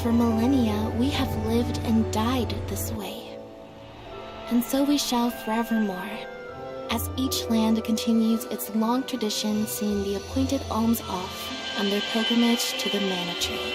For millennia, we have lived and died this way. And so we shall forevermore, as each land continues its long tradition seeing the appointed alms off on their pilgrimage to the Mana Tree.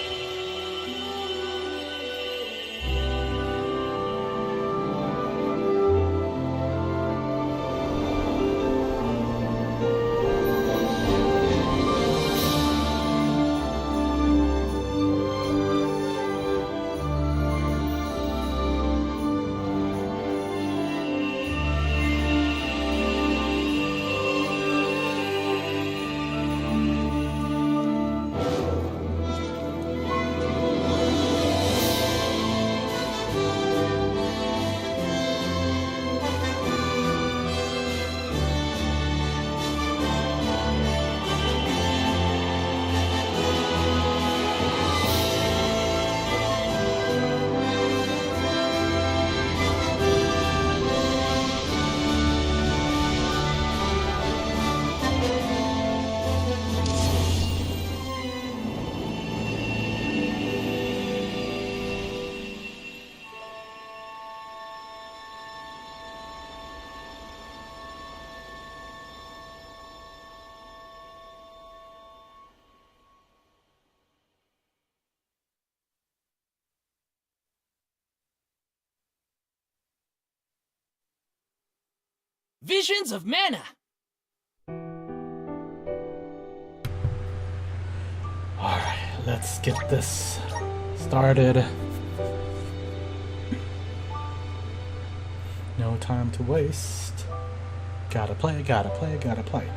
Visions of Mana! Alright, let's get this started. No time to waste. Gotta play, gotta play, gotta play.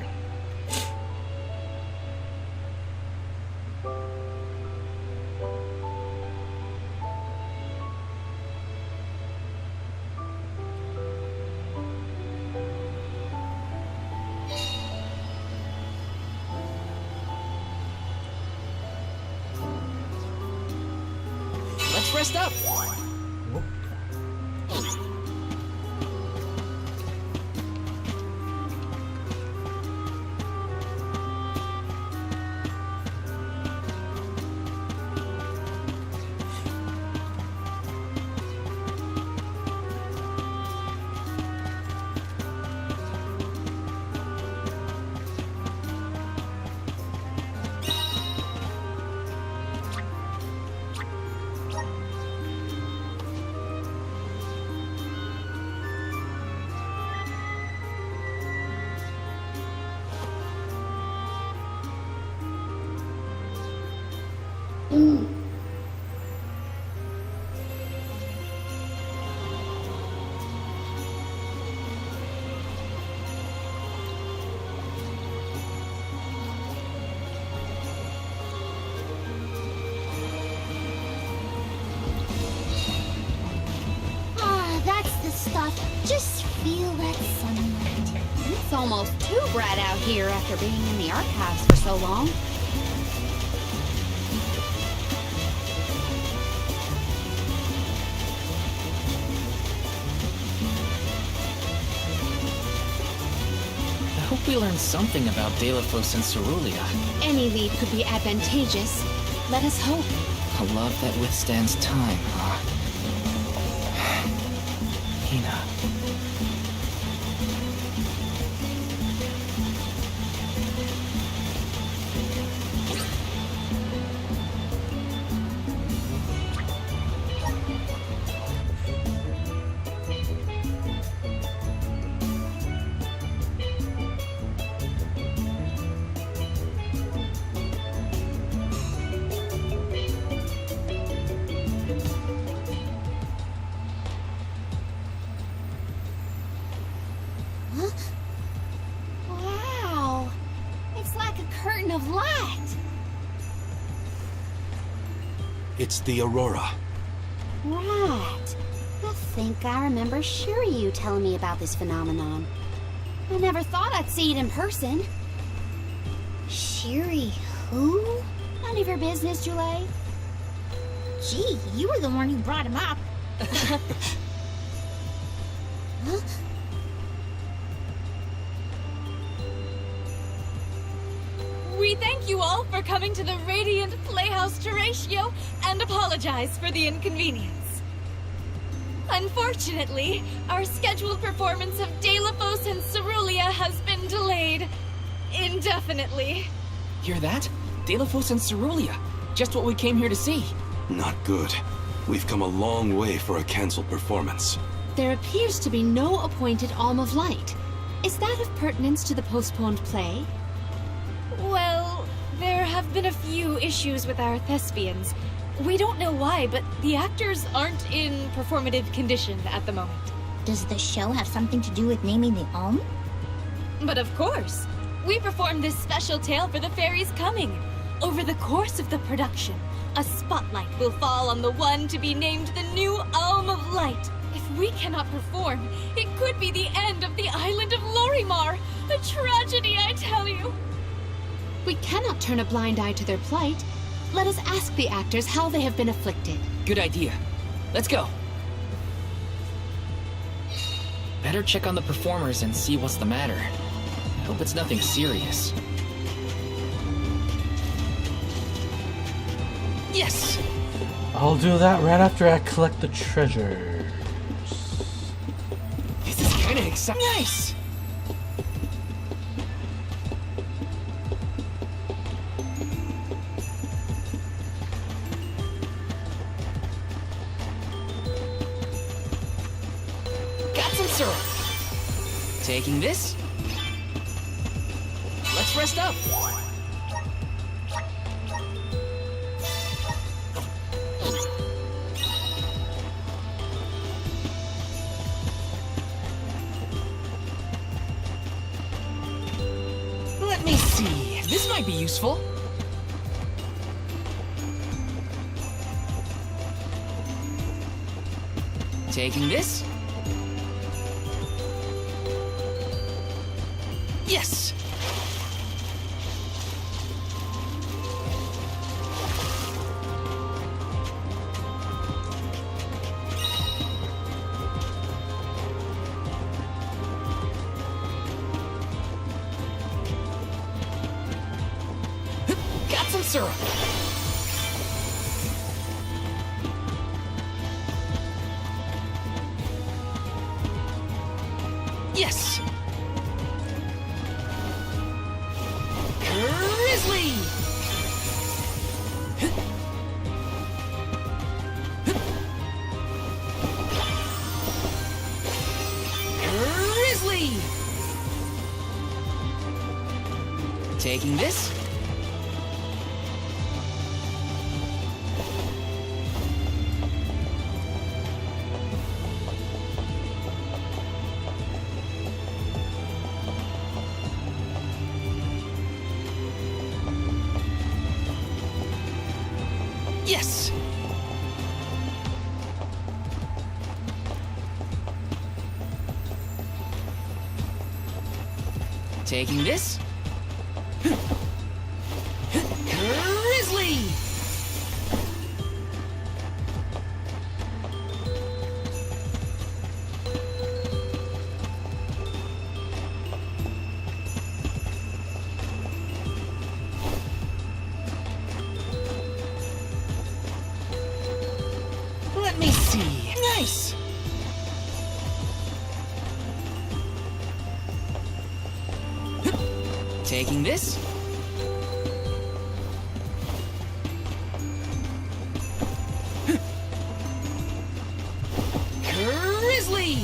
Let's rest up! Just feel that sunlight. It's almost too bright out here after being in the archives for so long. I hope we learn something about Delphos and Cerulean. Any lead could be advantageous. Let us hope. A love that withstands time, huh? Hina. Wow! It's like a curtain of light. It's the Aurora. Right. I think I remember Shiryu telling me about this phenomenon. I never thought I'd see it in person. Shiri who? None of your business, Jule. Gee, you were the one who brought him up. Huh? We thank you all for coming to the Radiant Playhouse Terratio and apologize for the inconvenience. Unfortunately, our scheduled performance of Delafos and Cerulia has been delayed indefinitely. Hear that? Delafos and Cerulia. Just what we came here to see. Not good. We've come a long way for a cancelled performance. There appears to be no appointed Alm of Light. Is that of pertinence to the postponed play? Well, there have been a few issues with our thespians. We don't know why, but the actors aren't in performative condition at the moment. Does the show have something to do with naming the Alm? But of course, we performed this special tale for the fairies coming. Over the course of the production, a spotlight will fall on the one to be named the new Alm of Light. If we cannot perform, it could be the end of the island of Lorimar. A tragedy, I tell you. We cannot turn a blind eye to their plight. Let us ask the actors how they have been afflicted. Good idea. Let's go. Better check on the performers and see what's the matter. I hope it's nothing serious. Yes! I'll do that right after I collect the treasures. This is kinda exciting. Nice! Got some syrup. Taking this. Let's rest up. Let me see. This might be useful. Taking this. Yes! Got some syrup. Yes! Grizzly! Grizzly! Taking this. Yes! Taking this. Grizzly! Let me see. Nice! Taking this. Grizzly!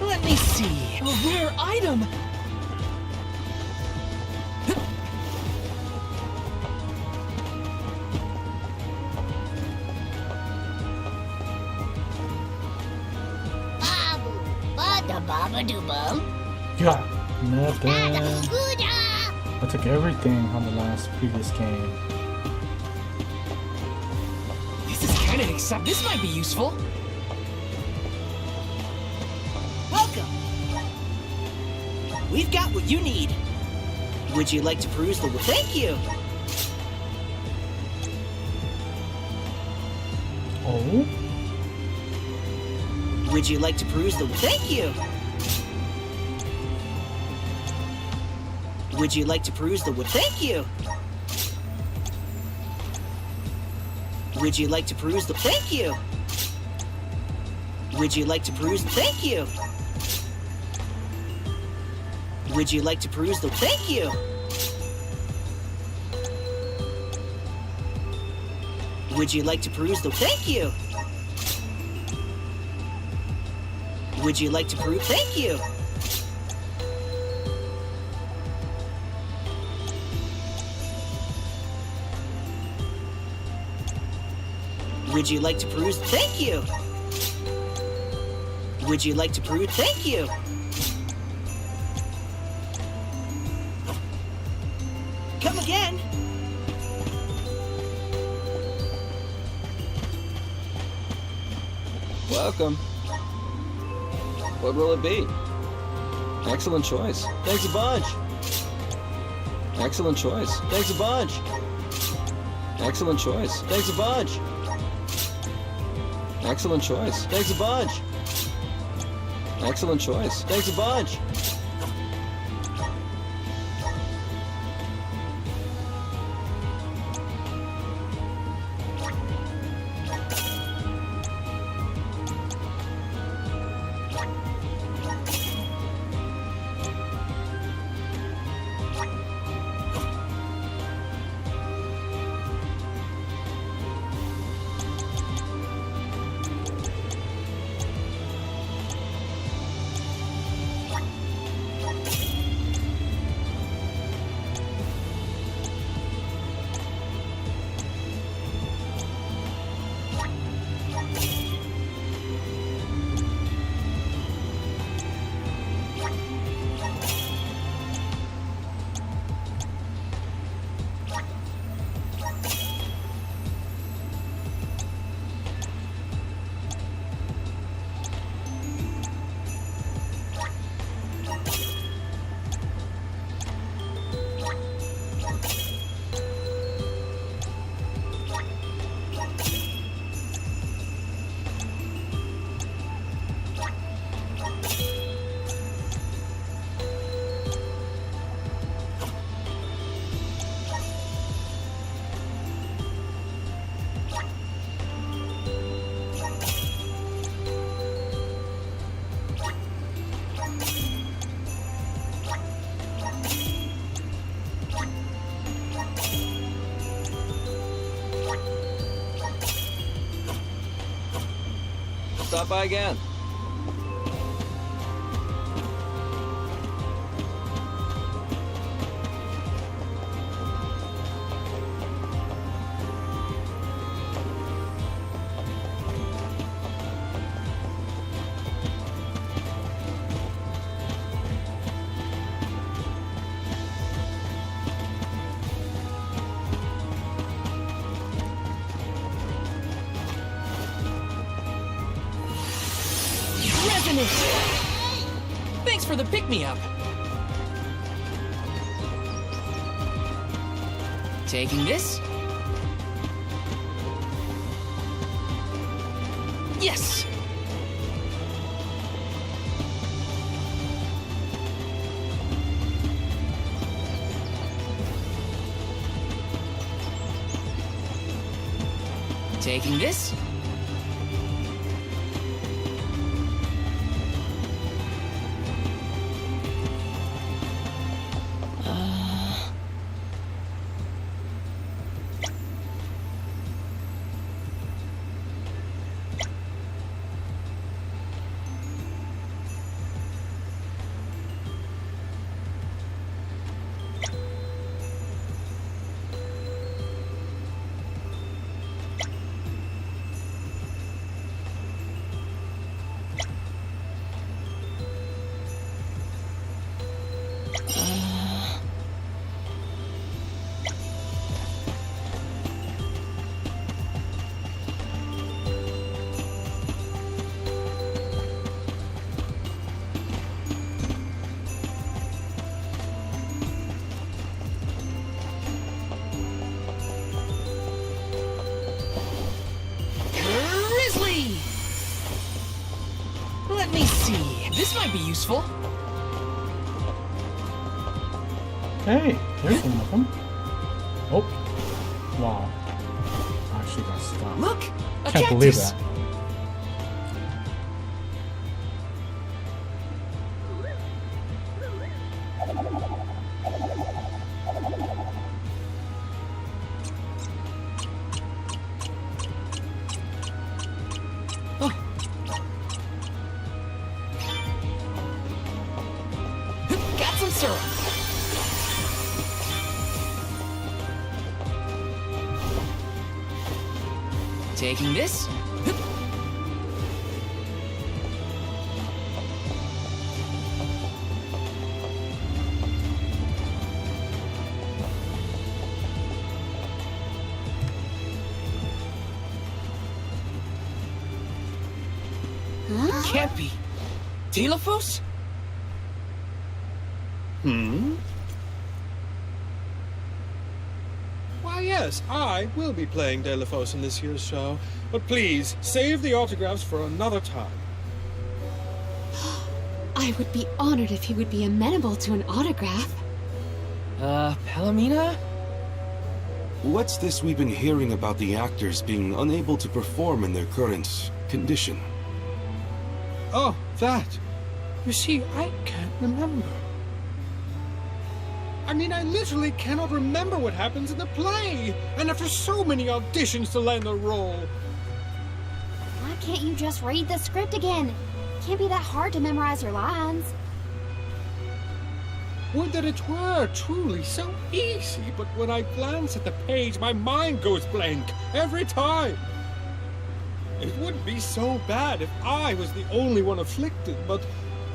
Let me see. A rare item! Yeah, nothing. I took everything on the last previous game. This is kinda exciting. This might be useful. We've got what you need. Would you like to peruse the... Thank you! Oh? Would you like to peruse the... Thank you! Would you like to peruse the... Thank you! Would you like to peruse the... Thank you! Would you like to peruse... Thank you! Would you like to peruse the... Thank you! Would you like to peruse the... Thank you! Would you like to peruse... Thank you! Would you like to peruse... Thank you! Would you like to peruse... Thank you! Come again! Welcome. What will it be? Excellent choice. Thanks a bunch. Excellent choice. Thanks a bunch. Excellent choice. Thanks a bunch. Excellent choice. Thanks a bunch. Excellent choice. Thanks a bunch. Stop by again. Thanks for the pick-me-up. Taking this? Yes! Taking this? might be useful. Hey, there's one of them. Oh, wow. I actually got stuck. Look, a Can't believe cactus. that. Got some syrup. Taking this. Can't be. Telephos? Why, yes, I will be playing Delphos in this year's show. But please, save the autographs for another time. I would be honored if he would be amenable to an autograph. Palomina? What's this we've been hearing about the actors being unable to perform in their current condition? Oh, that. You see, I can't remember. I mean, I literally cannot remember what happens in the play. And after so many auditions to land the role. Why can't you just read the script again? Can't be that hard to memorize your lines. Would that it were truly so easy, but when I glance at the page, my mind goes blank every time. It wouldn't be so bad if I was the only one afflicted, but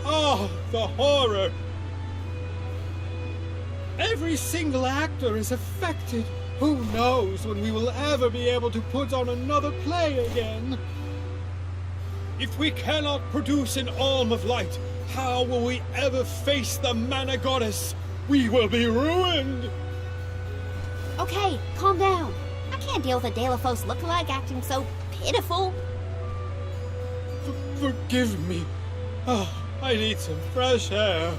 oh, the horror! Every single actor is affected. Who knows when we will ever be able to put on another play again? If we cannot produce an Alm of Light, how will we ever face the Mana Goddess? We will be ruined! Okay, calm down. I can't deal with a Delphos lookalike acting so pitiful. Forgive me. Oh, I need some fresh air.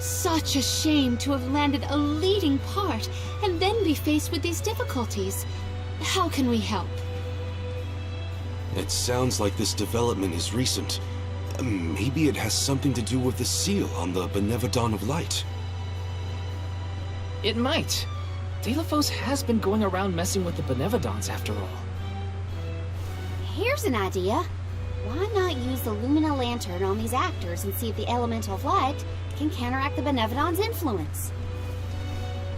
Such a shame to have landed a leading part and then be faced with these difficulties. How can we help? It sounds like this development is recent. Maybe it has something to do with the seal on the Benevodon of Light. It might. Telephos has been going around messing with the Benevodons after all. Here's an idea. Why not use the Lumina Lantern on these actors and see if the Elemental of Light can counteract the Benevodon's influence?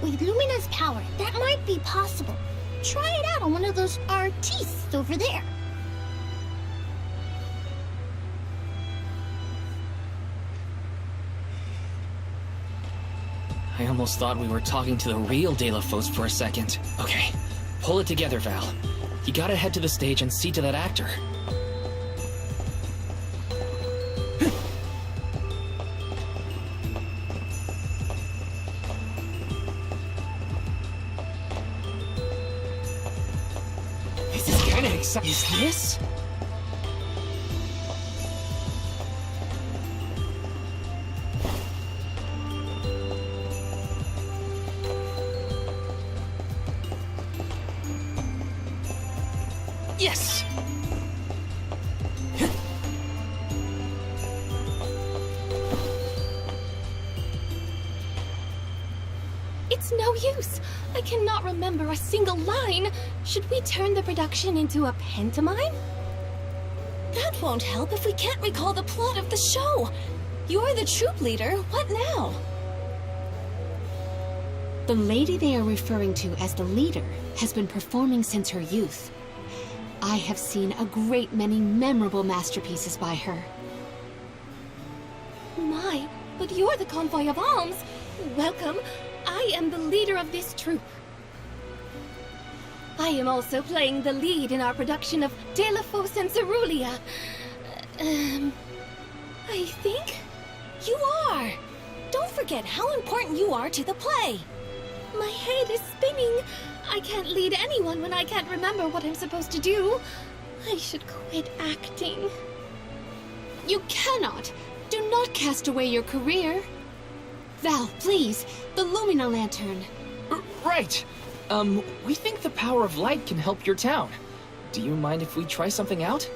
With Lumina's power, that might be possible. Try it out on one of those artistes over there. I almost thought we were talking to the real Telephos for a second. Okay, pull it together, Val. You gotta head to the stage and see to that actor. This is kinda exciting. Is this? Yes! It's no use. I cannot remember a single line. Should we turn the production into a pantomime? That won't help if we can't recall the plot of the show. You're the troop leader. What now? The lady they are referring to as the leader has been performing since her youth. I have seen a great many memorable masterpieces by her. My, but you're the convoy of alms. Welcome. I am the leader of this troop. I am also playing the lead in our production of Telephos and Cerulean. I think you are. Don't forget how important you are to the play. My head is spinning. I can't lead anyone when I can't remember what I'm supposed to do. I should quit acting. You cannot! Do not cast away your career! Val, please, the Lumina Lantern. Right. We think the power of light can help your town. Do you mind if we try something out?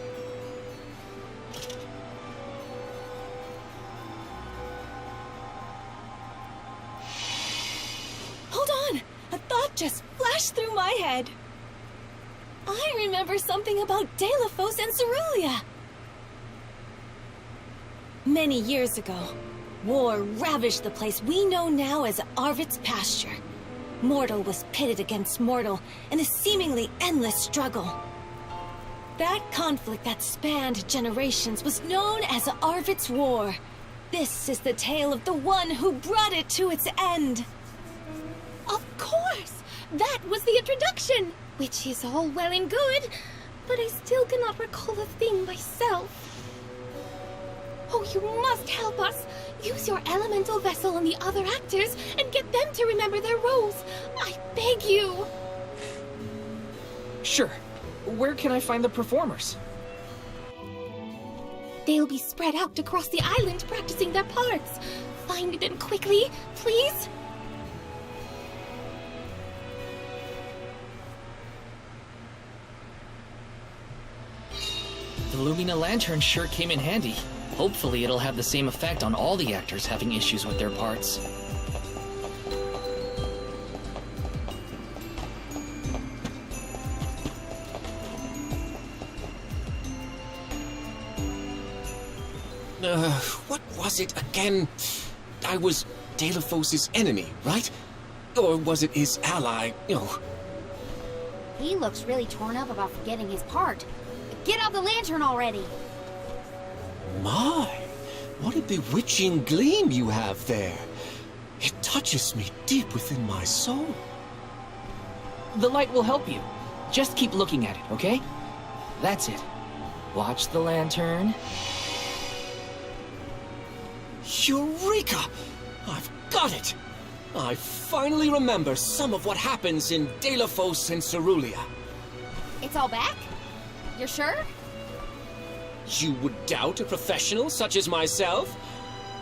Hold on! A thought just flashed through my head. I remember something about Delphos and Cerulia. Many years ago, war ravaged the place we know now as Arvid's pasture. Mortal was pitted against mortal in a seemingly endless struggle. That conflict that spanned generations was known as Arvid's War. This is the tale of the one who brought it to its end. Of course! That was the introduction! Which is all well and good, but I still cannot recall a thing myself. Oh, you must help us! Use your elemental vessel on the other actors and get them to remember their roles! I beg you! Sure. Where can I find the performers? They'll be spread out across the island practicing their parts. Find them quickly, please! The Lumina Lantern sure came in handy. Hopefully it'll have the same effect on all the actors having issues with their parts. What was it again? I was Delphos' enemy, right? Or was it his ally? He looks really torn up about forgetting his part. Get out the lantern already! My, what a bewitching gleam you have there. It touches me deep within my soul. The light will help you. Just keep looking at it, okay? That's it. Watch the lantern. Eureka! I've got it! I finally remember some of what happens in Delphos and Cerulia. It's all back? You're sure? You would doubt a professional such as myself?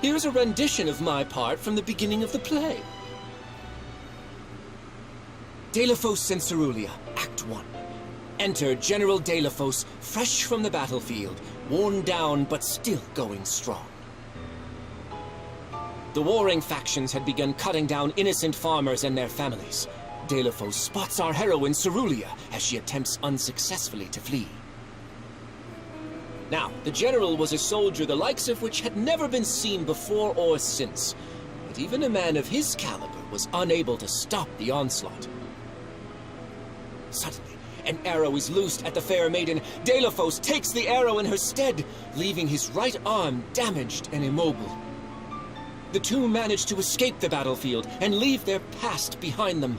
Here's a rendition of my part from the beginning of the play. Delphos and Cerulia, Act 1. Enter General Delphos, fresh from the battlefield, worn down but still going strong. The warring factions had begun cutting down innocent farmers and their families. Delphos spots our heroine Cerulia as she attempts unsuccessfully to flee. Now, the general was a soldier the likes of which had never been seen before or since, but even a man of his caliber was unable to stop the onslaught. Suddenly, an arrow is loosed at the fair maiden. Delphos takes the arrow in her stead, leaving his right arm damaged and immobile. The two manage to escape the battlefield and leave their past behind them.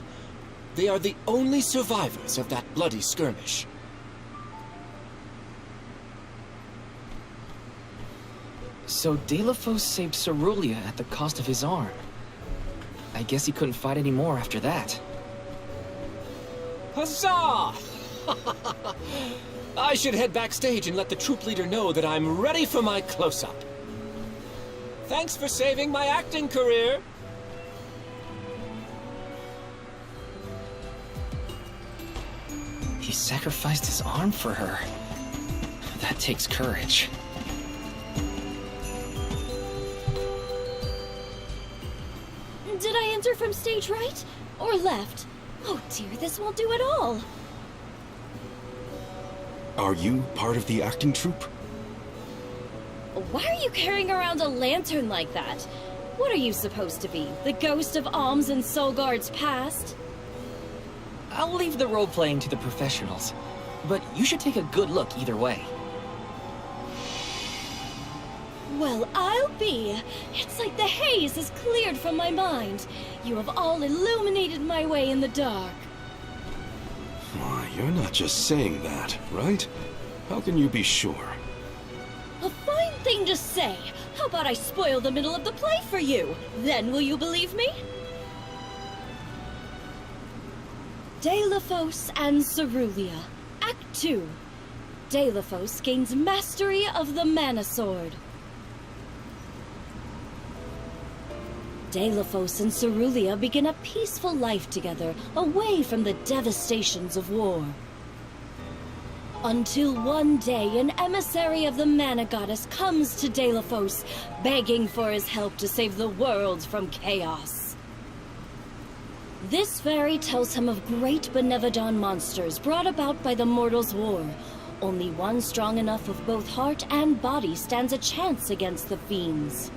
They are the only survivors of that bloody skirmish. So Delphos saved Cerulia at the cost of his arm. I guess he couldn't fight anymore after that. Huzzah! I should head backstage and let the troop leader know that I'm ready for my close-up. Thanks for saving my acting career. He sacrificed his arm for her. That takes courage. Did I enter from stage right or left? Oh dear, this won't do at all. Are you part of the acting troupe? Why are you carrying around a lantern like that? What are you supposed to be? The ghost of Alms and Solgard's past? I'll leave the role-playing to the professionals, but you should take a good look either way. Well, I'll be. It's like the haze is cleared from my mind. You have all illuminated my way in the dark. Why, you're not just saying that, right? How can you be sure? A fine thing to say. How about I spoil the middle of the play for you? Then will you believe me? Delphos and Cerulia, Act 2. Deilophos gains mastery of the Mana Sword. Deilophos and Cerulia begin a peaceful life together, away from the devastations of war. Until one day, an emissary of the Mana Goddess comes to Deilophos, begging for his help to save the world from chaos. This fairy tells him of great Benevodon monsters brought about by the Mortals' War. Only one strong enough of both heart and body stands a chance against the fiends.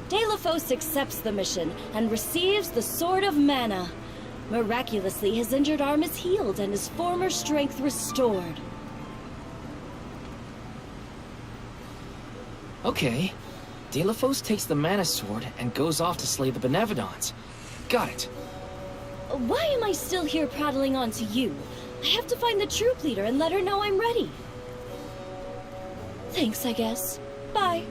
Deilophos accepts the mission and receives the Sword of Mana. Miraculously, his injured arm is healed and his former strength restored. Okay. Deilophos takes the Mana Sword and goes off to slay the Benevodons. Got it. Why am I still here prattling on to you? I have to find the troop leader and let her know I'm ready. Thanks, I guess. Bye.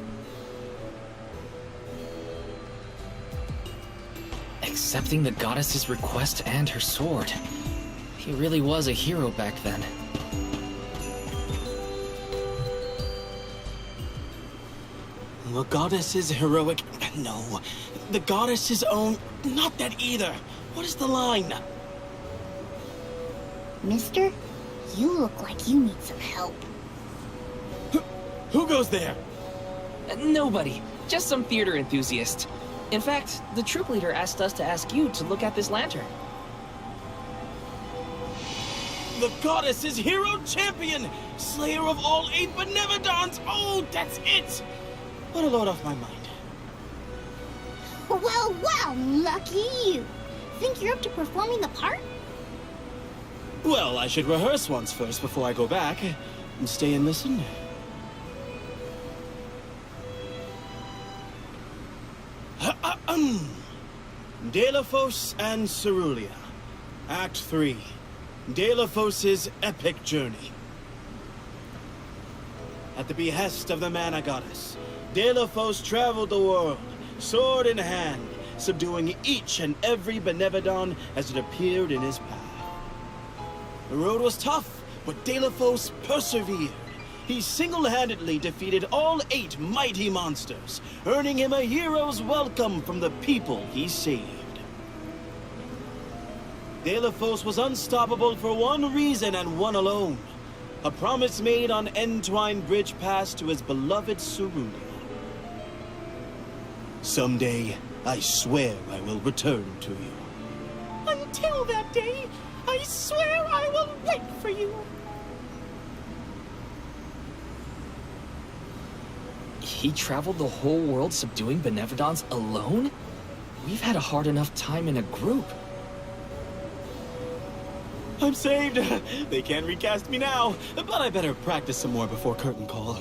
Accepting the goddess's request and her sword. He really was a hero back then. The goddess is heroic. No. The goddess is own. Not that either. What is the line? Mister, you look like you need some help. Who goes there? Nobody. Just some theater enthusiast. In fact, the troop leader asked us to ask you to look at this lantern. The goddess is hero champion! Slayer of all 8 Benevodons! Oh, that's it! What a load off my mind. Well, well, lucky you. Think you're up to performing the part? Well, I should rehearse once first before I go back. Stay and listen. Deilophos and Cerulia. Act 3. Deilophos' epic journey. At the behest of the Mana Goddess, Deilophos traveled the world, sword in hand, subduing each and every Benevodon as it appeared in his path. The road was tough, but Deilophos persevered. He single-handedly defeated all 8 mighty monsters, earning him a hero's welcome from the people he saved. Deilophos was unstoppable for one reason and one alone. A promise made on Entwine Bridge Pass to his beloved Cerulia. Someday, I swear I will return to you. Until that day, I swear I will wait for you. He traveled the whole world subduing Benevodons alone? We've had a hard enough time in a group. I'm saved! They can't recast me now, but I better practice some more before curtain call.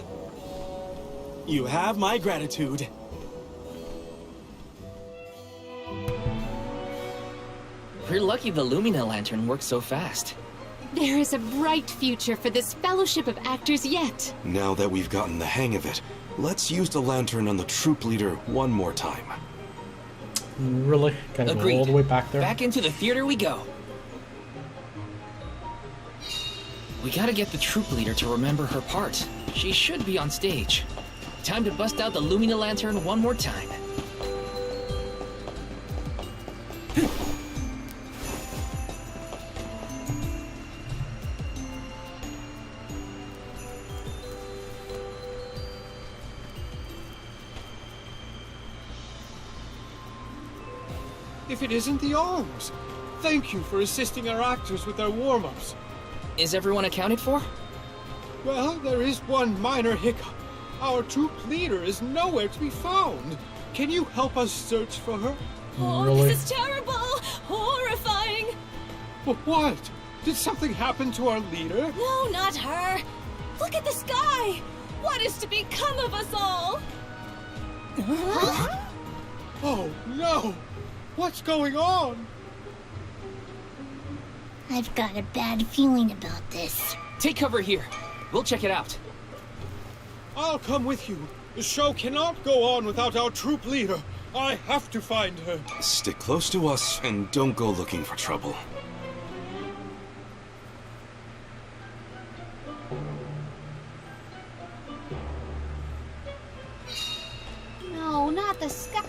You have my gratitude. We're lucky the Lumina lantern works so fast. There is a bright future for this fellowship of actors yet. Now that we've gotten the hang of it, let's use the lantern on the troop leader one more time. Really? Gotta Agreed. go all the way back there? Back into the theater we go. We gotta get the troop leader to remember her part. She should be on stage. Time to bust out the Lumina lantern one more time. If it isn't the arms, thank you for assisting our actors with their warm-ups. Is everyone accounted for? Well, there is one minor hiccup. Our troop leader is nowhere to be found. Can you help us search for her? Oh, Really? this is terrible! Horrifying! But what? Did something happen to our leader? No, not her! Look at the sky! What is to become of us all? Huh? Oh, no! What's going on? I've got a bad feeling about this. Take cover here. We'll check it out. I'll come with you. The show cannot go on without our troop leader. I have to find her. Stick close to us and don't go looking for trouble. about the sky.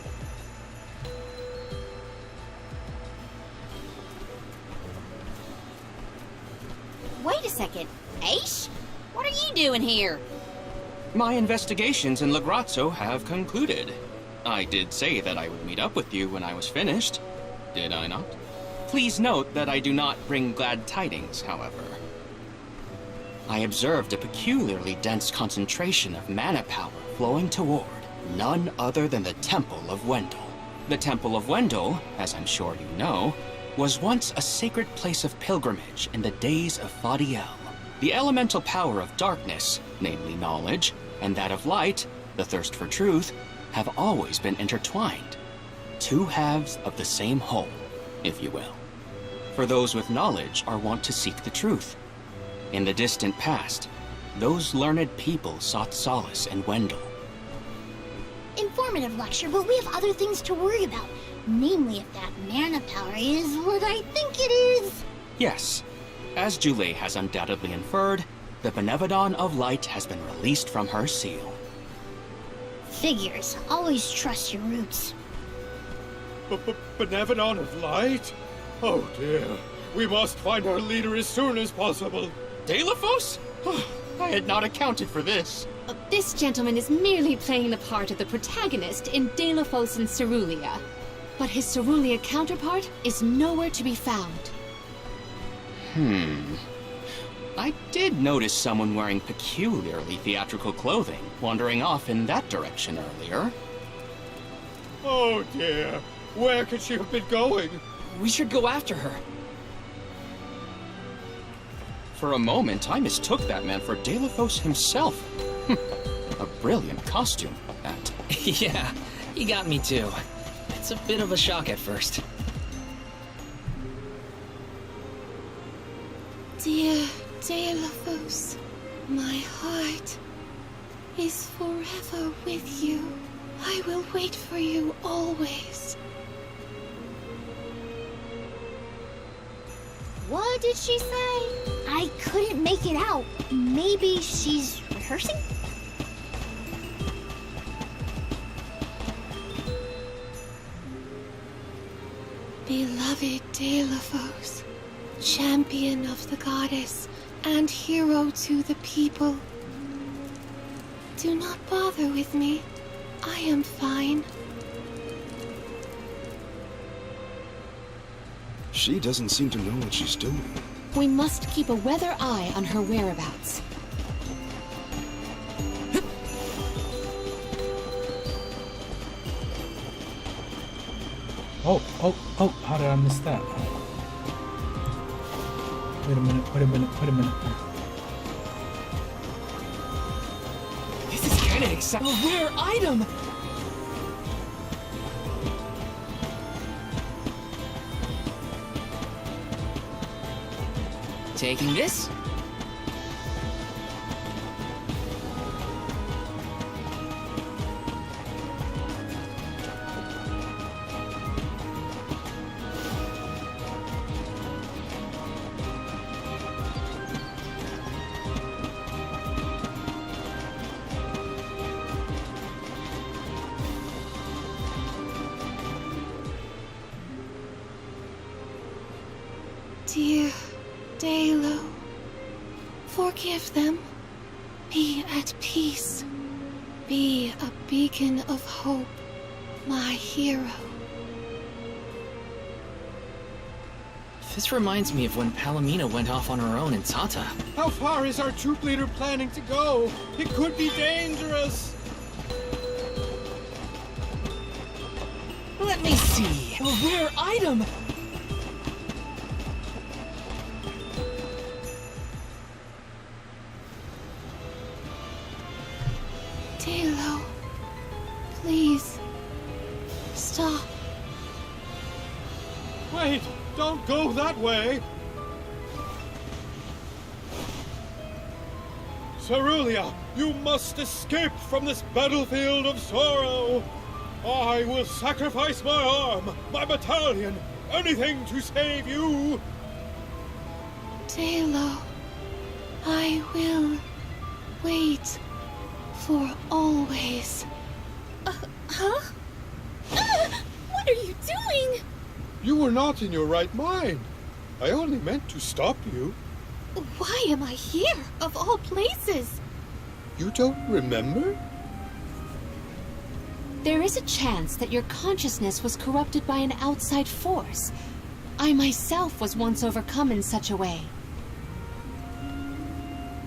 Wait a second. Aish? What are you doing here? My investigations in Lagrazzo have concluded. I did say that I would meet up with you when I was finished. Did I not? Please note that I do not bring glad tidings, however. I observed a peculiarly dense concentration of mana power flowing toward none other than the Temple of Wendel. The Temple of Wendel, as I'm sure you know, was once a sacred place of pilgrimage in the days of Fadiel. The elemental power of darkness, namely knowledge, and that of light, the thirst for truth, have always been intertwined. Two halves of the same whole, if you will. For those with knowledge are wont to seek the truth. In the distant past, those learned people sought solace in Wendel. Informative lecture, but we have other things to worry about. Namely, if that mana power is what I think it is. Yes, as Jule has undoubtedly inferred, the Benevodon of Light has been released from her seal. Figures. Always trust your roots. Benevodon of Light? Oh dear. We must find our leader as soon as possible. Delafos? I had not accounted for this. This gentleman is merely playing the part of the protagonist in Delafos and Cerulia. But his Cerulia counterpart is nowhere to be found. I did notice someone wearing peculiarly theatrical clothing wandering off in that direction earlier. Oh dear. Where could she have been going? We should go after her. For a moment, I mistook that man for Delafos himself. A brilliant costume, that. Yeah, you got me too. It's a bit of a shock at first. Dear Delafos, my heart is forever with you. I will wait for you always. What did she say? I couldn't make it out. Maybe she's rehearsing? Beloved Delafos, champion of the goddess and hero to the people. Do not bother with me. I am fine. She doesn't seem to know what she's doing. We must keep a weather eye on her whereabouts. Oh, how did I miss that? Wait a minute. This is kinda exciting. A rare item! Taking this? Dear Dalo, forgive them. Be at peace. Be a beacon of hope, my hero. This reminds me of when Palomina went off on her own in Tata. How far is our troop leader planning to go? It could be dangerous. Let me see. A rare item! Dalo, please, stop. Wait, don't go that way. Cerulia, you must escape from this battlefield of sorrow. I will sacrifice my arm, my battalion, anything to save you. Dalo, I will wait for always. Huh? You were not in your right mind. I only meant to stop you. Why am I here, of all places? You don't remember? There is a chance that your consciousness was corrupted by an outside force. I myself was once overcome in such a way.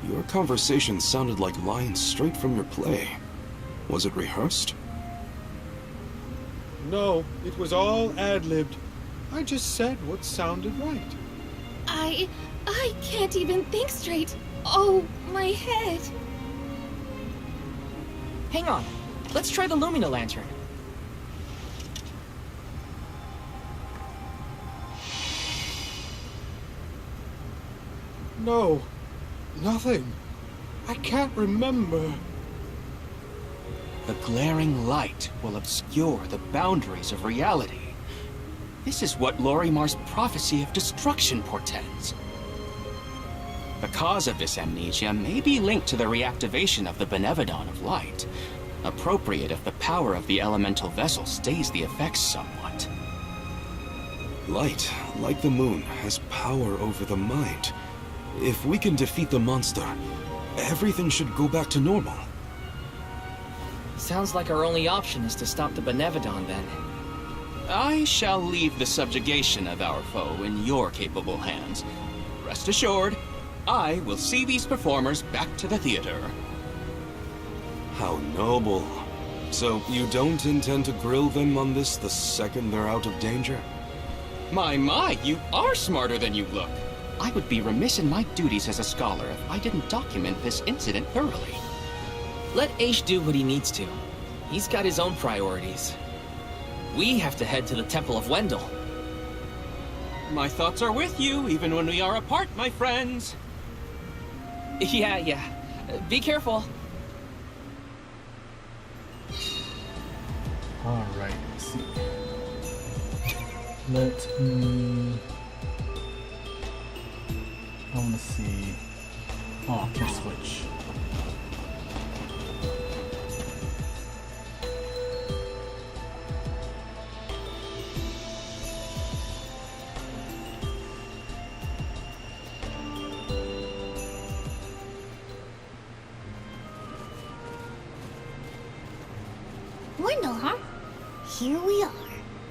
Your conversation sounded like lines straight from your play. Was it rehearsed? No, it was all ad-libbed. I just said what sounded right. I can't even think straight. Oh, my head. Hang on. Let's try the Lumina Lantern. No, nothing. I can't remember. The glaring light will obscure the boundaries of reality. This is what Lorimar's prophecy of destruction portends. The cause of this amnesia may be linked to the reactivation of the Benevodon of Light, appropriate if the power of the elemental vessel stays the effects somewhat. Light, like the moon, has power over the mind. If we can defeat the monster, everything should go back to normal. Sounds like our only option is to stop the Benevodon, then. I shall leave the subjugation of our foe in your capable hands. Rest assured, I will see these performers back to the theater. How noble. So you don't intend to grill them on this the second they're out of danger? My, you are smarter than you look. I would be remiss in my duties as a scholar if I didn't document this incident thoroughly. Let Aish do what he needs to. He's got his own priorities. We have to head to the Temple of Wendell. My thoughts are with you, even when we are apart, my friends. Yeah. Be careful. Alright, let's see. Let me... I want to see... Oh, I can switch. Wendell, huh? Here we are.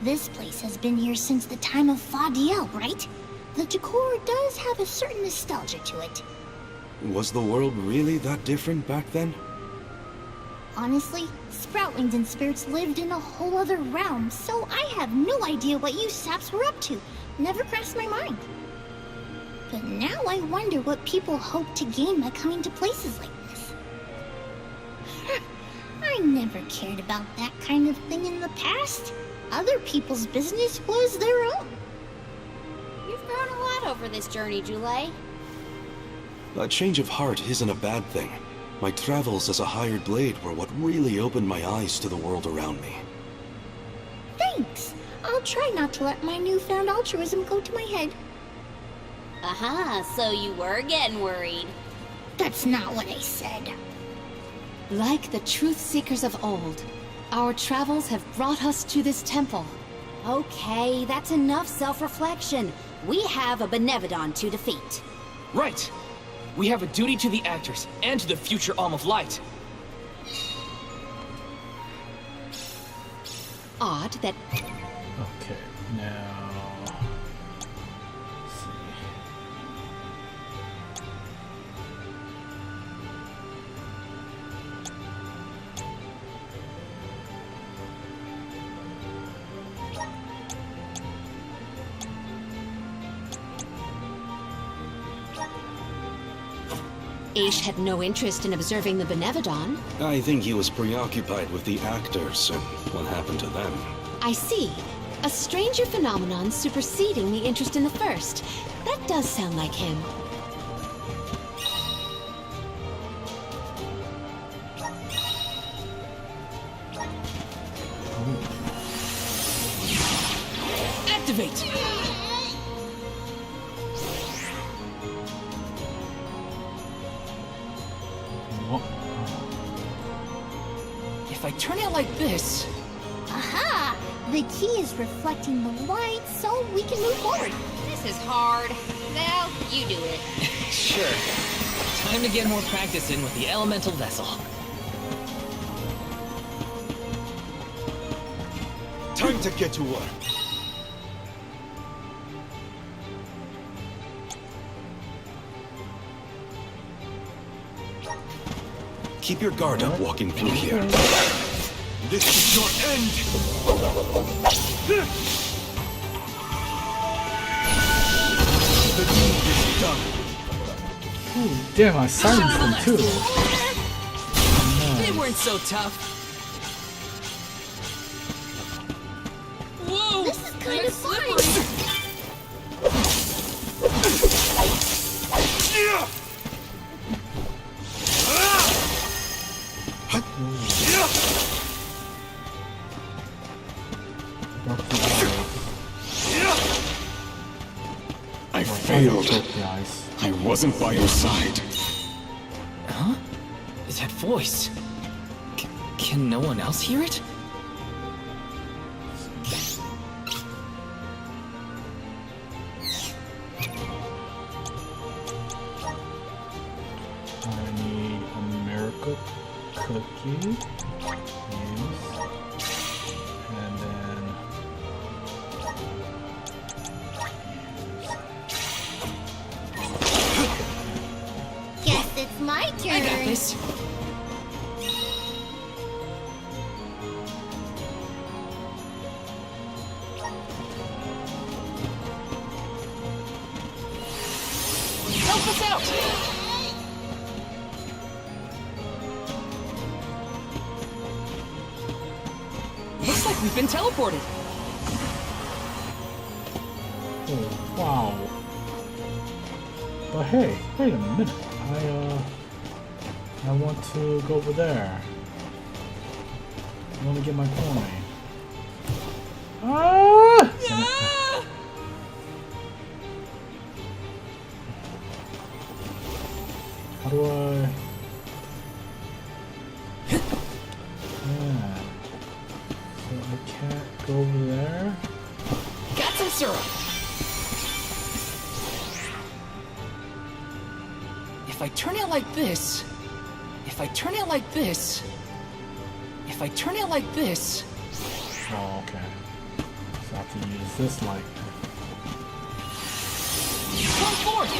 This place has been here since the time of Fadiel, right? The decor does have a certain nostalgia to it. Was the world really that different back then? Honestly, Sproutlings and spirits lived in a whole other realm, so I have no idea what you saps were up to. Never crossed my mind. But now I wonder what people hope to gain by coming to places like this. I never cared about that kind of thing in the past. Other people's business was their own. You've grown a lot over this journey, Jule. A change of heart isn't a bad thing. My travels as a hired blade were what really opened my eyes to the world around me. Thanks. I'll try not to let my newfound altruism go to my head. Aha, so you were getting worried. That's not what I said. Like the truth seekers of old, our travels have brought us to this temple. Okay, that's enough self-reflection. We have a Benevodon to defeat. Right. We have a duty to the actors and to the future Alm of Light. Odd that... Okay, now... Let's see. Aish had no interest in observing the Benevodon. I think he was preoccupied with the actors and what happened to them. I see. A stranger phenomenon superseding the interest in the first. That does sound like him. Activate! If I turn it like this... Aha! The key is reflecting the light so we can move forward. This is hard. Well, you do it. Sure. Time to get more practice in with the elemental vessel. Time to get to work. Keep your guard up walking through here. This is your end! The deed is done. Ooh, damn, I silenced them too. They weren't so tough. Whoa! This is kind of fun. I failed. I wasn't by your side. Huh? That voice. Can no one else hear it? I need a miracle cookie. Yes. And then... Guess it's my turn. I got this. Help us out! Looks like we've been teleported. Oh, wow. But hey, wait a minute. I want to go over there. I want to get my coin. Ah! How do I... Yeah. So I can't go over there? Got some syrup. If I turn it like this, if I turn it like this, if I turn it like this. Oh, okay. So I have to use this light. Come forth!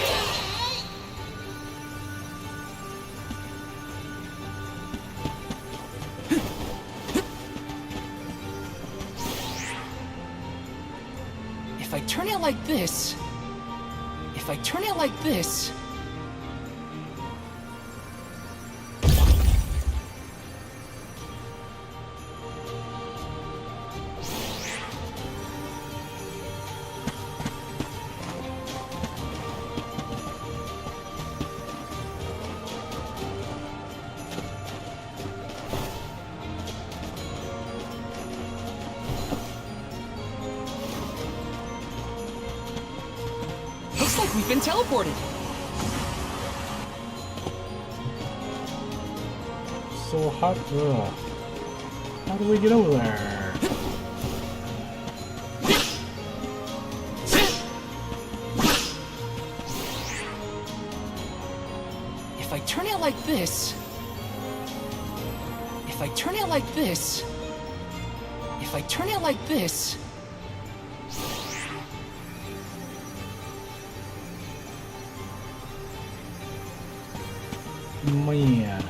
If I turn it like this, if I turn it like this. Looks like we've been teleported. So hot. How do we get over there? If I turn it like this. If I turn it like this. If I turn it like this. Man.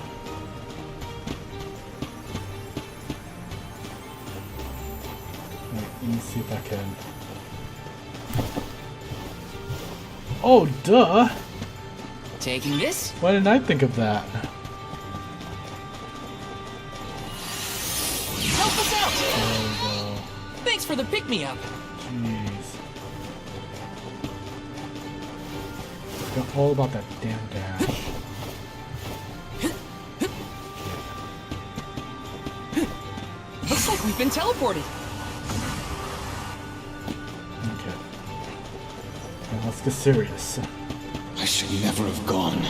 Wait, let me see if I can. Oh, duh! Taking this? Why didn't I think of that? Help us out! There we go. Thanks for the pick-me-up. Jeez. Forgot all about that damn dash. Looks like we've been teleported. Okay. Now let's get serious. I should never have gone.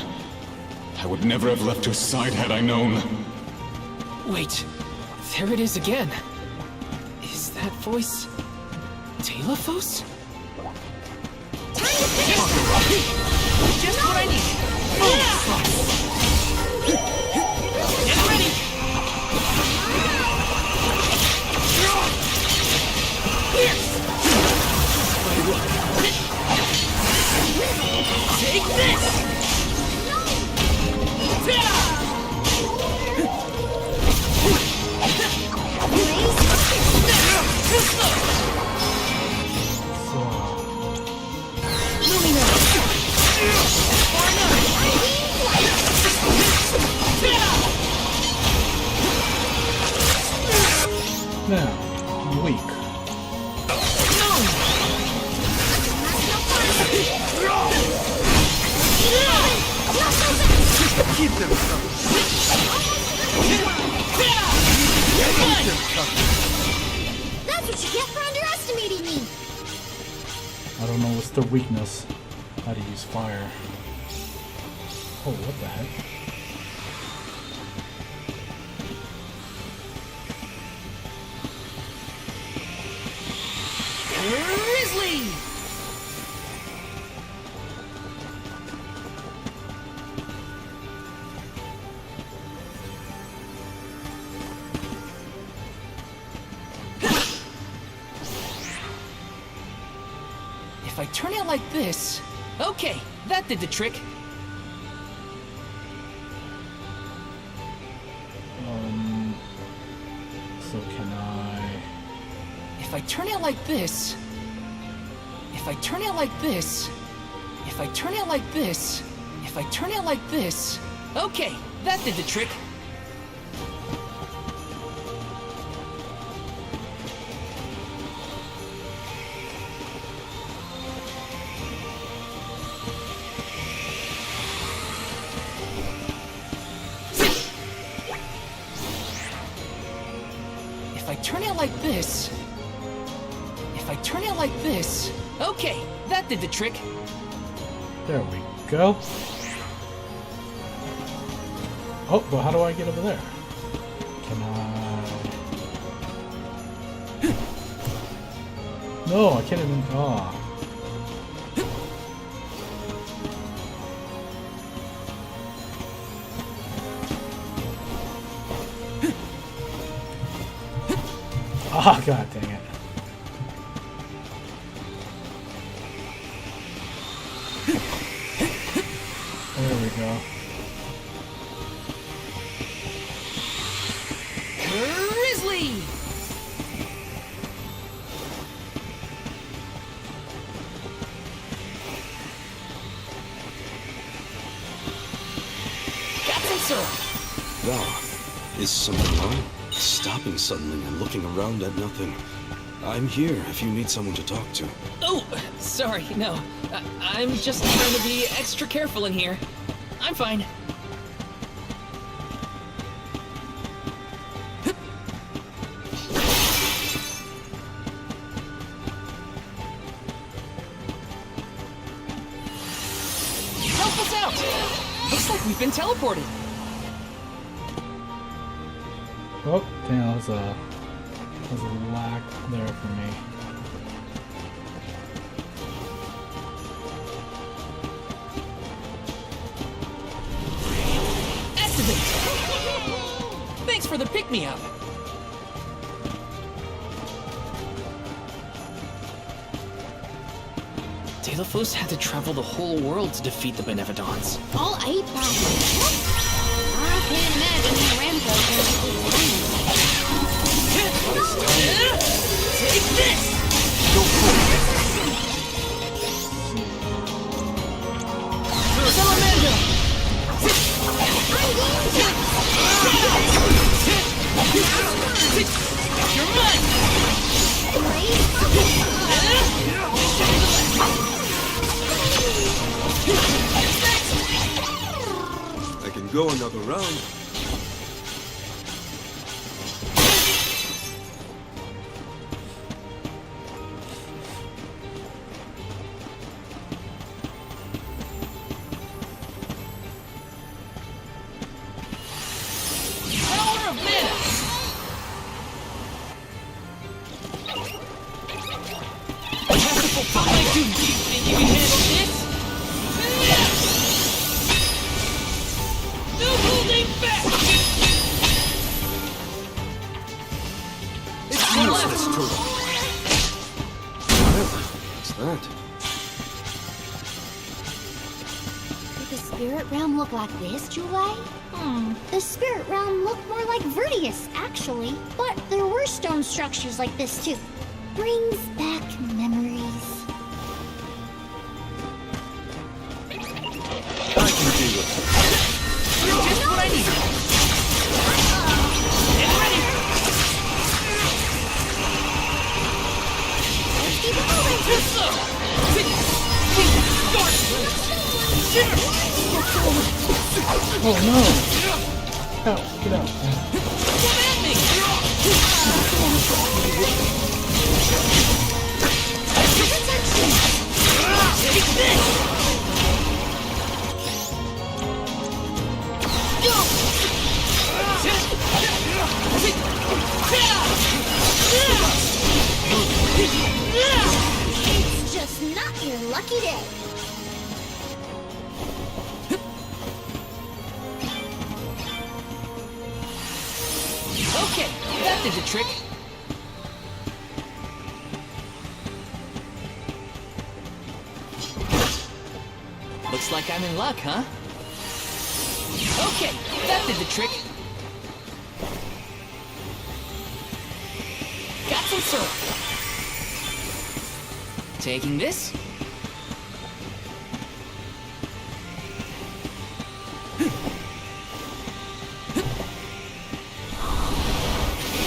I would never have left your side had I known. Wait, there it is again. Is that... that voice... Telephos? Just what I need! Get ready! Take this! Now, weak. Keep them coming. That's what you get for underestimating me. I don't know what's their weakness. How to use fire. Oh, what the heck? Grizzly! If I turn it like this... Okay, that did the trick. So can I... If I turn it like this... If I turn it like this... If I turn it like this... If I turn it like this... Okay, that did the trick. If I turn it like this... If I turn it like this... Okay, that did the trick. There we go. Oh, but how do I get over there? Can I... No, I can't even... Ah. Ah, god dang it. There we go. Grizzly! Got some syrup. Val, is something wrong? Stopping suddenly and looking around at nothing. I'm here if you need someone to talk to. Oh, sorry, no. I'm just trying to be extra careful in here. I'm fine. Help us out! Looks like we've been teleported. Oh, damn, that was a lack there for me. Activate! Thanks for the pick-me-up. Telephos had to travel the whole world to defeat the Benevodons. All 8,000. I can't imagine how Ramco's gonna be playing. Take this! Go for it. Salamander! You're mine! I can go another round. Like, do you think you can handle this? No holding back! It's useless to... What's that? Did the spirit realm look like this, Julie? The spirit realm looked more like Vertius, actually. But there were stone structures like this, too. Brings back memories. I can do it. Just what I need. Get ready! Let's keep it moving! Too slow! Start! Shiver! Oh no! Out, get out. Come at me! Take this! It's just not your lucky day. Okay, that did the trick. Looks like I'm in luck, huh? Okay, that did the trick. Got some syrup. Taking this.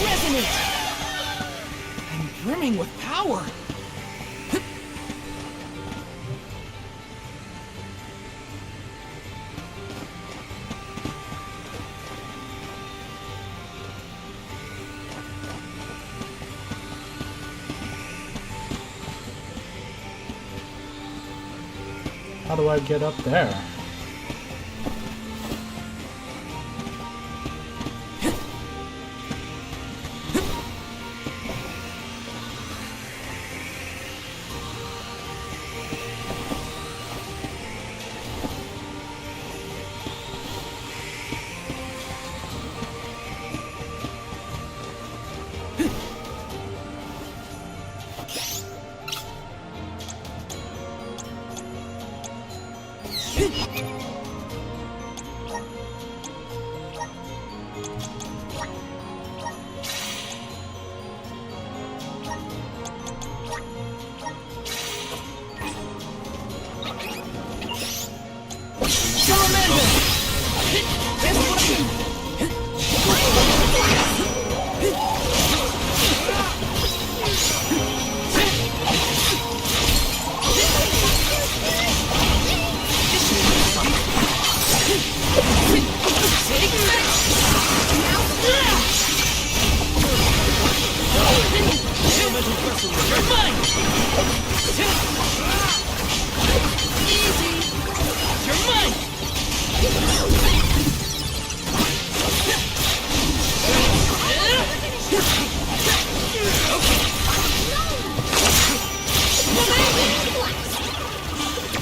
Resonate! I'm brimming with power. How do I get up there?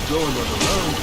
Going on the road.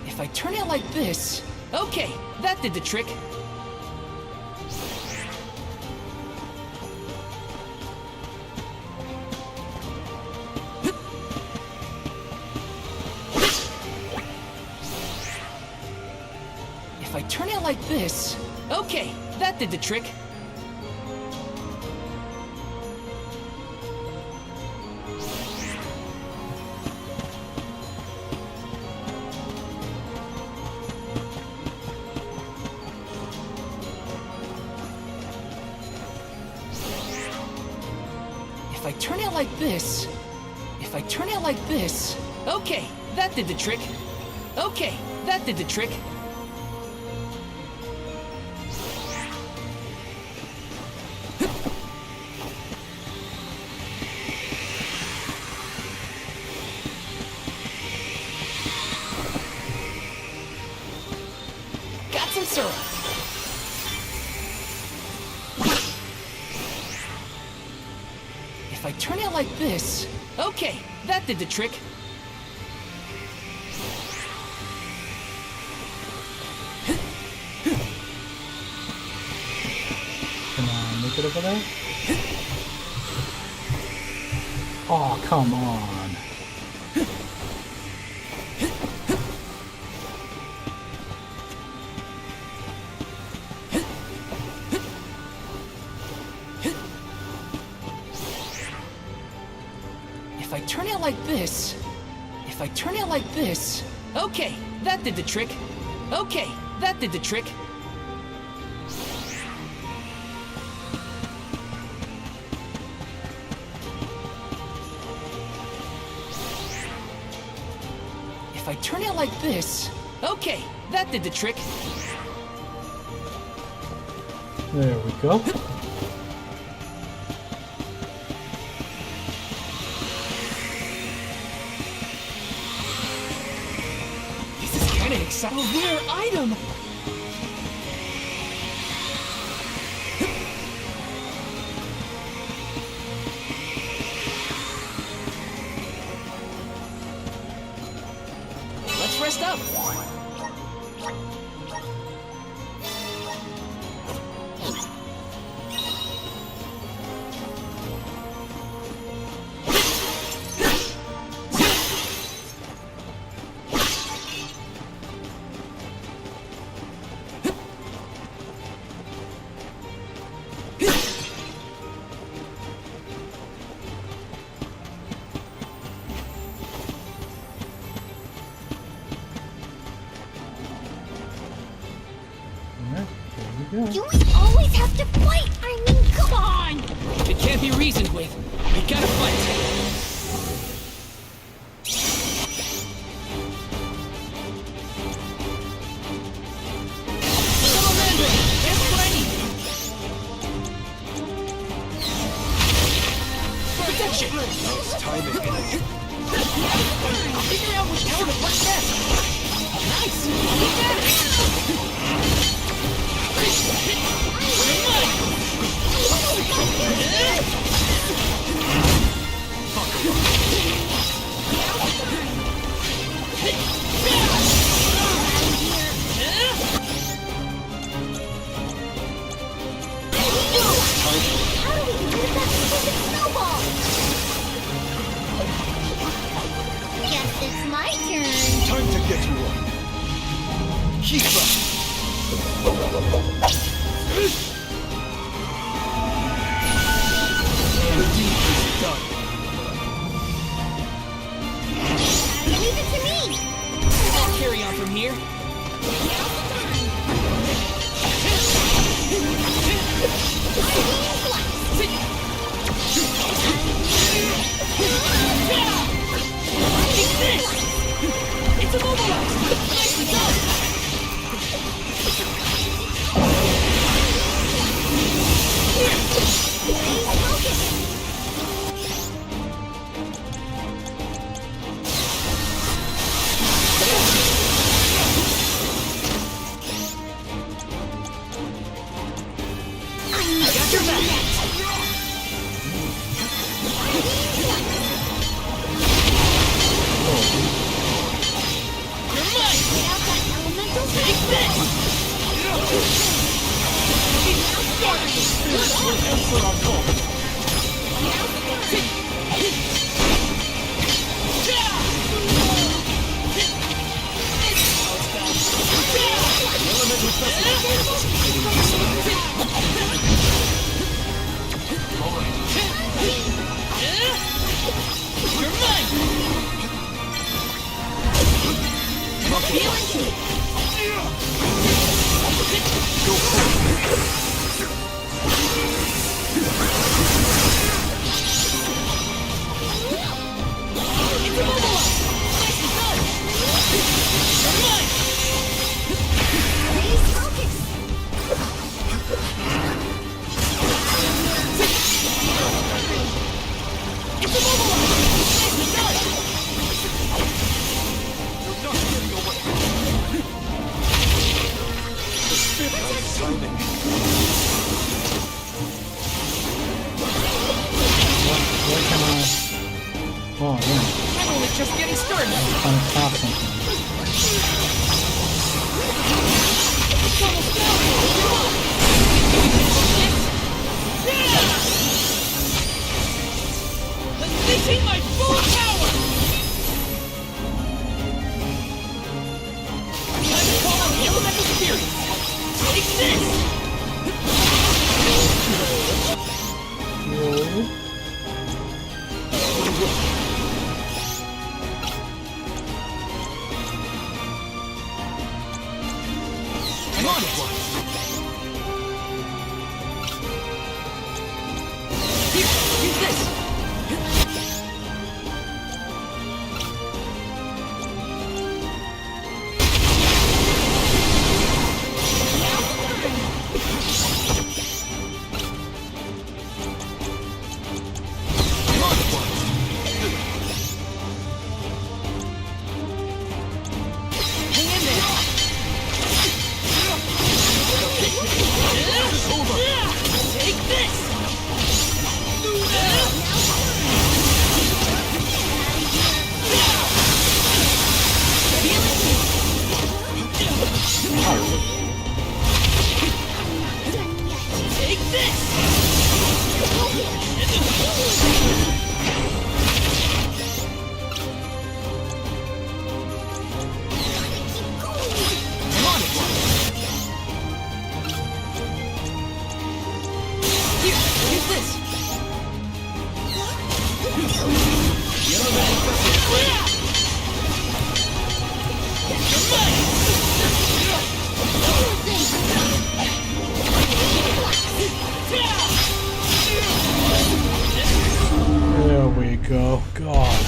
If I turn it like this... Okay, that did the trick. If I turn it like this... Okay, that did the trick. If If I turn it like this... If I turn it like this... Okay, that did the trick. Okay, that did the trick. Got some syrup. If I turn it like this... Okay, that did the trick. Can I make it over there? Oh, come on. If I turn it like this... If I turn it like this... Okay, that did the trick. Okay, that did the trick. If I turn it like this... Okay, that did the trick. There we go. This is kind of exciting. A rare item! Let's rest up. Yeah. Do we always have to fight? I mean, come on! It can't be reasoned with. We gotta fight. Salamander! That's what I need! Protection! Nice timing. I'll figure out which power to punch next! Nice! Look at it! Guess it's my turn. Time to get to work. Keep up. The deed is done. Leave it to me. I'll carry on from here. Take this! It's immobilized! Nicely done! I got your back! You're mine! Without that elemental Take this! Answer on call. You're mine! Go forward. Oh, yeah. I'm only just getting started. I'm trying to craft something. Unleashing my full power! Time to call on the elemental spirits! Take this! Whoa. I'm on it! Here, use this! There we go. God.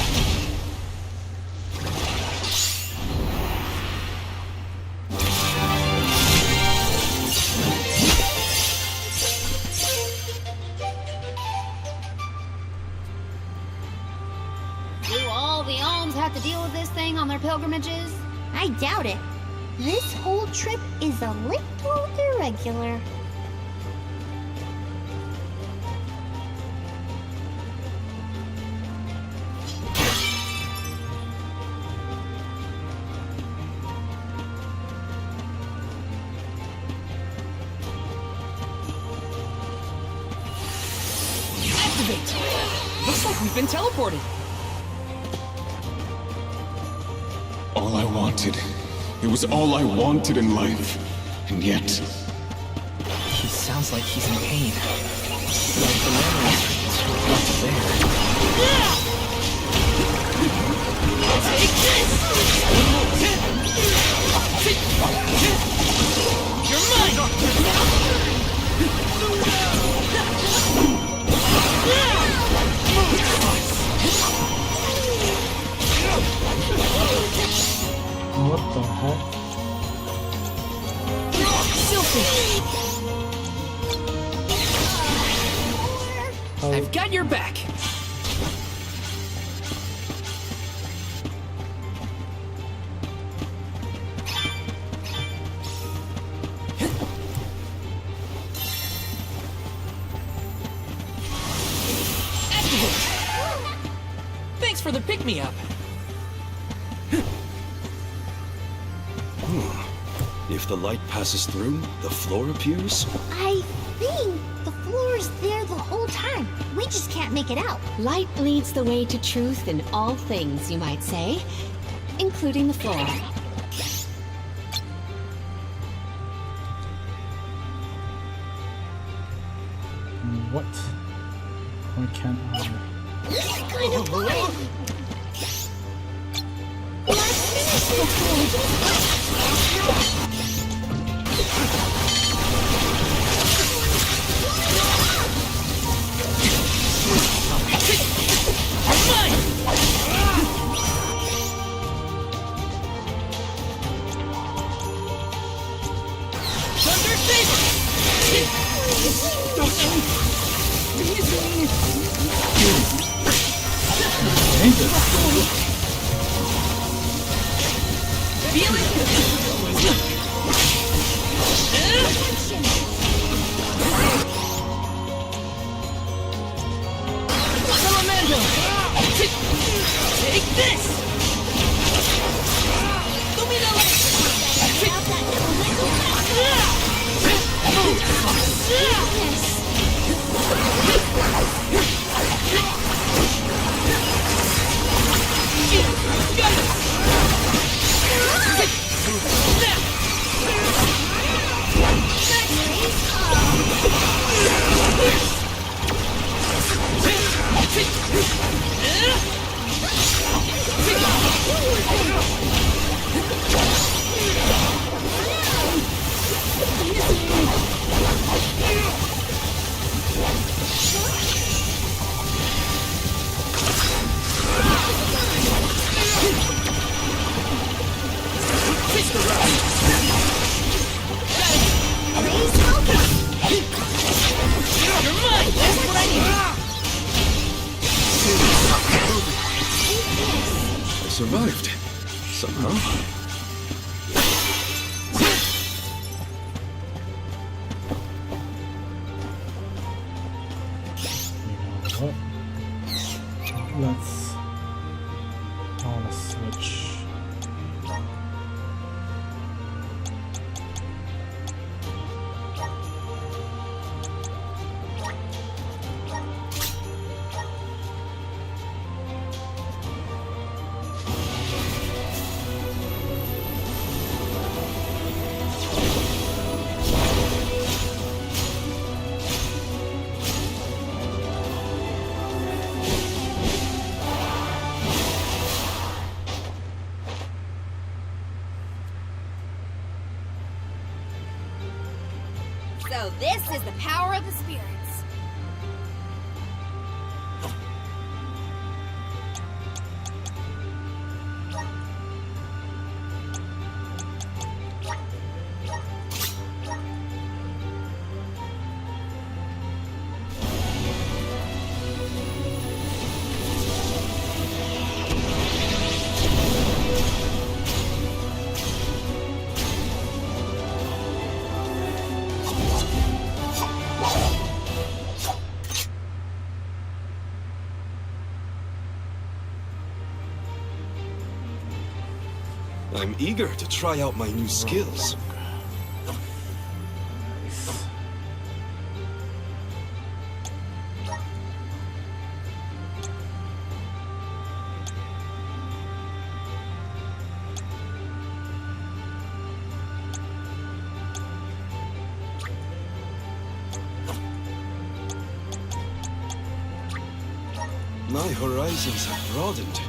Do all the alms have to deal with this thing on their pilgrimages? I doubt it. This whole trip is a little irregular. Activate! Looks like we've been teleported. All I wanted. It was all I wanted in life. And yet... He sounds like he's in pain. Like the memories are not there. Take this! You're mine! What the heck? I've got your back. Activate. Thanks for the pick-me-up. If the light passes through, the floor appears? I think the floor is there the whole time. We just can't make it out. Light leads the way to truth in all things, you might say, including the floor. What? Why can't I? This is kind of fun. Thunder Saber! this! I survived. Somehow. Let's on a switch. So this is the power of the spirits. I'm eager to try out my new skills. My horizons have broadened.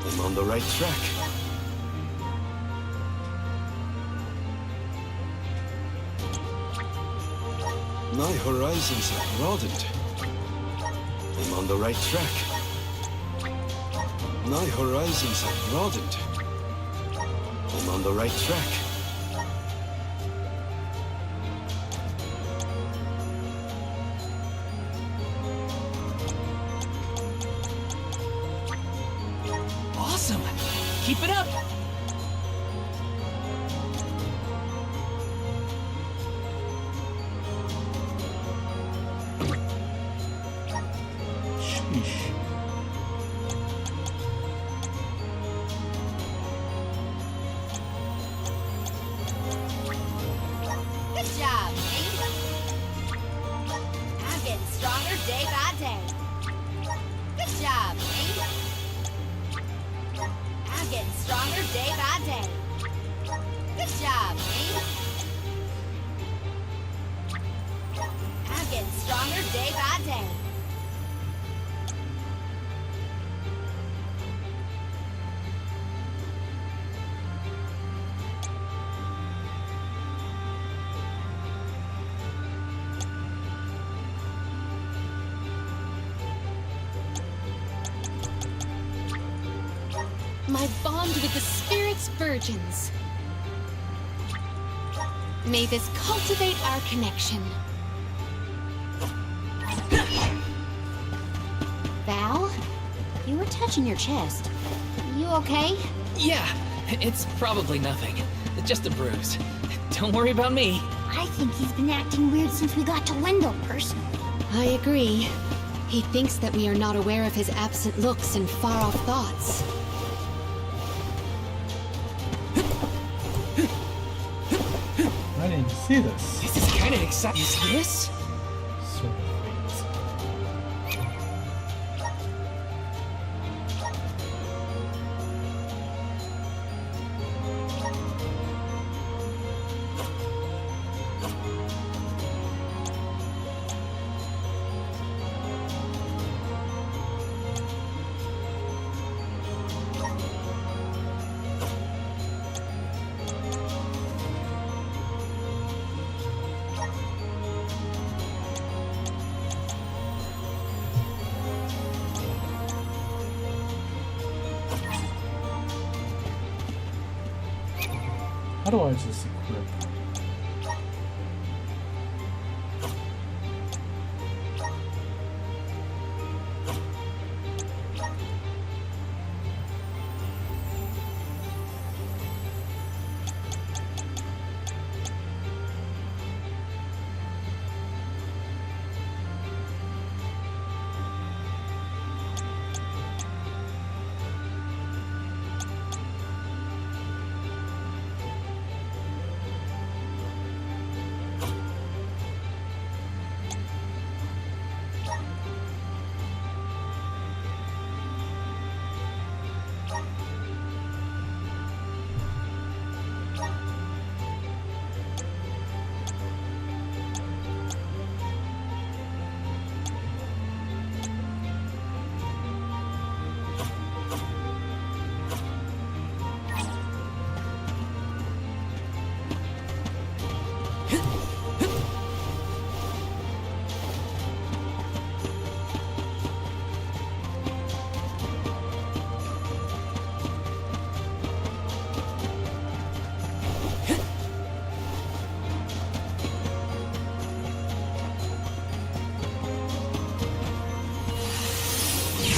I'm on the right track. My horizons have broadened. I'm on the right track. My horizons have broadened. I'm on the right track. Awesome! Keep it up! Good job, Link. I'm getting stronger day by day. Good job, Link. I'm getting stronger day by day. Good job, Link. I'm getting stronger day by day. My bond with the Spirit's virgins. May this cultivate our connection. Val? You were touching your chest. You okay? Yeah, it's probably nothing. Just a bruise. Don't worry about me. I think he's been acting weird since we got to Wendell, personally. I agree. He thinks that we are not aware of his absent looks and far-off thoughts. I didn't see this. This is kind of exciting. Is this? Sort of things. How do I just equip?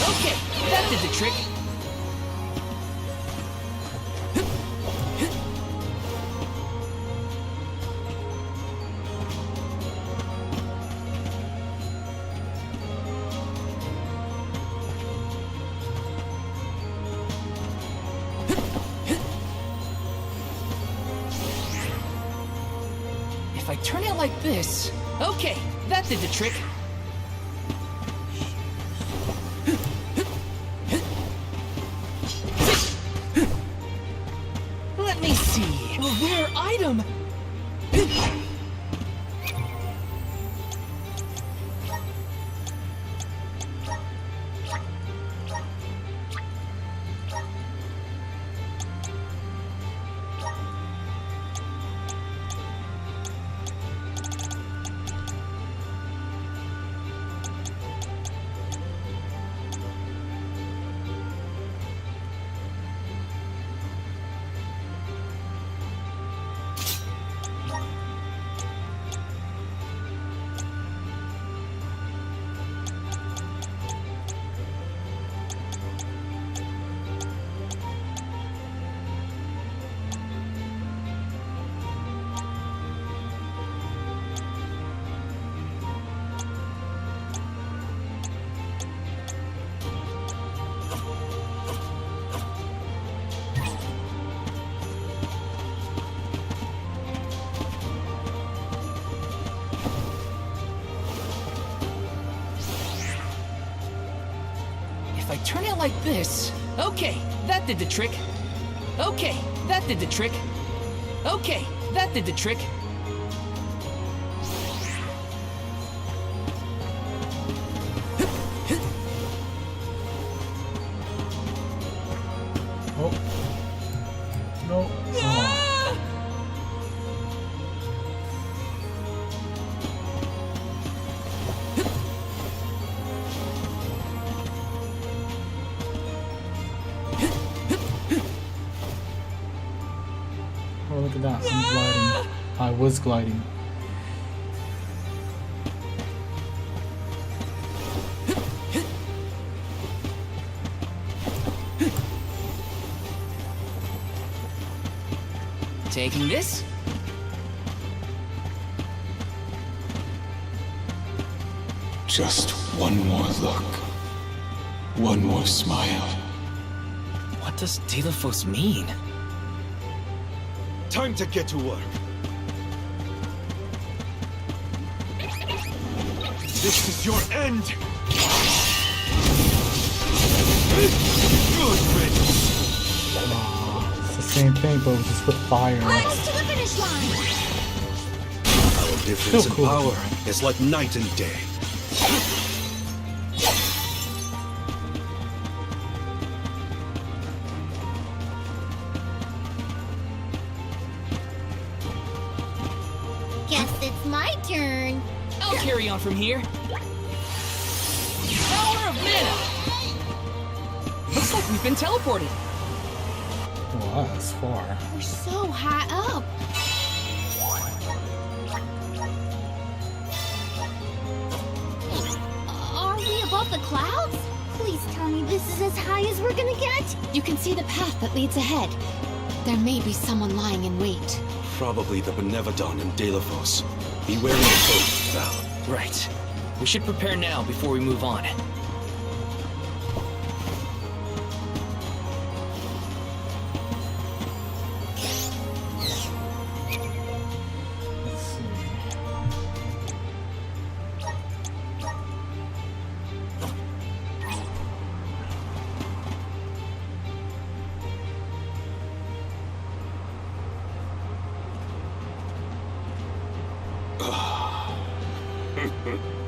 Okay, that did the trick. If I turn it like this... Okay, that did the trick. Let me see. A rare item! If I turn it like this... Okay, that did the trick. Okay, that did the trick. Okay, that did the trick. Oh. No. Oh. Oh, look at that. I'm gliding. I was gliding. Taking this? Just One more look. One more smile. What does Delophos mean? Time to get to work. This is your end! Good riddance! It's the same thing, but just with fire. Almost to the finish line! Our difference So in cool. power is like night and day. Guess it's my turn. I'll carry on from here. Power of mana! Looks like we've been teleported. Wow, that's far. We're so high up. Are we above the clouds? Please tell me this is as high as we're gonna get. You can see the path that leads ahead. There may be someone lying in wait. Probably the Benevodon and Delophos. Be wary of both, Val. Right. We should prepare now before we move on. Let's see.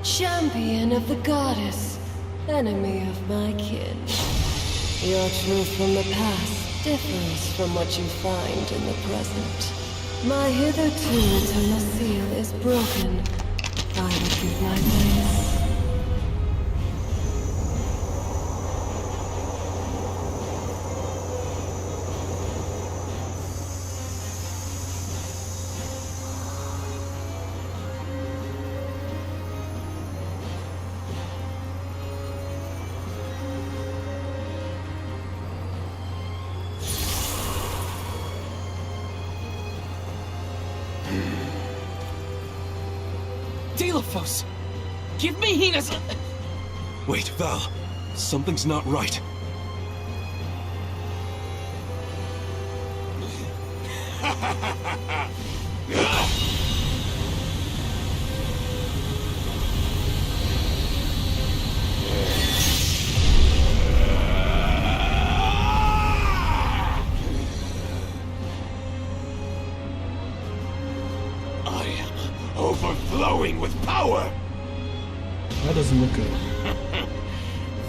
Champion of the goddess, enemy of my kin. Your truth from the past differs from what you find in the present. My hitherto eternal seal is broken. I would give my thanks. Delophos! Give me Hina's... Wait, Val. Something's not right. I am overflowing with power! That doesn't look good.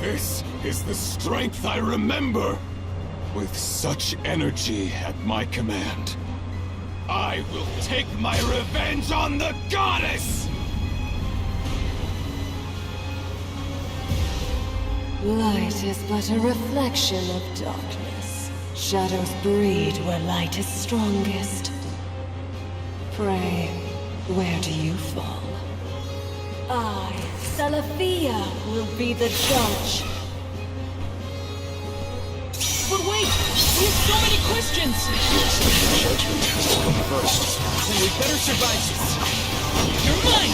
This is the strength I remember! With such energy at my command, I will take my revenge on the goddess! Light is but a reflection of darkness. Shadows breed where light is strongest. Pray, where do you fall? I, Salafia, will be the judge. But wait! We have so many questions! Judgment has to come first. Then we better survive this. You're mine!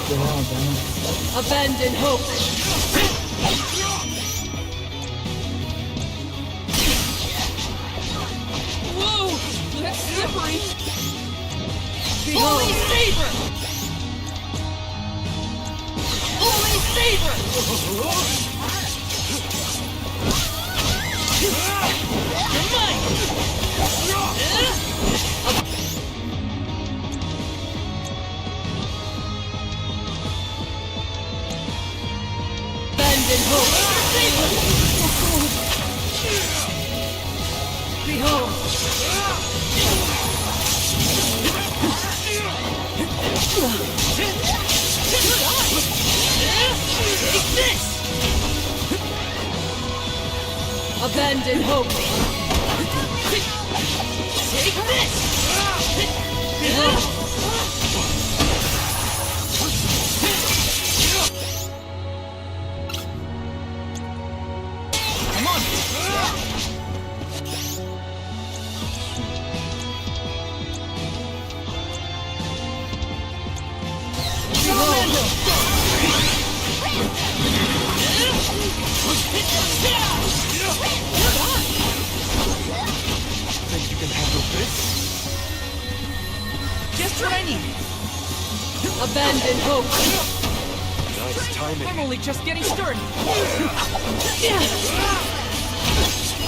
Get out, damn it. Abandon hope. Whoa! That's slippery! Holy Saber! Holy Saber! You're mine! Abandon hope! Saber! Behold! Take this! Abandon hope. Take this! Think you can handle this? Just what I need. Abandon hope. Nice timing. I'm only just getting started.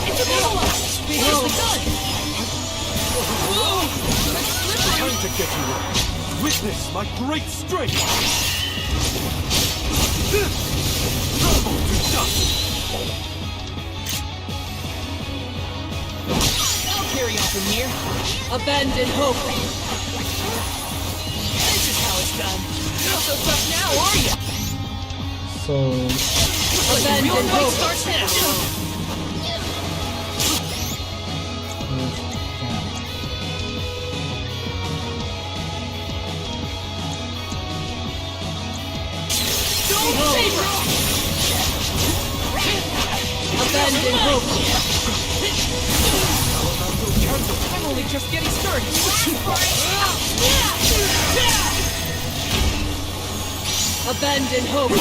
It's a bola! Behold the gun! Time to get you right. Witness my great strength! Crumble to dust! I'll carry on from here. Abandon hope. This is how it's done. Not so tough now, are you? So Abandon hope starts now. Abandon hope. I'm only just getting started. Abandon hope.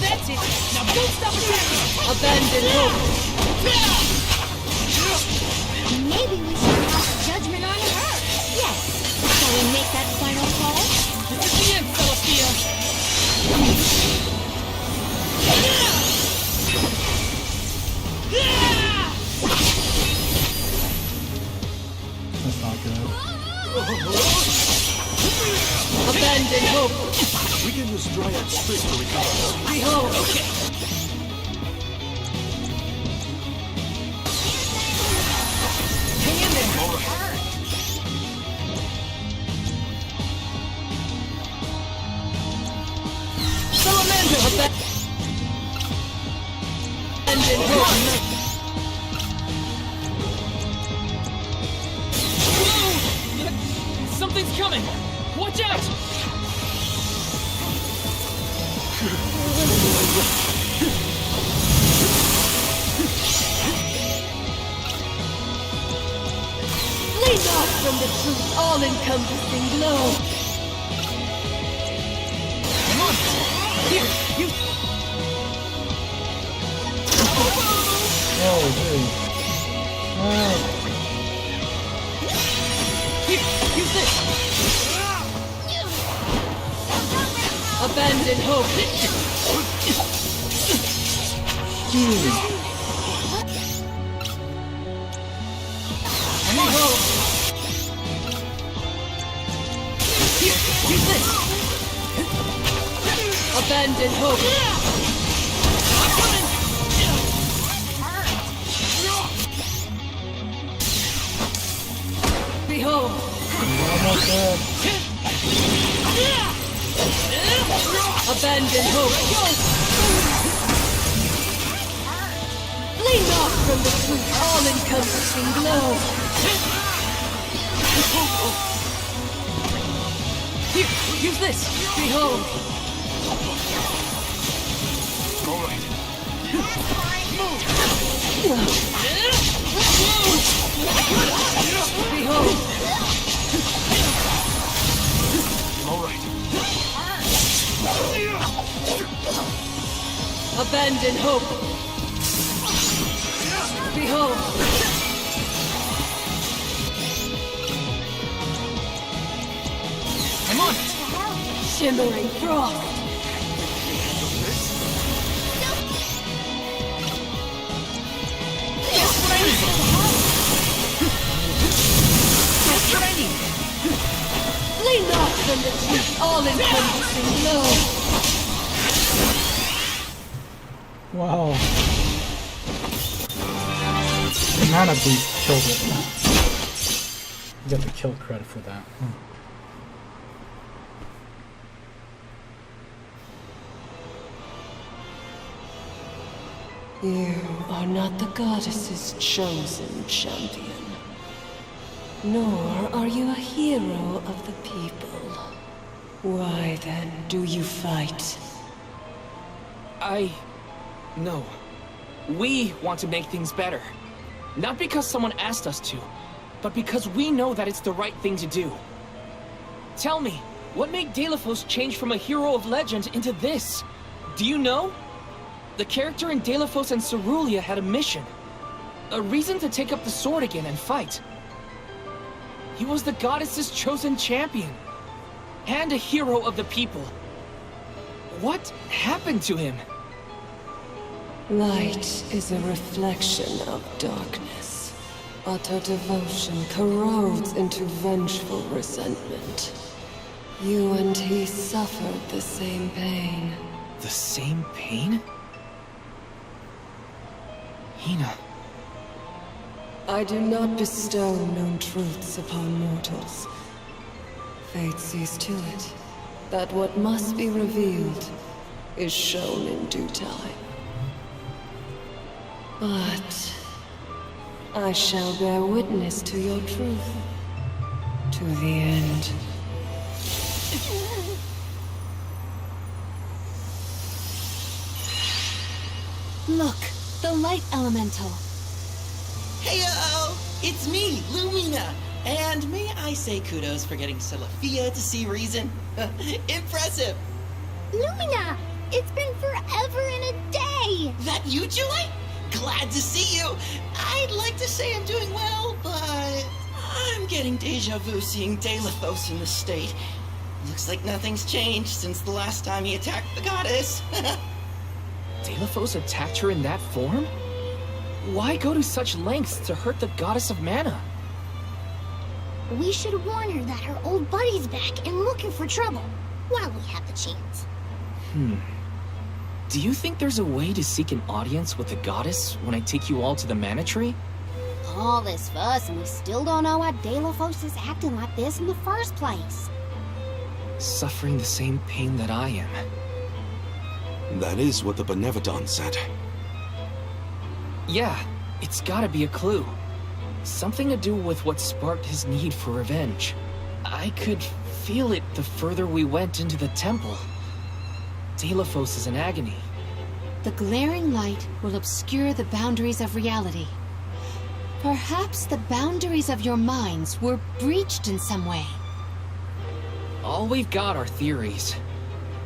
That's it. Now don't stop attacking. Abandon hope. Maybe we should pass judgment on her. Yes. Shall we make that final call? This is the end, Celestia. that's not good. Abandon hope. We can use Dryad Street to recover. Behold. Okay. Hang in there. All right. Salamandra. Abandon hope. Something's coming! Watch out! Lean not from the truth's all-encompassing glow! Come on! Here, you... Oh, dude. Here, use this! Abandon hope! Come on! Here, use this! Abandon hope! I'm coming! Behold! Almost dead. Abandon hope! Lean not from the truth's all-encompassing glow! Here, use this! Behold! All right. Behold! All right. Abandon hope! Behold! I'm on it! Shimmering frost! Just what I need! Just what I need! Lean not from the truth's all-encompassing glow! Wow. The mana boost killed it. You get the kill credit for that. You are not the goddess's chosen champion. Nor are you a hero of the people. Why then do you fight? No. We want to make things better. Not because someone asked us to, but because we know that it's the right thing to do. Tell me, what made Delafos change from a hero of legend into this? Do you know? The character in Delafos and Cerulia had a mission. A reason to take up the sword again and fight. He was the goddess's chosen champion. And a hero of the people. What happened to him? Light is a reflection of darkness. Utter devotion corrodes into vengeful resentment. You and he suffered the same pain. The same pain? Hina. I do not bestow known truths upon mortals. Fate sees to it that what must be revealed is shown in due time. But I shall bear witness to your truth to the end. Look, the light elemental. Heyo! It's me, Lumina! And may I say kudos for getting Celafia to see reason? Impressive! Lumina! It's been forever and a day! That you, Julie? Glad to see you! I'd like to say I'm doing well, but I'm getting deja vu seeing Delafos in this state. Looks like nothing's changed since the last time he attacked the goddess. Delafos attacked her in that form? Why go to such lengths to hurt the goddess of mana? We should warn her that her old buddy's back and looking for trouble, while we have the chance. Do you think there's a way to seek an audience with the goddess when I take you all to the mana tree? All this fuss and we still don't know why Delafos is acting like this in the first place. Suffering the same pain that I am. That is what the Benevodon said. Yeah, it's gotta be a clue. Something to do with what sparked his need for revenge. I could feel it the further we went into the temple. Delafos is in agony. The glaring light will obscure the boundaries of reality. Perhaps the boundaries of your minds were breached in some way. All we've got are theories.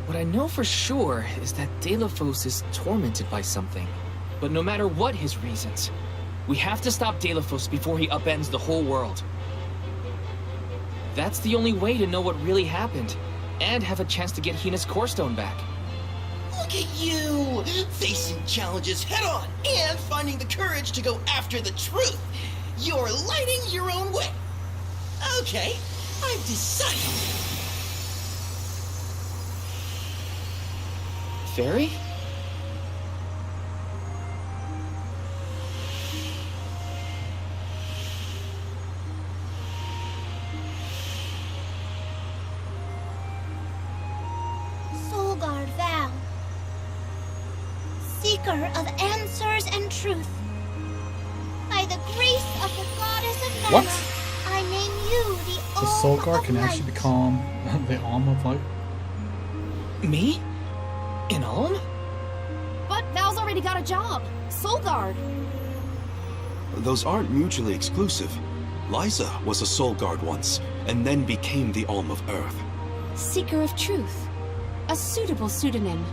What I know for sure is that Delafos is tormented by something. But no matter what his reasons, we have to stop Delafos before he upends the whole world. That's the only way to know what really happened, and have a chance to get Hina's core stone back. Look at you! Facing challenges head-on, and finding the courage to go after the truth! You're lighting your own way! Okay, I've decided. Fairy? Solgard Val, seeker of answers and truth. By the grace of the goddess of mana, What? I name you the The Solgard can actually become the arm of light. Me? In Ulm? But Val's already got a job. Solgard. Those aren't mutually exclusive. Liza was a Soul Guard once, and then became the Alm of Earth. Seeker of Truth. A suitable pseudonym.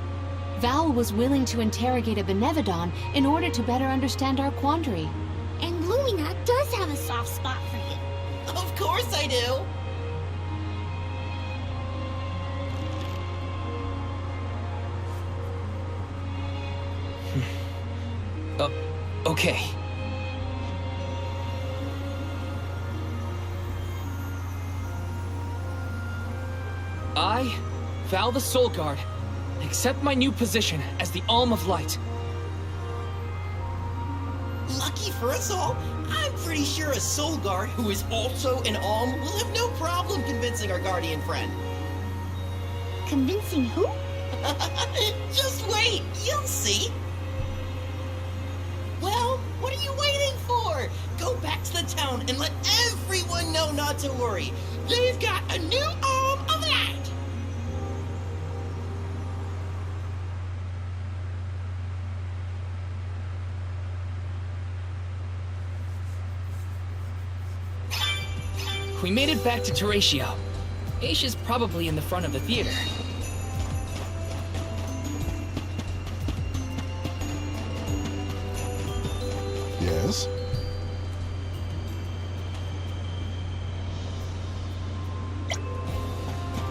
Val was willing to interrogate a Benevodon in order to better understand our quandary. And Lumina does have a soft spot for you. Of course I do! Okay. I, Val the Soul Guard, accept my new position as the Alm of Light. Lucky for us all, I'm pretty sure a Soul Guard who is also an Alm will have no problem convincing our guardian friend. Convincing who? Just wait, you'll see. Well, what are you waiting for? Go back to the town and let everyone know not to worry. They've got a new Alm of Light. we made it back to Teratio. Aisha's probably in the front of the theater. Yes?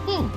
Oh?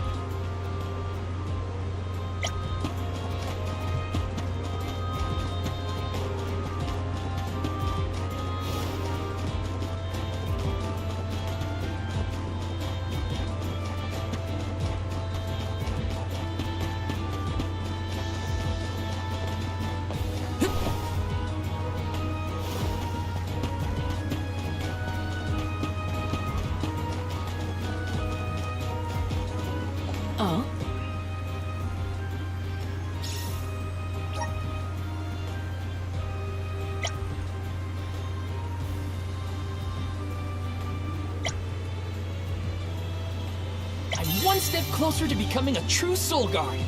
I'm one step closer to becoming a true Soul Guard.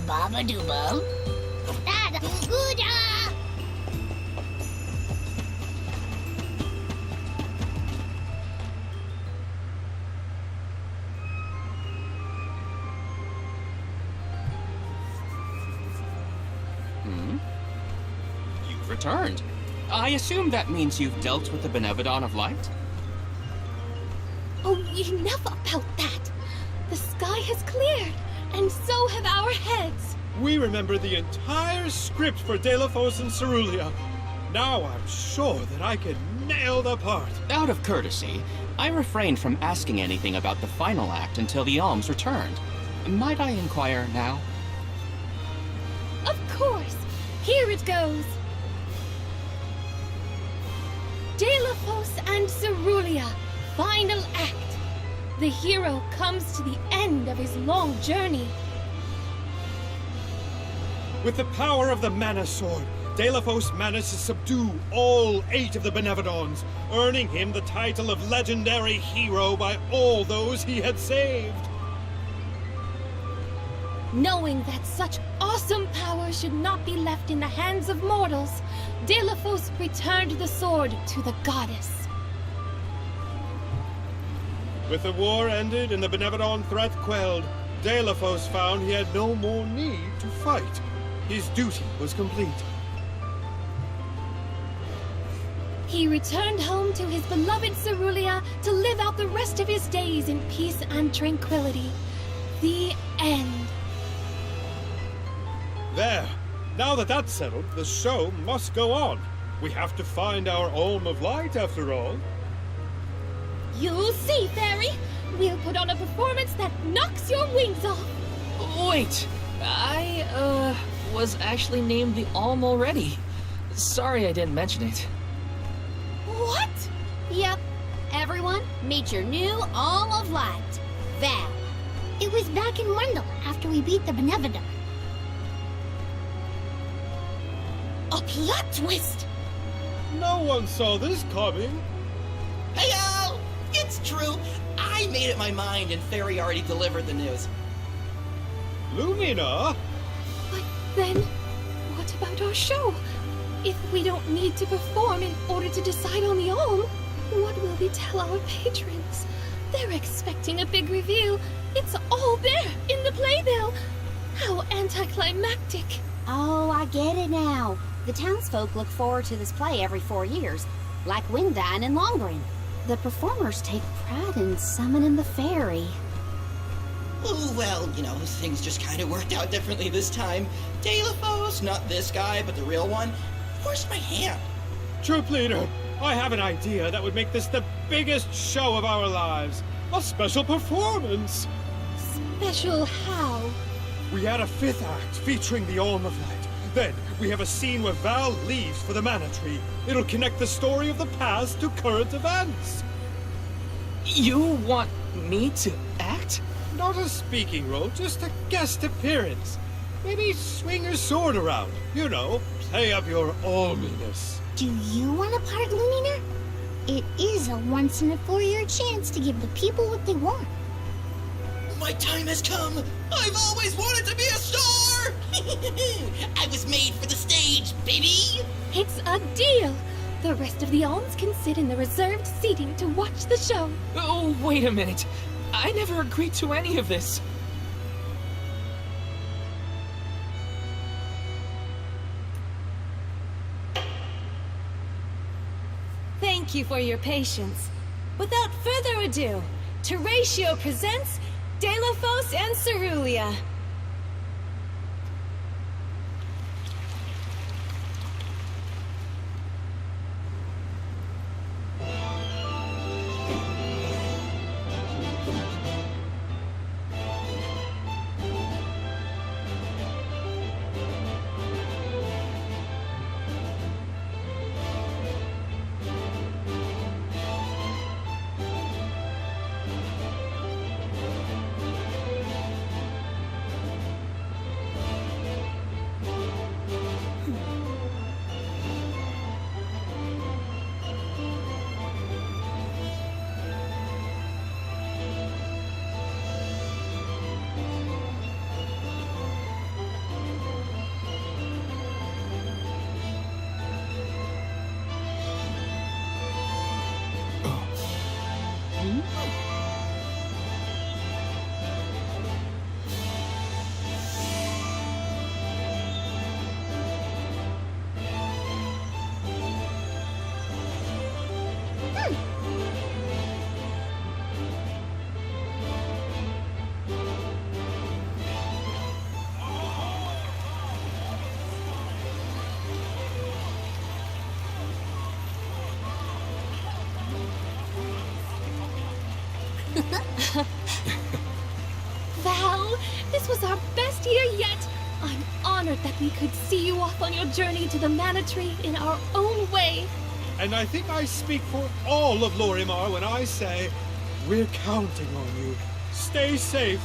Baba-dooba. Da-da-goo-da. You've returned. I assume that means you've dealt with the Benevodon of Light? Oh, enough about that. The sky has cleared, and so have our heads. We remember the entire script for Delafos and Cerulia. Now I'm sure that I can nail the part. Out of courtesy, I refrained from asking anything about the final act until the alms returned. Might I inquire now? Of course. Here it goes. Delafos and Cerulia, final act. The hero comes to the end of his long journey. With the power of the Mana Sword, Delafos managed to subdue all 8 of the Benevodons, earning him the title of legendary hero by all those he had saved. Knowing that such awesome power should not be left in the hands of mortals, Delafos returned the sword to the goddess. With the war ended and the Benevodon threat quelled, Delafos found he had no more need to fight. His duty was complete. He returned home to his beloved Cerulia to live out the rest of his days in peace and tranquility. The end. There. Now that that's settled, the show must go on. We have to find our Olm of Light, after all. You'll see, Fairy. We'll put on a performance that knocks your wings off. Wait, I, was actually named the Alm already. Sorry I didn't mention it. What? Yep. Everyone, meet your new Alm of Light, Val. It was back in Randal after we beat the Benevodon. A plot twist! No one saw this coming. Hey-o! It's true. I made up my mind and Fairy already delivered the news. Lumina? But then, what about our show? If we don't need to perform in order to decide on the Alm, what will we tell our patrons? They're expecting a big reveal. It's all there in the playbill. How anticlimactic. Oh, I get it now. The townsfolk look forward to this play every 4 years, like Windine and Longren. The performers take pride in summoning the fairy. Ooh, well, things just kind of worked out differently this time. Delafos, not this guy, but the real one, forced my hand. Troop leader, I have an idea that would make this the biggest show of our lives. A special performance. Special how? We had a 5th act featuring the Alm of Light. Then, we have a scene where Val leaves for the Mana Tree. It'll connect the story of the past to current events. You want me to act? Not a speaking role, just a guest appearance. Maybe swing your sword around. You know, play up your alminess. Do you want a part, Lumina? It is a once-in-a-4-year chance to give the people what they want. My time has come! I've always wanted to be a star! I was made for the stage, baby! It's a deal! The rest of the alms can sit in the reserved seating to watch the show. Oh, wait a minute. I never agreed to any of this. Thank you for your patience. Without further ado, Teratio presents Deilophos and Cerulia. Val, this was our best year yet. I'm honored that we could see you off on your journey to the Mana Tree in our own way. And I think I speak for all of Lorimar when I say, we're counting on you. Stay safe.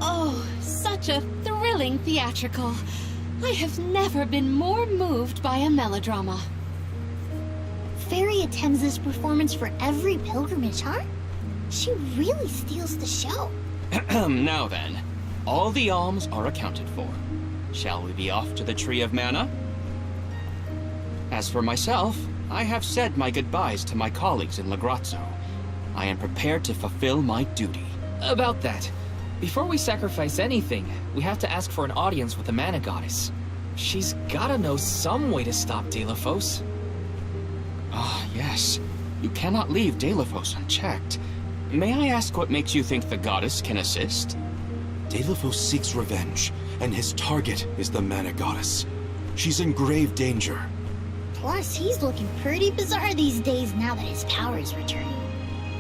Oh, such a thrilling theatrical. I have never been more moved by a melodrama. Fairy attends this performance for every pilgrimage, huh? She really steals the show. Now then, all the alms are accounted for. Shall we be off to the Tree of Mana? As for myself, I have said my goodbyes to my colleagues in Legrazzo. I am prepared to fulfill my duty. About that, before we sacrifice anything, we have to ask for an audience with the Mana Goddess. She's gotta know some way to stop Deilophos. Ah, yes. You cannot leave Deilophos unchecked. May I ask what makes you think the goddess can assist? Deilophos seeks revenge, and his target is the Mana Goddess. She's in grave danger. Plus, he's looking pretty bizarre these days now that his power is returning.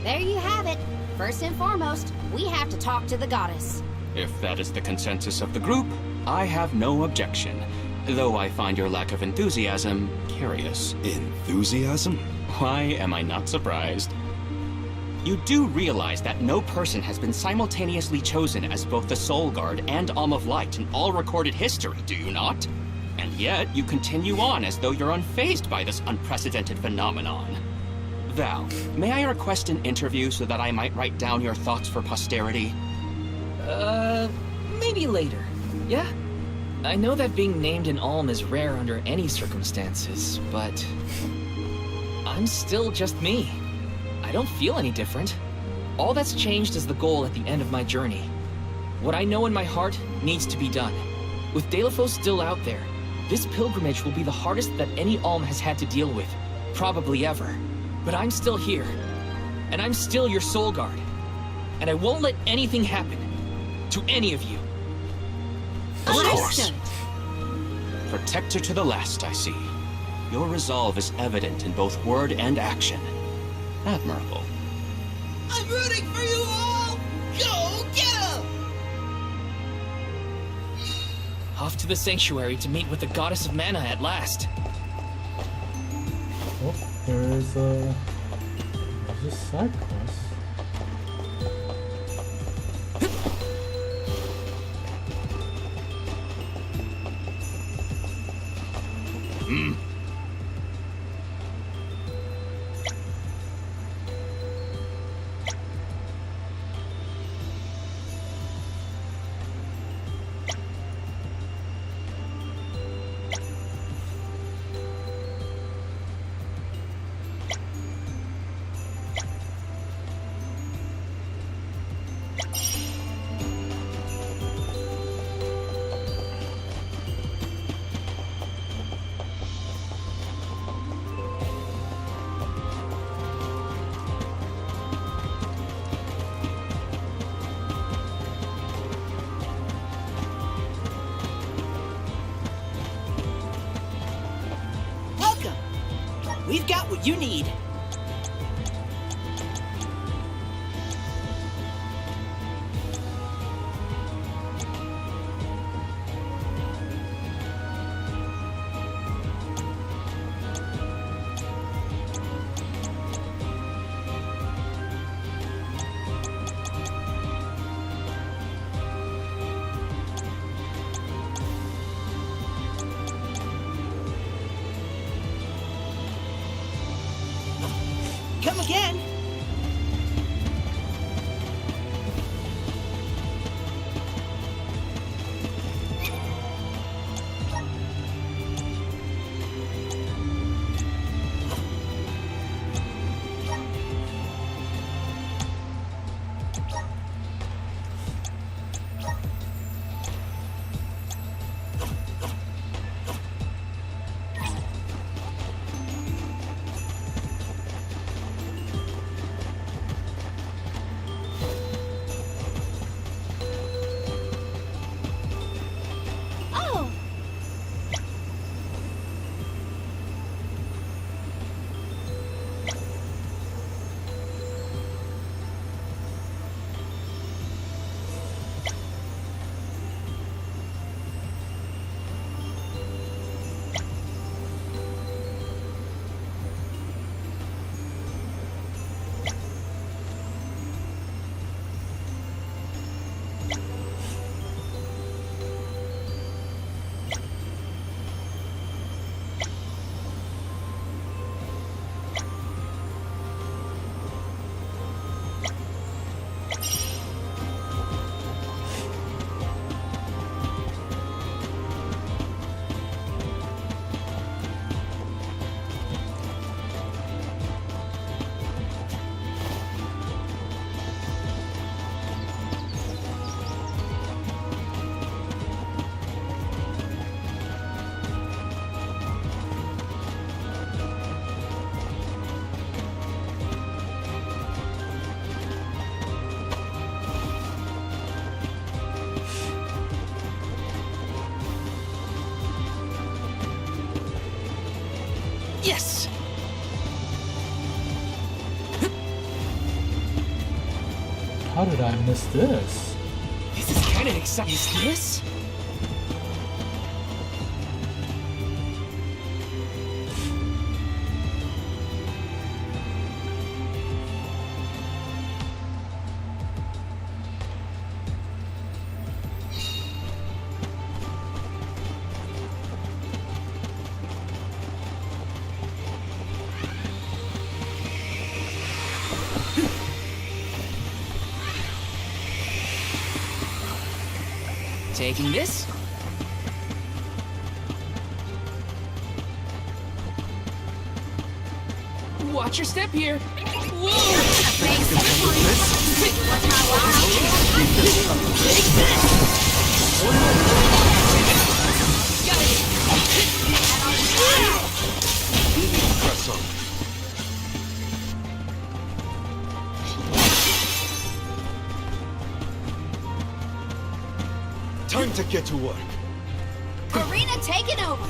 There you have it. First and foremost, we have to talk to the goddess. If that is the consensus of the group, I have no objection. Though I find your lack of enthusiasm curious. Enthusiasm? Why am I not surprised? You do realize that no person has been simultaneously chosen as both the Soul Guard and Alm of Light in all recorded history, do you not? And yet, you continue on as though you're unfazed by this unprecedented phenomenon. Val, may I request an interview so that I might write down your thoughts for posterity? Maybe later. Yeah? I know that being named an Alm is rare under any circumstances, but I'm still just me. I don't feel any different. All that's changed is the goal at the end of my journey. What I know in my heart needs to be done. With Deilophos still out there, this pilgrimage will be the hardest that any Alm has had to deal with, probably ever. But I'm still here, and I'm still your Soul Guard. And I won't let anything happen to any of you. Of course. Protector to the last, I see. Your resolve is evident in both word and action. Admirable. I'm rooting for you all! Go get 'em! Off to the sanctuary to meet with the goddess of mana at last. Oh, there's a side quest. Welcome! We've got what you need. Come again! Yes! How did I miss this? This is kind of exciting. Is this? Taking this. Watch your step here. Press on. Time to get to work. Arena taken over.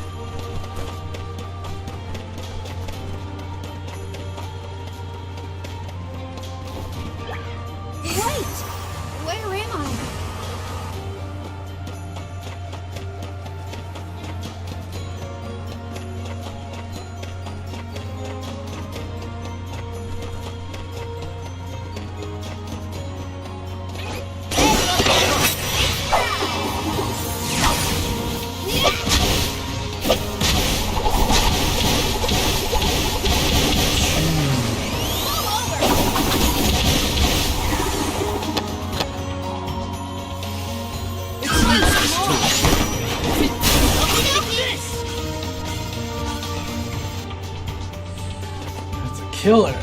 Wait! Where am I? That's a killer.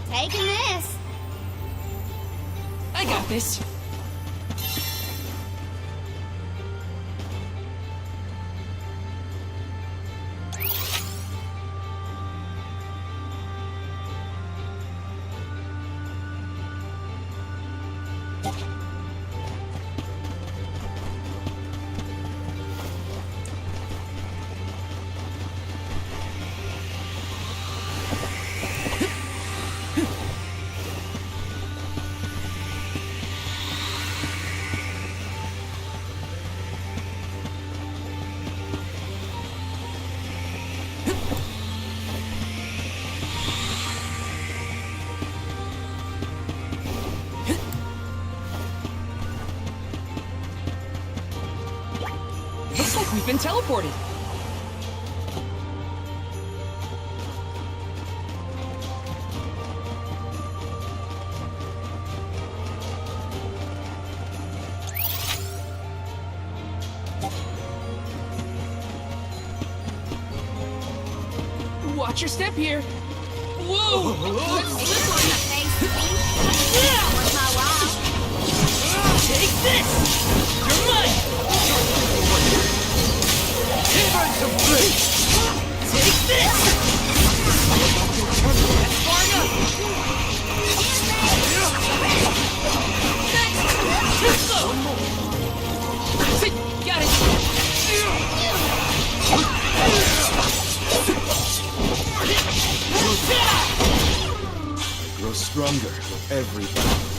Taking this. I got this. Looks like we've been teleported. Watch your step here. Whoa! Take this! You're mine! Take this! That's far enough! Too slow! Got it! Grow stronger with every battle.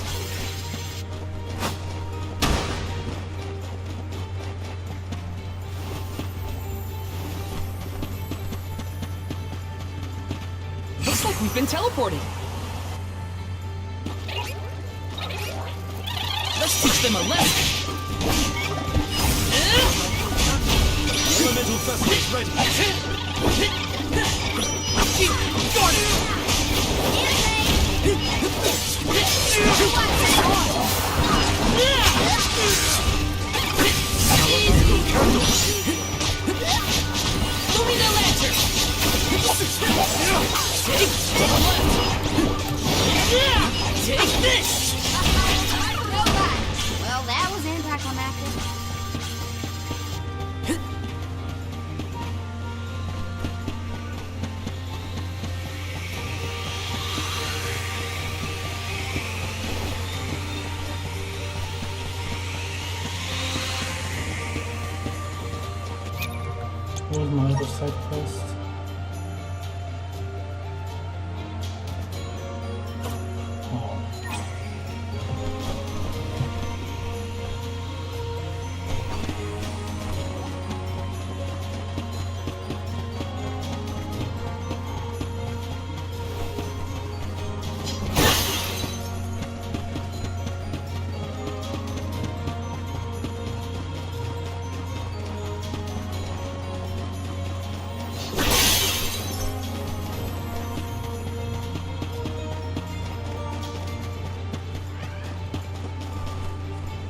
Looks like we've been teleported. Let's teach them a lesson. Elemental vessel is ready. Lumina Lantern! Take this! Well, that was anticlimactic. What was my other side quest?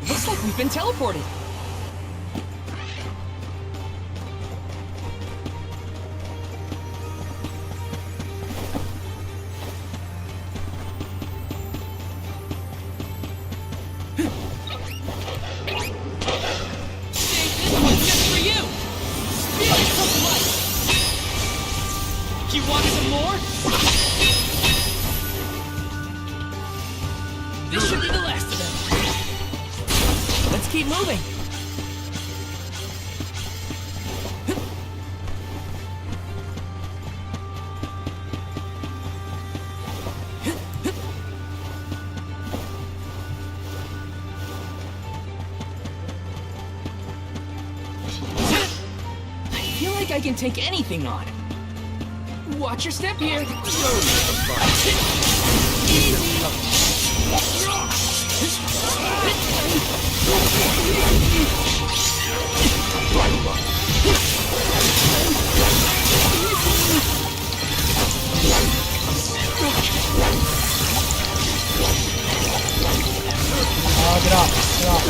Looks like we've been teleported. This one's just for you! Spirits of light! You want some keep moving. I feel like I can take anything on. Watch your step here. Oh, get off. Get off.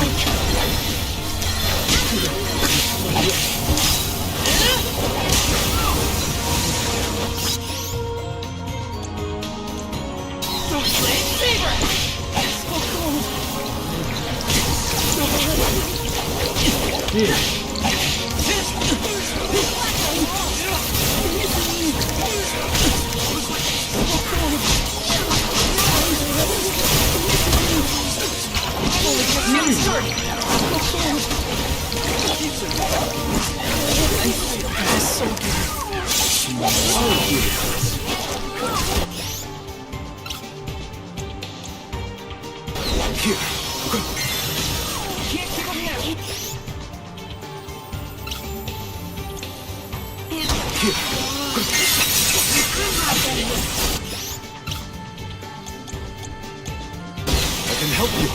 I can help you.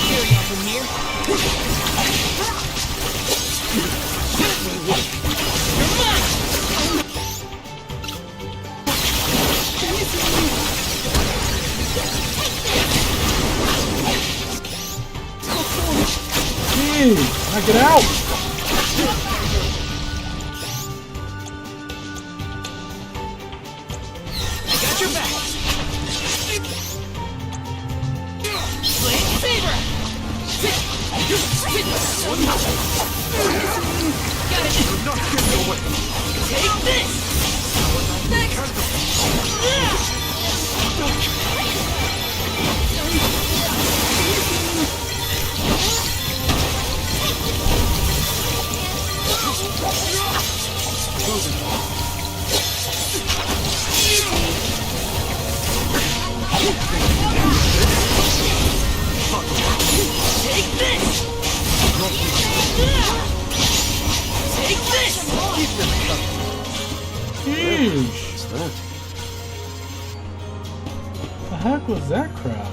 Carry on from here. You're mine! Jeez, knock it out! I got your back. Blade Saber! Got it! Not get away! Take this! Take this! Take this! Jeez. What's that? The heck was that crap?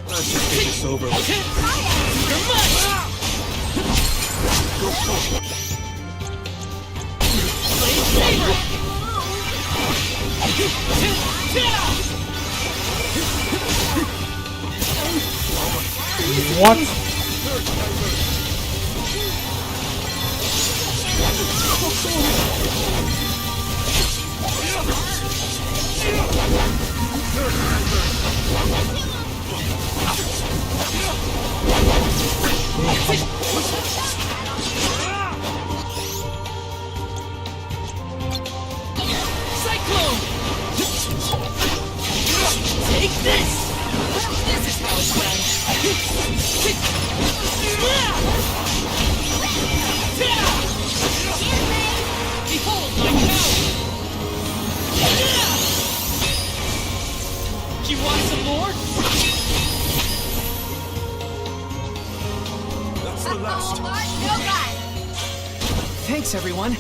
Let's just get this over with. You're mine! Go for it. Blade Saber! What? Cyclone! Take this! This is how it's done. Behold my power! Do you want some more? That's the last. Thanks, everyone.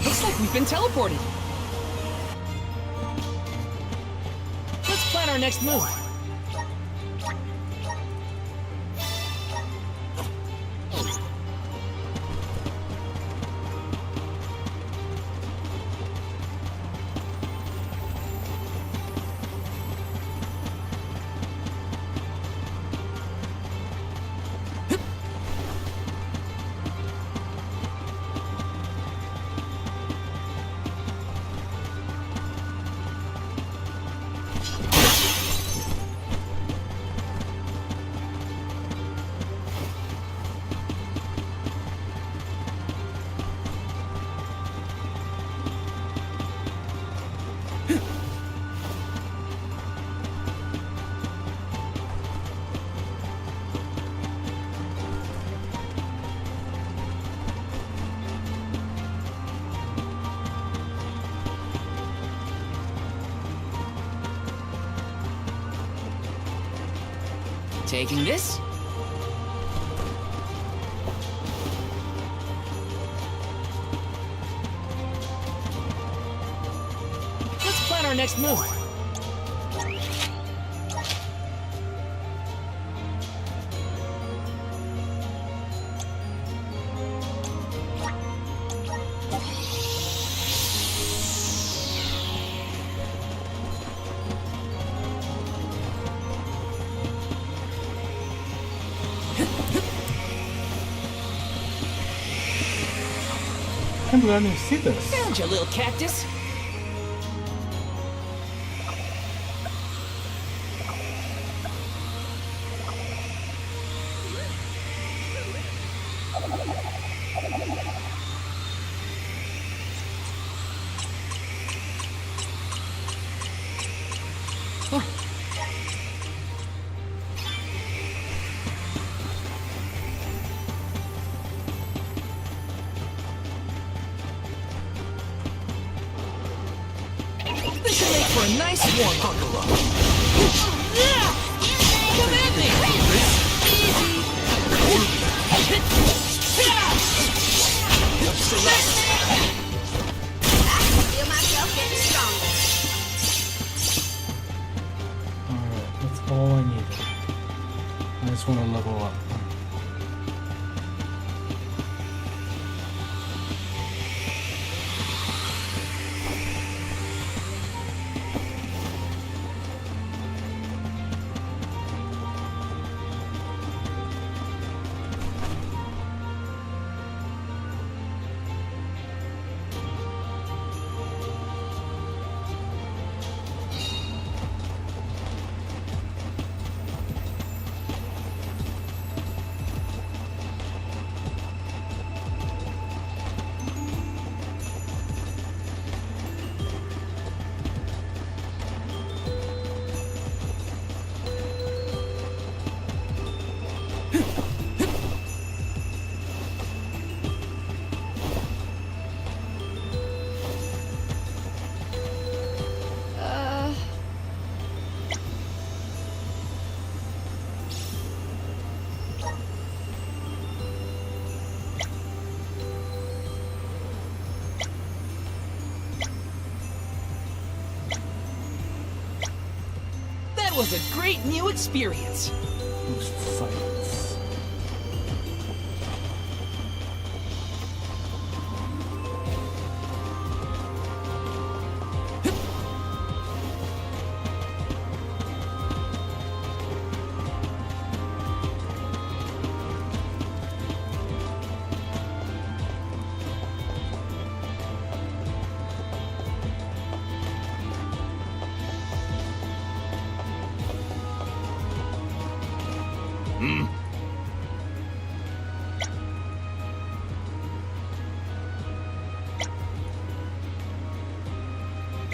Looks like we been teleported. Let's plan our next move. Taking this. Let's plan our next move. I can't believe I didn't see this. Found you, little cactus. This should make for a nice warm buckle up. Come at me! I feel myself getting stronger. Alright, that's all I needed. I just want to level up. That was a great new experience. Silence.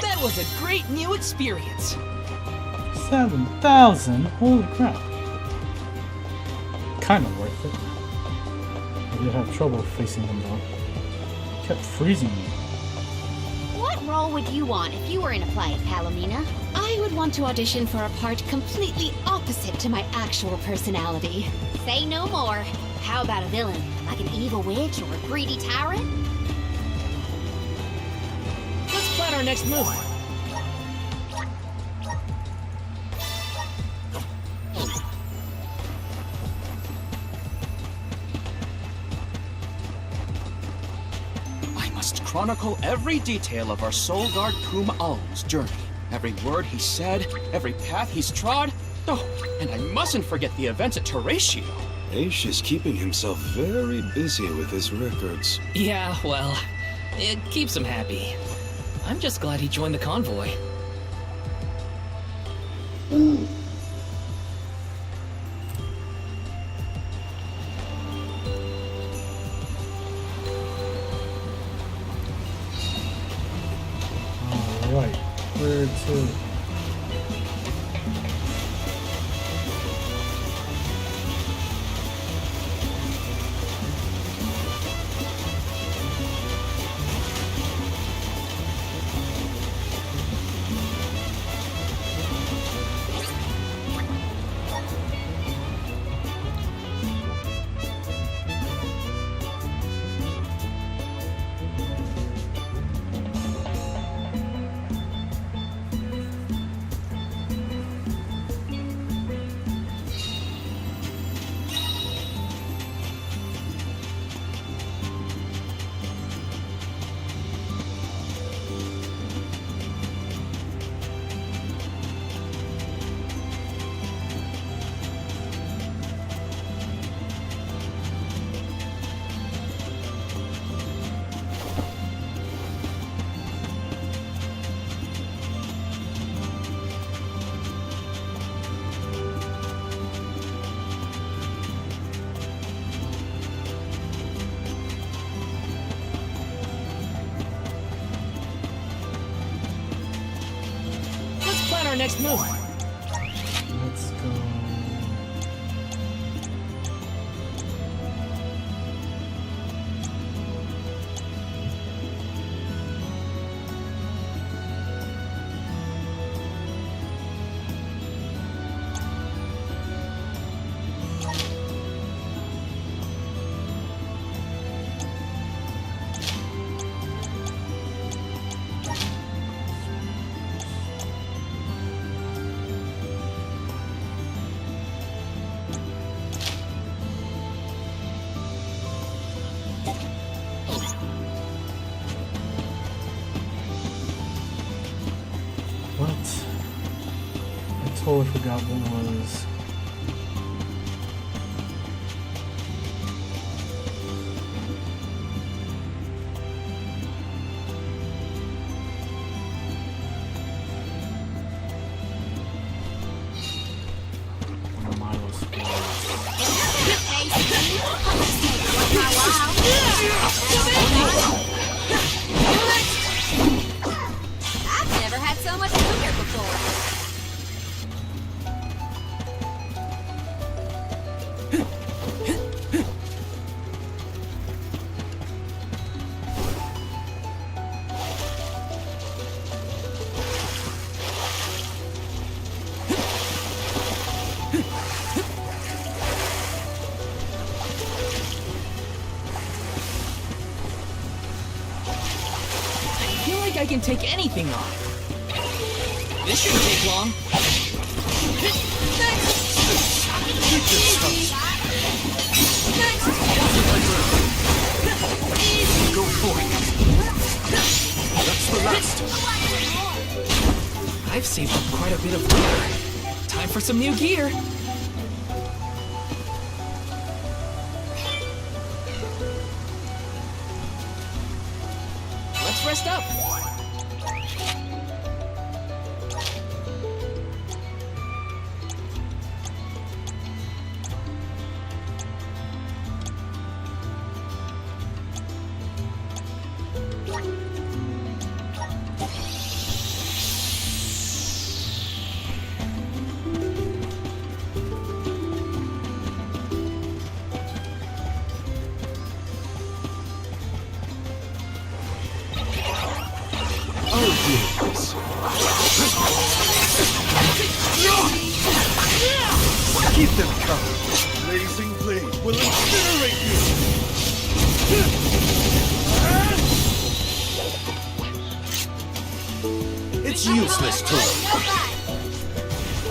That was a great new experience. 7,000? Holy crap. Kinda worth it. I did have trouble facing them though. Kept freezing me. What role would you want if you were in a play, Palomina? I would want to audition for a part completely opposite to my actual personality. Say no more. How about a villain, like an evil witch or a greedy tyrant? our next move. I must chronicle every detail of our Soul Guard Puma Alm's journey. Every word he said, every path he's trod. Oh, and I mustn't forget the events at Terratio. Aish is keeping himself very busy with his records. Yeah, well, it keeps him happy. I'm just glad he joined the convoy. Alright, where to? Our next move. Let's go. I totally forgot what it was. I've never had so much sugar before. I can take anything on. This shouldn't take long. Go for it. That's the last. I've saved up quite a bit of gear. Time for some new gear. Let's rest up. Keep them coming. Blazing blade will incinerate you. It's useless to us.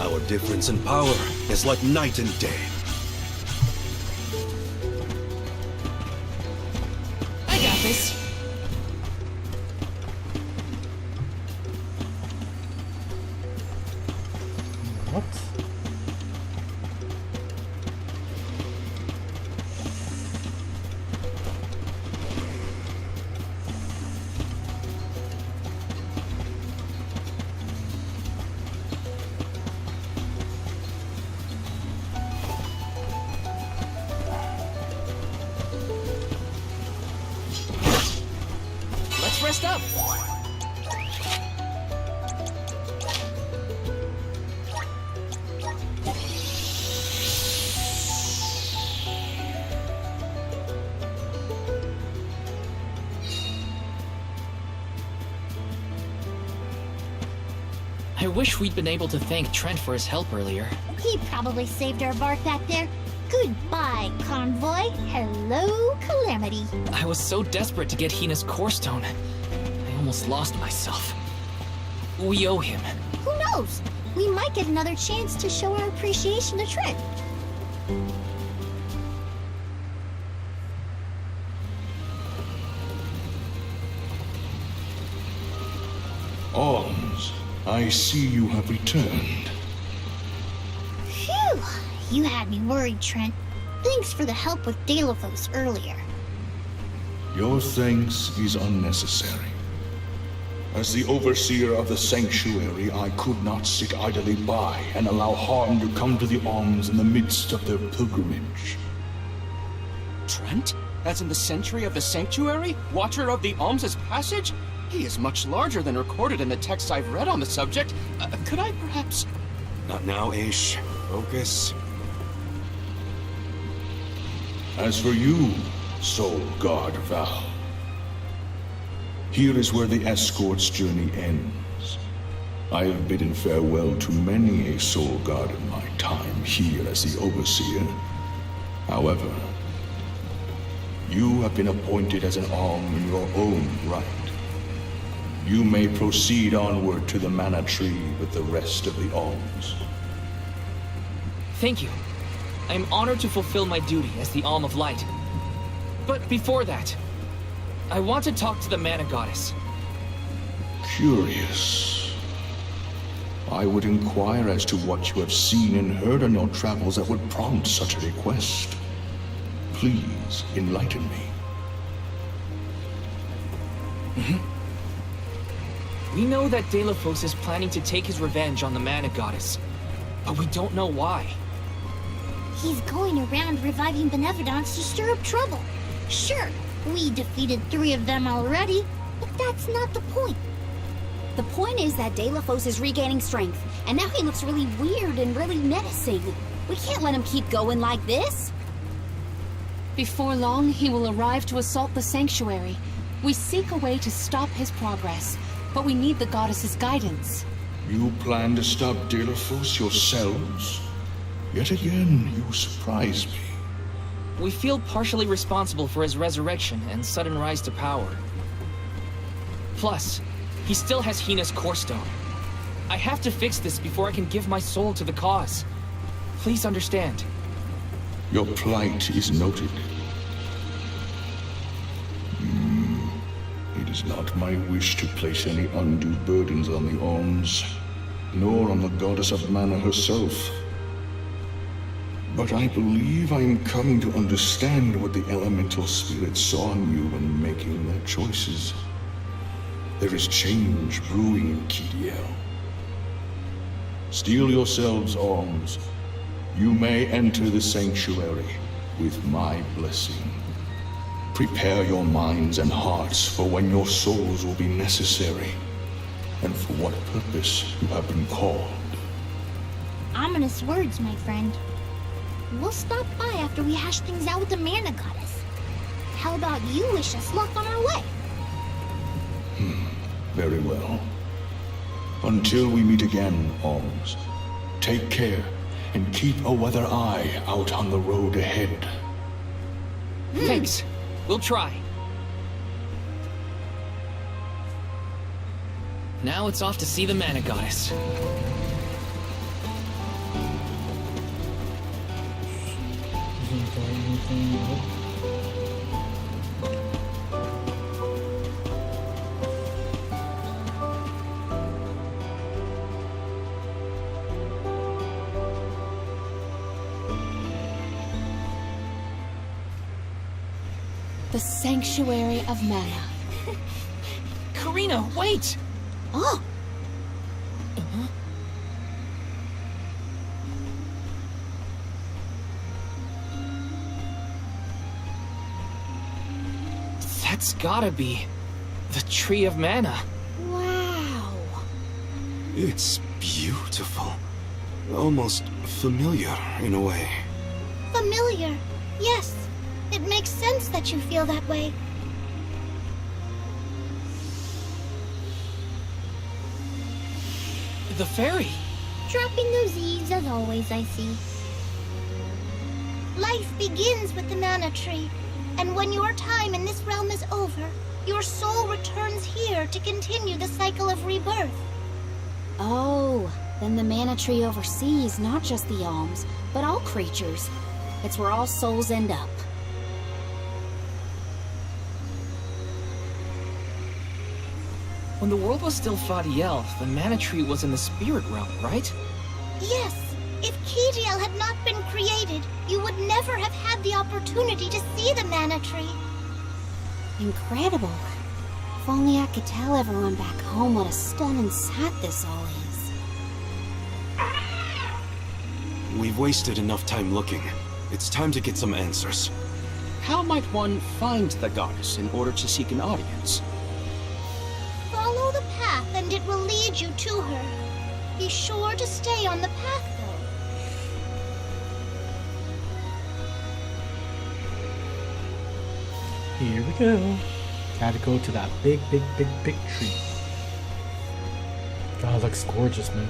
Our difference in power is like night and day. I got this. What? Let's rest up. I wish we'd been able to thank Trent for his help earlier. He probably saved our bark back there. Goodbye, convoy. Hello, Calamity. I was so desperate to get Hina's core stone. I almost lost myself. We owe him. Who knows? We might get another chance to show our appreciation to Trent. Arms, I see you have returned. Phew! You had me worried, Trent. Thanks for the help with Deilophos earlier. Your thanks is unnecessary. As the overseer of the sanctuary, I could not sit idly by and allow harm to come to the Alms in the midst of their pilgrimage. Trent? As in the Sentry of the Sanctuary? Watcher of the Alms' Passage? He is much larger than recorded in the texts I've read on the subject. Could I perhaps... Not now, Aish. Focus. As for you, Soul Guard Val, here is where the escort's journey ends. I have bidden farewell to many a Soul Guard in my time here as the Overseer. However, you have been appointed as an Alm in your own right. You may proceed onward to the Mana Tree with the rest of the Alms. Thank you. I am honored to fulfill my duty as the Alm of Light. But before that, I want to talk to the Mana Goddess. Curious. I would inquire as to what you have seen and heard on your travels that would prompt such a request. Please, enlighten me. We know that Deilophos is planning to take his revenge on the Mana Goddess, but we don't know why. He's going around reviving benevolence to stir up trouble. Sure, we defeated 3 of them already, but that's not the point. The point is that Deilophos is regaining strength, and now he looks really weird and really menacing. We can't let him keep going like this. Before long, he will arrive to assault the sanctuary. We seek a way to stop his progress, but we need the goddess's guidance. You plan to stop Deilophos yourselves? Yet again, you surprise me. We feel partially responsible for his resurrection and sudden rise to power. Plus, he still has Hina's core stone. I have to fix this before I can give my soul to the cause. Please understand. Your plight is noted. It is not my wish to place any undue burdens on the Alms, nor on the goddess of mana herself. But I believe I am coming to understand what the elemental spirits saw in you when making their choices. There is change brewing in Kidiel. Steel yourselves, Alms. You may enter the sanctuary with my blessing. Prepare your minds and hearts for when your souls will be necessary, and for what purpose you have been called. Ominous words, my friend. We'll stop by after we hash things out with the Mana Goddess. How about you wish us luck on our way? Very well. Until we meet again, Alms, take care and keep a weather eye out on the road ahead. Thanks. We'll try. Now it's off to see the Mana Goddess. The Sanctuary of Mana. Karina, wait! Oh! That's gotta be the Tree of Mana. Wow! It's beautiful. Almost familiar in a way. Familiar. Yes. It makes sense that you feel that way. The fairy. Dropping those eaves as always, I see. Life begins with the mana tree, and when your time in this realm is over, your soul returns here to continue the cycle of rebirth. Oh, then the mana tree oversees not just the alms, but all creatures. It's where all souls end up. When the world was still Fadiel, the Mana Tree was in the spirit realm, right? Yes. If Kijiel had not been created, you would never have had the opportunity to see the mana tree. Incredible. If only I could tell everyone back home what a stunning sight this all is. We've wasted enough time looking. It's time to get some answers. How might one find the goddess in order to seek an audience? Follow the path and it will lead you to her. Be sure to stay on the path, though. Here we go. Gotta go to that big tree. God, it looks gorgeous, man.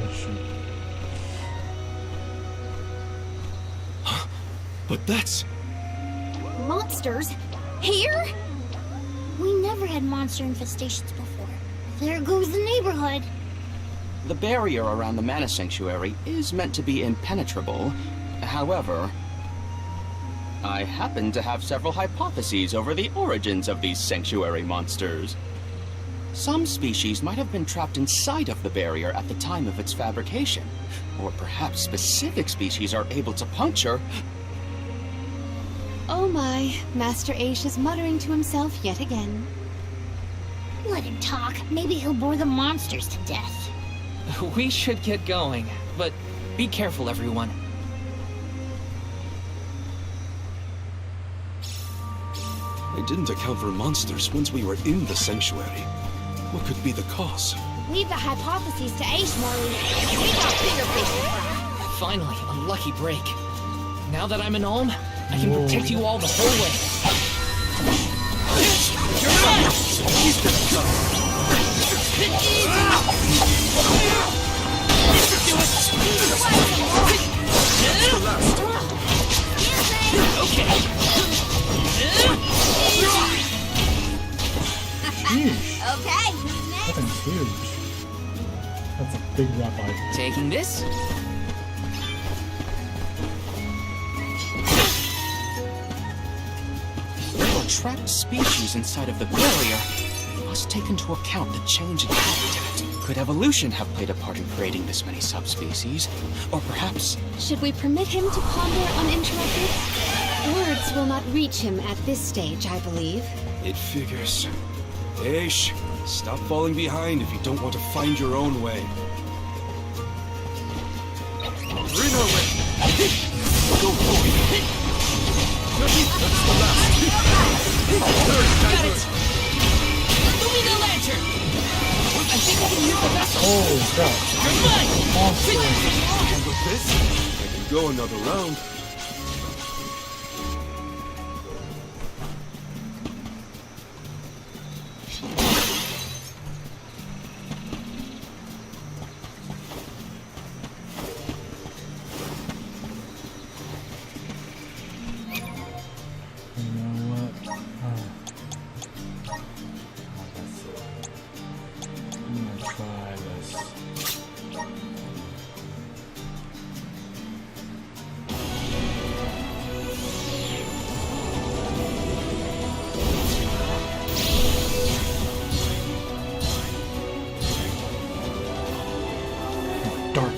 But that's... Monsters? Here? We never had monster infestations before. There goes the neighborhood. The barrier around the Mana Sanctuary is meant to be impenetrable. However, I happen to have several hypotheses over the origins of these sanctuary monsters. Some species might have been trapped inside of the barrier at the time of its fabrication. Or perhaps specific species are able to puncture... Oh my, Master Aish is muttering to himself yet again. Let him talk. Maybe he'll bore the monsters to death. We should get going, but be careful, everyone. I didn't account for monsters once we were in the sanctuary. What could be the cause? Leave the hypotheses to Aish, Marley. We got bigger fish to fry. Finally, a lucky break. Now that I'm an Olm, I can protect you all the whole way. You're mine! Okay. Okay, who's next? That thing's huge. That's a big rabbi. Taking this. Trapped species inside of the barrier must take into account the change in habitat. Could evolution have played a part in creating this many subspecies? Or perhaps... Should we permit him to ponder uninterrupted? Words will not reach him at this stage, I believe. It figures. Aish, stop falling behind if you don't want to find your own way. Reno way! Go for it! That's the last! Got it! Lumina Lantern! I think I can use the vessel! Holy crap. You're mine! And with this, I can go another round. I'm gonna try dark.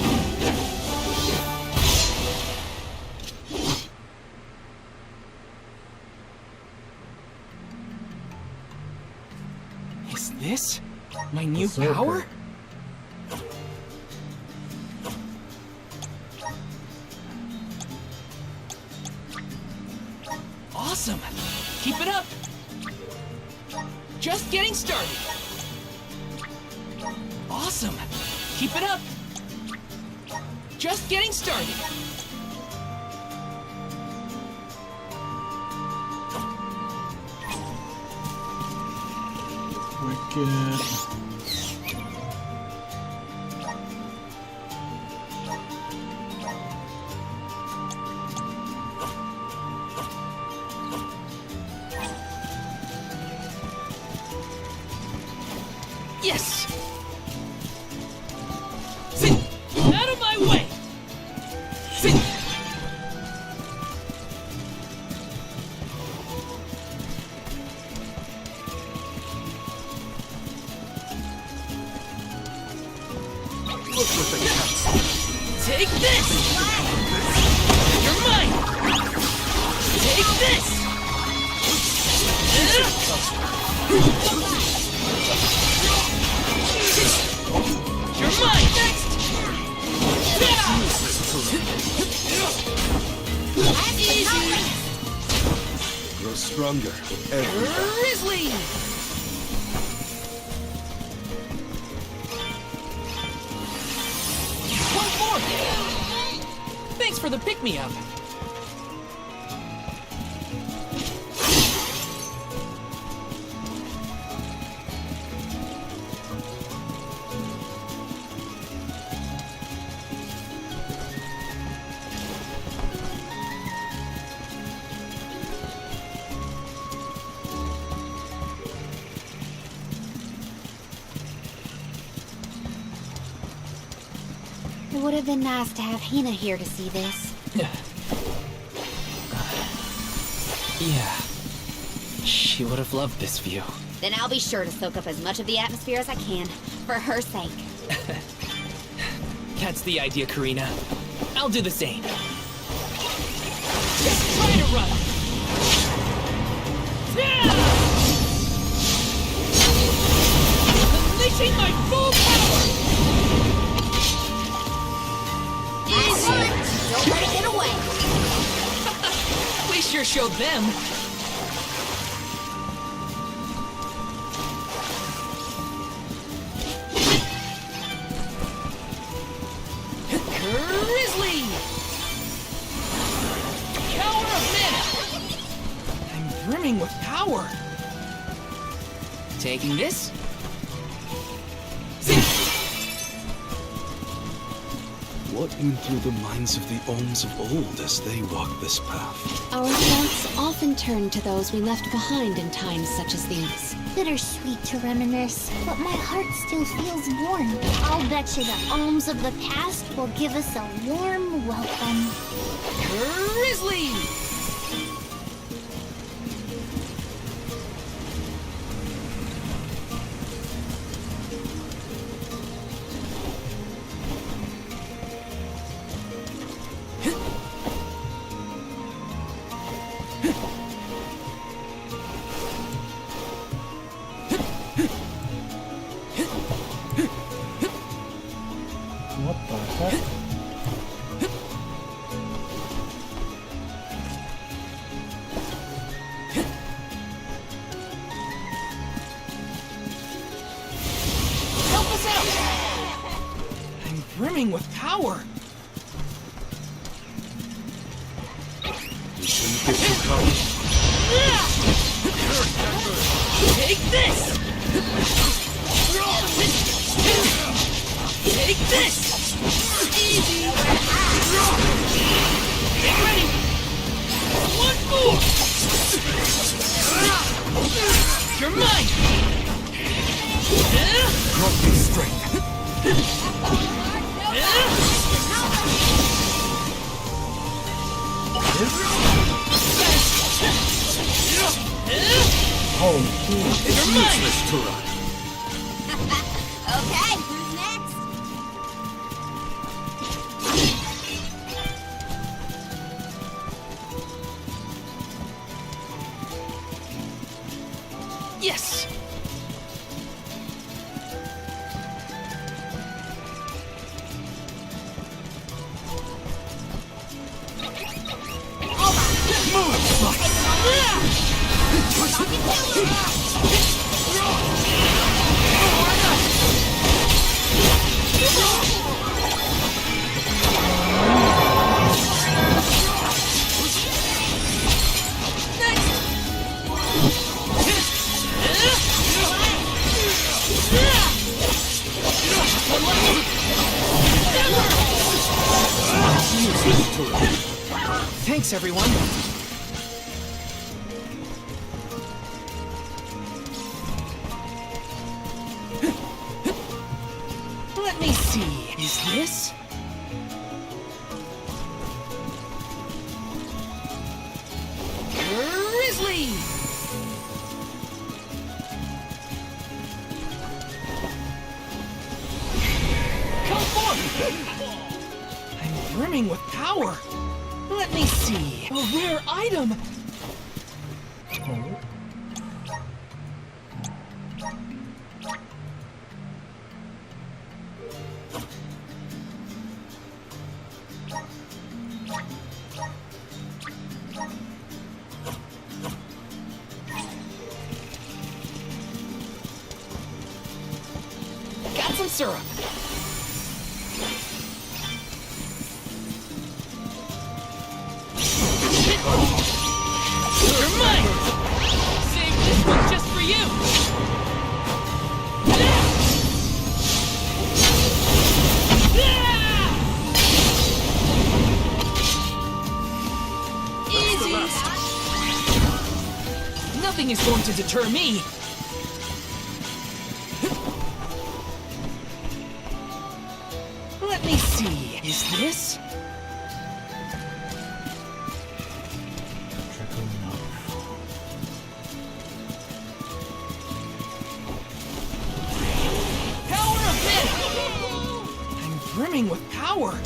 Is this my new Berserker. power? Awesome! Keep it up! Just getting started! Awesome! Keep it up! Just getting started! Wicked. Yes! Sit! Out of my way! Sit! Look what they have. Take this! You're mine! Take this! You're mine! Next! Easy! Grow stronger every time. Grizzly! One more! Thanks for the pick-me-up. It would have been nice to have Hina here to see this. Yeah. She would have loved this view. Then I'll be sure to soak up as much of the atmosphere as I can, for her sake. That's the idea, Karina. I'll do the same. Just try to run! Unleashing my full power! Don't let it get away! We sure showed them. Grizzly! Power of mana! I'm brimming with power. Taking this. What went through the minds of the Ohms of old as they walked this path? Our thoughts often turn to those we left behind in times such as these. Bittersweet to reminisce, but my heart still feels warm. I'll bet you the Ohms of the past will give us a warm welcome. Grizzly! What the heck? Help us out! I'm brimming with power. You shouldn't get too cocky. Take this! Take this! Easy! Get ready! One more! You're mine! Drop me strength. Oh, It's useless to run. Okay, who's next? Thanks, everyone. Let me see. Is this? Grizzly! Come forth! I'm brimming with power. Let me see. A rare item. Got some syrup. You're mine! Save this one just for you! Easy! Nothing is going to deter me! Let me see. Is this? Brimming with power!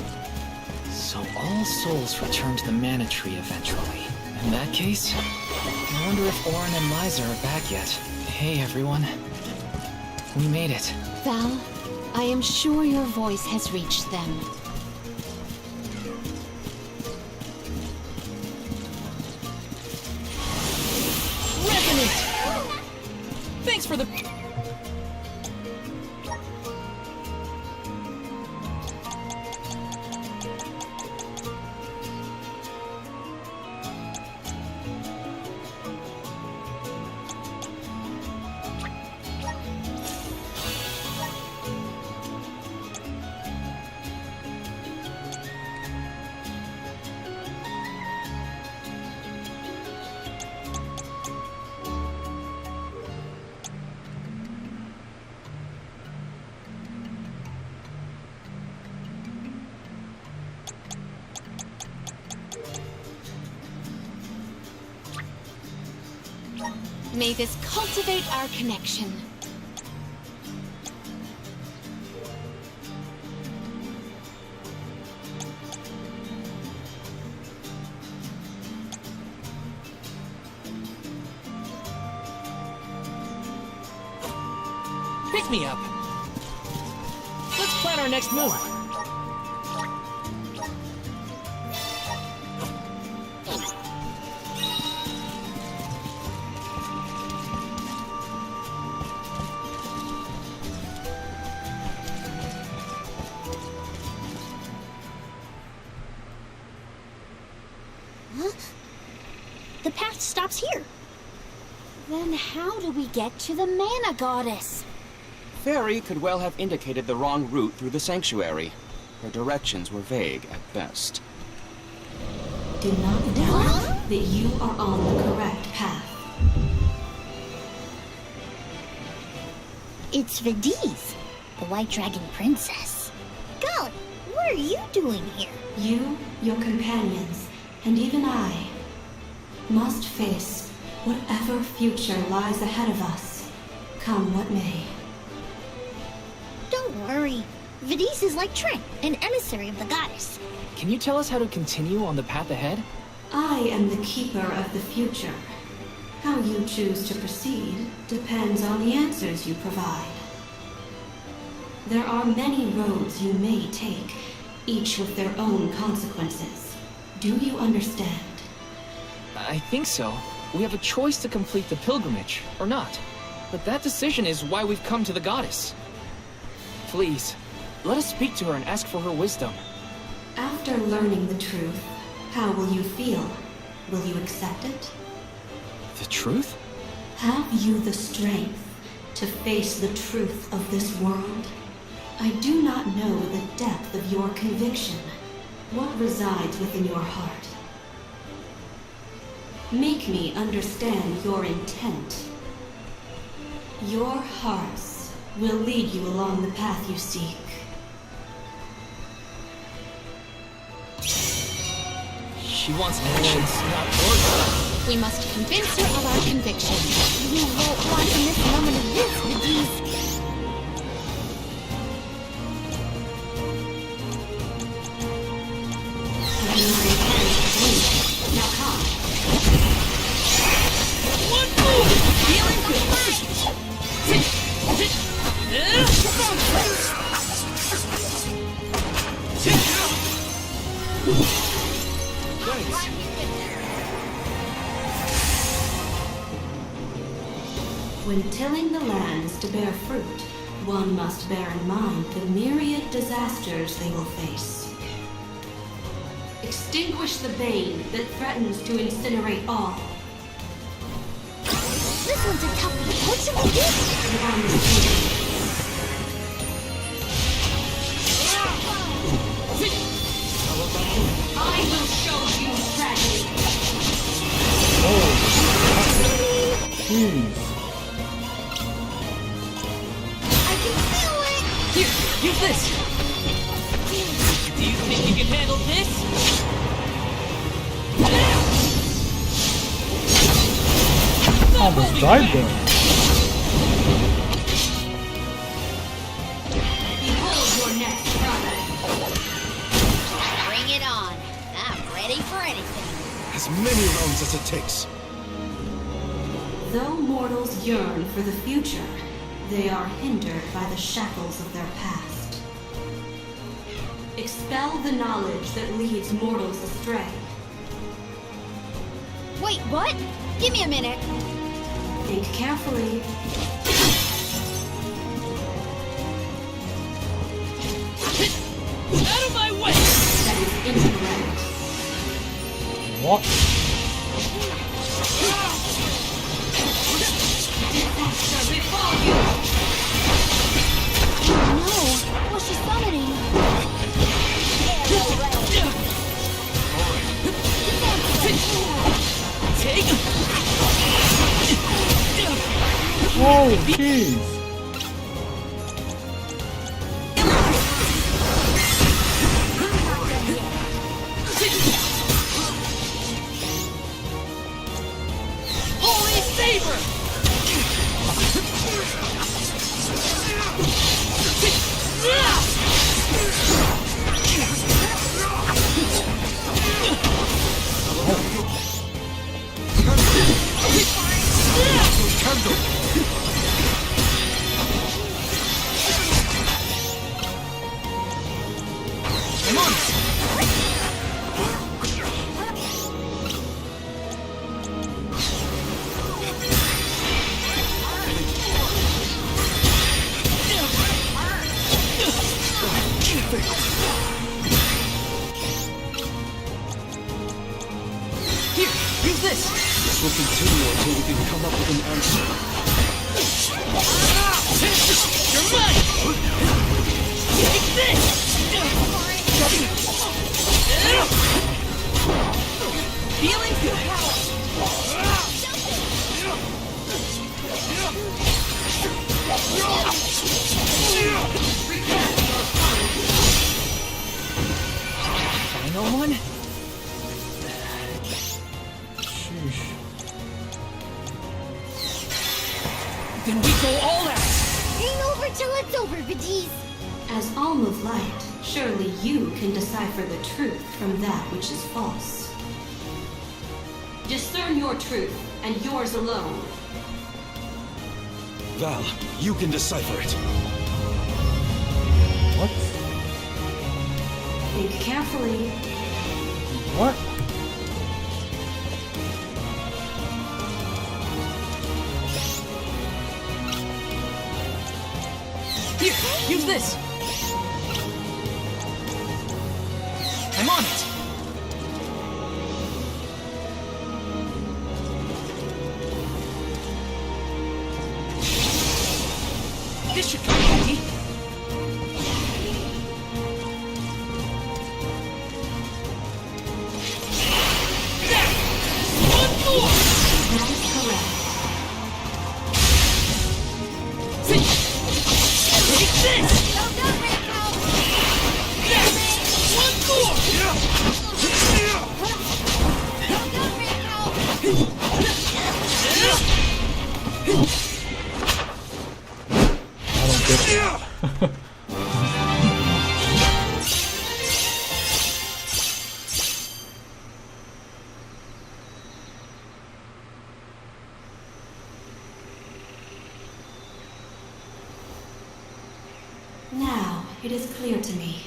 So all souls return to the mana tree eventually. In that case, I wonder if Orin and Liza are back yet. Hey everyone. We made it. Val, I am sure your voice has reached them. Resonant! Thanks for the... May this cultivate our connection. Pick me up! Let's plan our next move! The path stops here. Then how do we get to the Mana Goddess? Fairy could well have indicated the wrong route through the sanctuary. Her directions were vague at best. Do not doubt that you are on the correct path. It's Vidiz, the White Dragon Princess. Golly, what are you doing here? You, your companions, and even I must face whatever future lies ahead of us, come what may. Don't worry. Vidiz is like Trent, an emissary of the goddess. Can you tell us how to continue on the path ahead? I am the keeper of the future. How you choose to proceed depends on the answers you provide. There are many roads you may take, each with their own consequences. Do you understand? I think so. We have a choice to complete the pilgrimage, or not. But that decision is why we've come to the goddess. Please, let us speak to her and ask for her wisdom. After learning the truth, how will you feel? Will you accept it? The truth? Have you the strength to face the truth of this world? I do not know the depth of your conviction. What resides within your heart? Make me understand your intent. Your hearts will lead you along the path you seek. She wants actions, not words. We must convince her of our conviction. You won't want to miss a moment of this, Vahn. Now come. One move! Feeling good! When tilling the lands to bear fruit, one must bear in mind the myriad disasters they will face. Extinguish the bane that threatens to incinerate all. This one's a toughie. What should we do? I will show you tragedy. Jeez. I can feel it! Here, use this! Do you think you can handle this? Almost died there. Behold your next product. Bring it on. I'm ready for anything. As many rounds as it takes. Though mortals yearn for the future, they are hindered by the shackles of their past. Expel the knowledge that leads mortals astray. Wait, what? Give me a minute. Think carefully. Out of my way! That is incorrect. What? Disaster befall you! No, what's she summoning? Oh, jeez. Holy Saber! Here, use this! This will continue until we can come up with an answer. You're mine! Take this! Feeling good! Final one? Sheesh. Then we go all out! Ain't over till it's over, Vahn. As Alm of Light, surely you can decipher the truth from that which is false. Discern your truth, and yours alone. Val, you can decipher it. What? Think carefully. What? on it! This should come handy. One more! That is correct. Take this! One more! I don't get it. Now it is clear to me.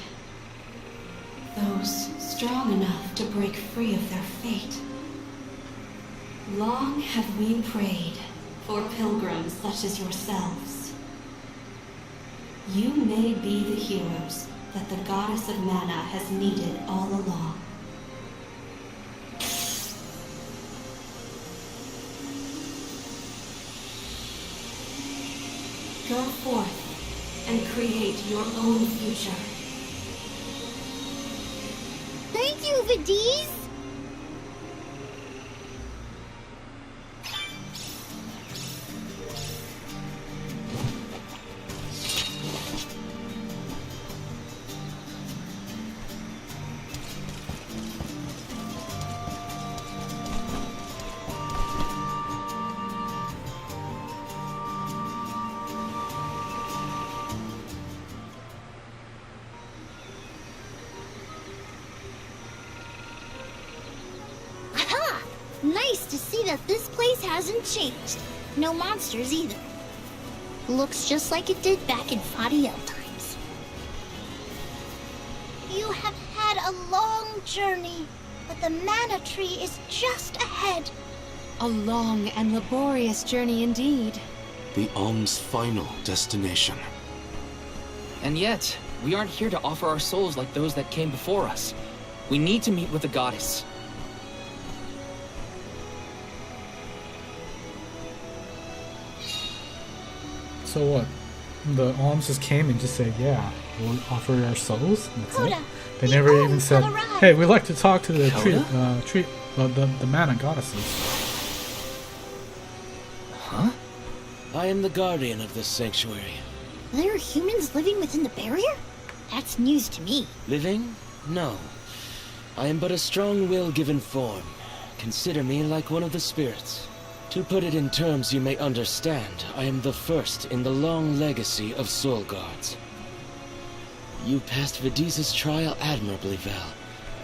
Those strong enough to break free of their fate. Long have we prayed for pilgrims such as yourselves. You may be the heroes that the goddess of mana has needed all along. Go forth and create your own future. Thank you, Vidiz! Nice to see that this place hasn't changed. No monsters either. Looks just like it did back in Fadiel times. You have had a long journey, but the mana tree is just ahead. A long and laborious journey indeed. The Alm's final destination. And yet, we aren't here to offer our souls like those that came before us. We need to meet with the goddess. So what? The Alms just came and just said, yeah, we'll offer our souls? That's it? They never even said, hey, we'd like to talk to the the mana goddesses. Huh? I am the guardian of this sanctuary. There are humans living within the barrier? That's news to me. Living? No. I am but a strong will given form. Consider me like one of the spirits. To put it in terms you may understand, I am the first in the long legacy of soul guards. You passed Vidiz's trial admirably, Val.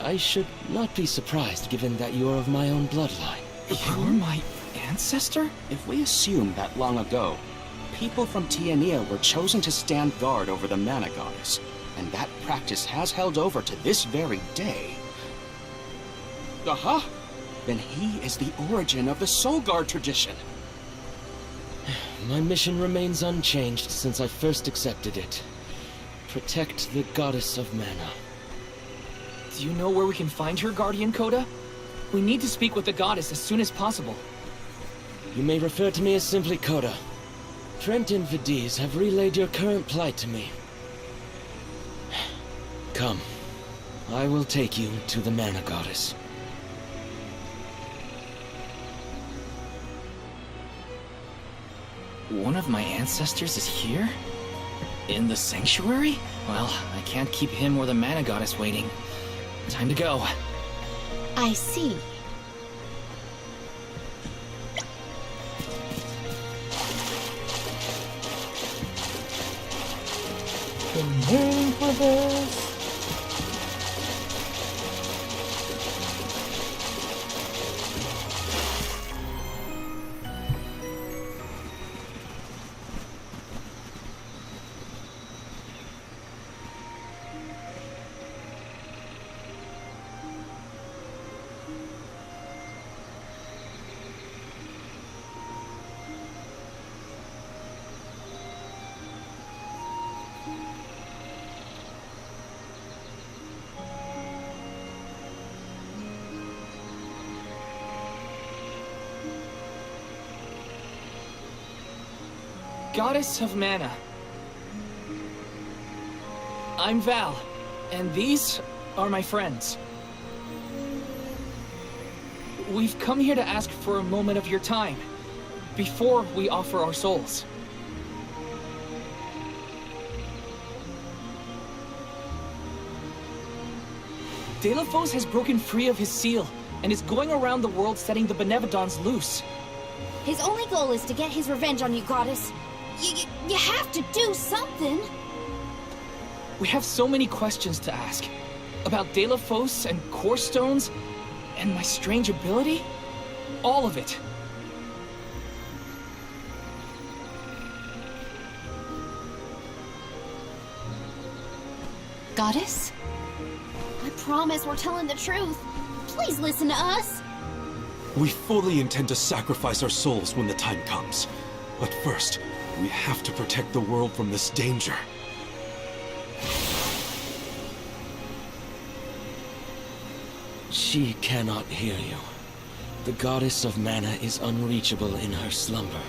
I should not be surprised given that you are of my own bloodline. You're my ancestor? If we assume that long ago, people from Tiania were chosen to stand guard over the mana goddess, and that practice has held over to this very day. Aha! Then he is the origin of the Soul Guard tradition. My mission remains unchanged since I first accepted it. Protect the goddess of mana. Do you know where we can find her, Guardian Coda? We need to speak with the goddess as soon as possible. You may refer to me as simply Coda. Trent and Vidiz have relayed your current plight to me. Come. I will take you to the mana goddess. One of my ancestors is here? In the sanctuary? Well, I can't keep him or the mana goddess waiting. Time to go. I see. Been waiting for this. Goddess of Mana. I'm Val, and these are my friends. We've come here to ask for a moment of your time, before we offer our souls. Delos has broken free of his seal, and is going around the world setting the Benevodons loose. His only goal is to get his revenge on you, Goddess. You have to do something! We have so many questions to ask. About Delos and Core Stones, and my strange ability. All of it. Goddess? I promise we're telling the truth. Please listen to us. We fully intend to sacrifice our souls when the time comes. But first, we have to protect the world from this danger. She cannot hear you. The Goddess of Mana is unreachable in her slumber.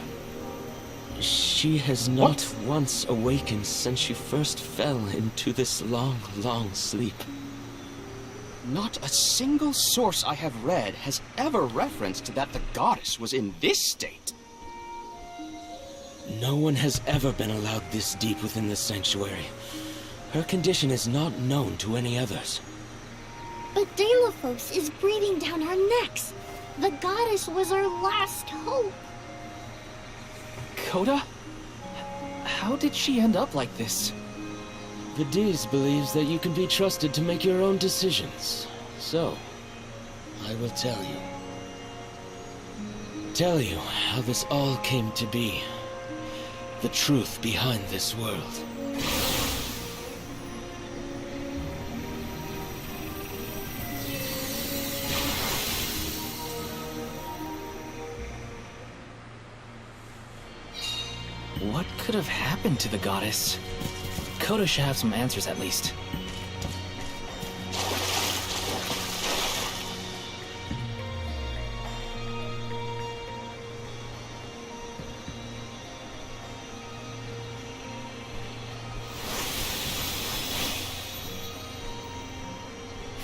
She has not once awakened since she first fell into this long, long sleep. Not a single source I have read has ever referenced that the goddess was in this state. No one has ever been allowed this deep within the sanctuary. Her condition is not known to any others. But Delos is breathing down our necks. The goddess was our last hope. Coda? How did she end up like this? Vidiz believes that you can be trusted to make your own decisions. So, I will tell you. Tell you how this all came to be. The truth behind this world. What could have happened to the goddess? Coda should have some answers at least.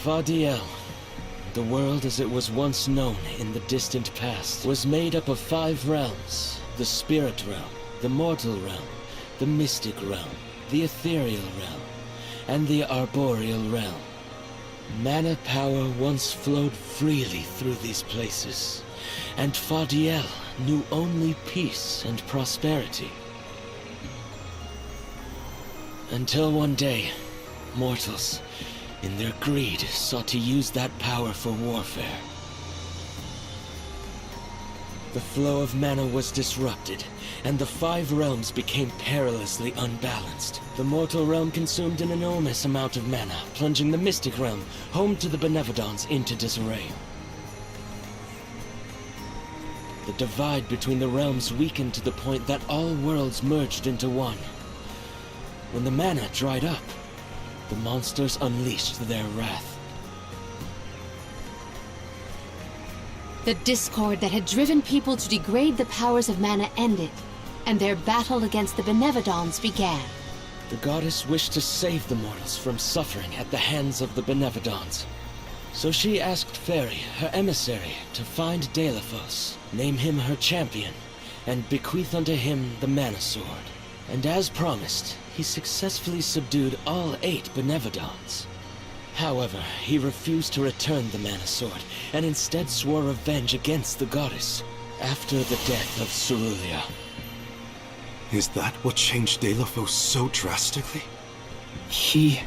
Fadiel, the world as it was once known in the distant past, was made up of 5 realms. The spirit realm, the mortal realm, the mystic realm, the ethereal realm, and the arboreal realm. Mana power once flowed freely through these places, and Fadiel knew only peace and prosperity. Until one day, mortals, in their greed, sought to use that power for warfare. The flow of mana was disrupted, and the 5 realms became perilously unbalanced. The mortal realm consumed an enormous amount of mana, plunging the mystic realm, home to the Benevodons, into disarray. The divide between the realms weakened to the point that all worlds merged into one. When the mana dried up, the monsters unleashed their wrath. The discord that had driven people to degrade the powers of mana ended, and their battle against the Benevodons began. The goddess wished to save the mortals from suffering at the hands of the Benevodons. So she asked Fairy, her emissary, to find Delos, name him her champion, and bequeath unto him the Mana Sword. And as promised, he successfully subdued all 8 Benevodons. However, he refused to return the Mana Sword, and instead swore revenge against the goddess, after the death of Cerulia. Is that what changed Delos so drastically? He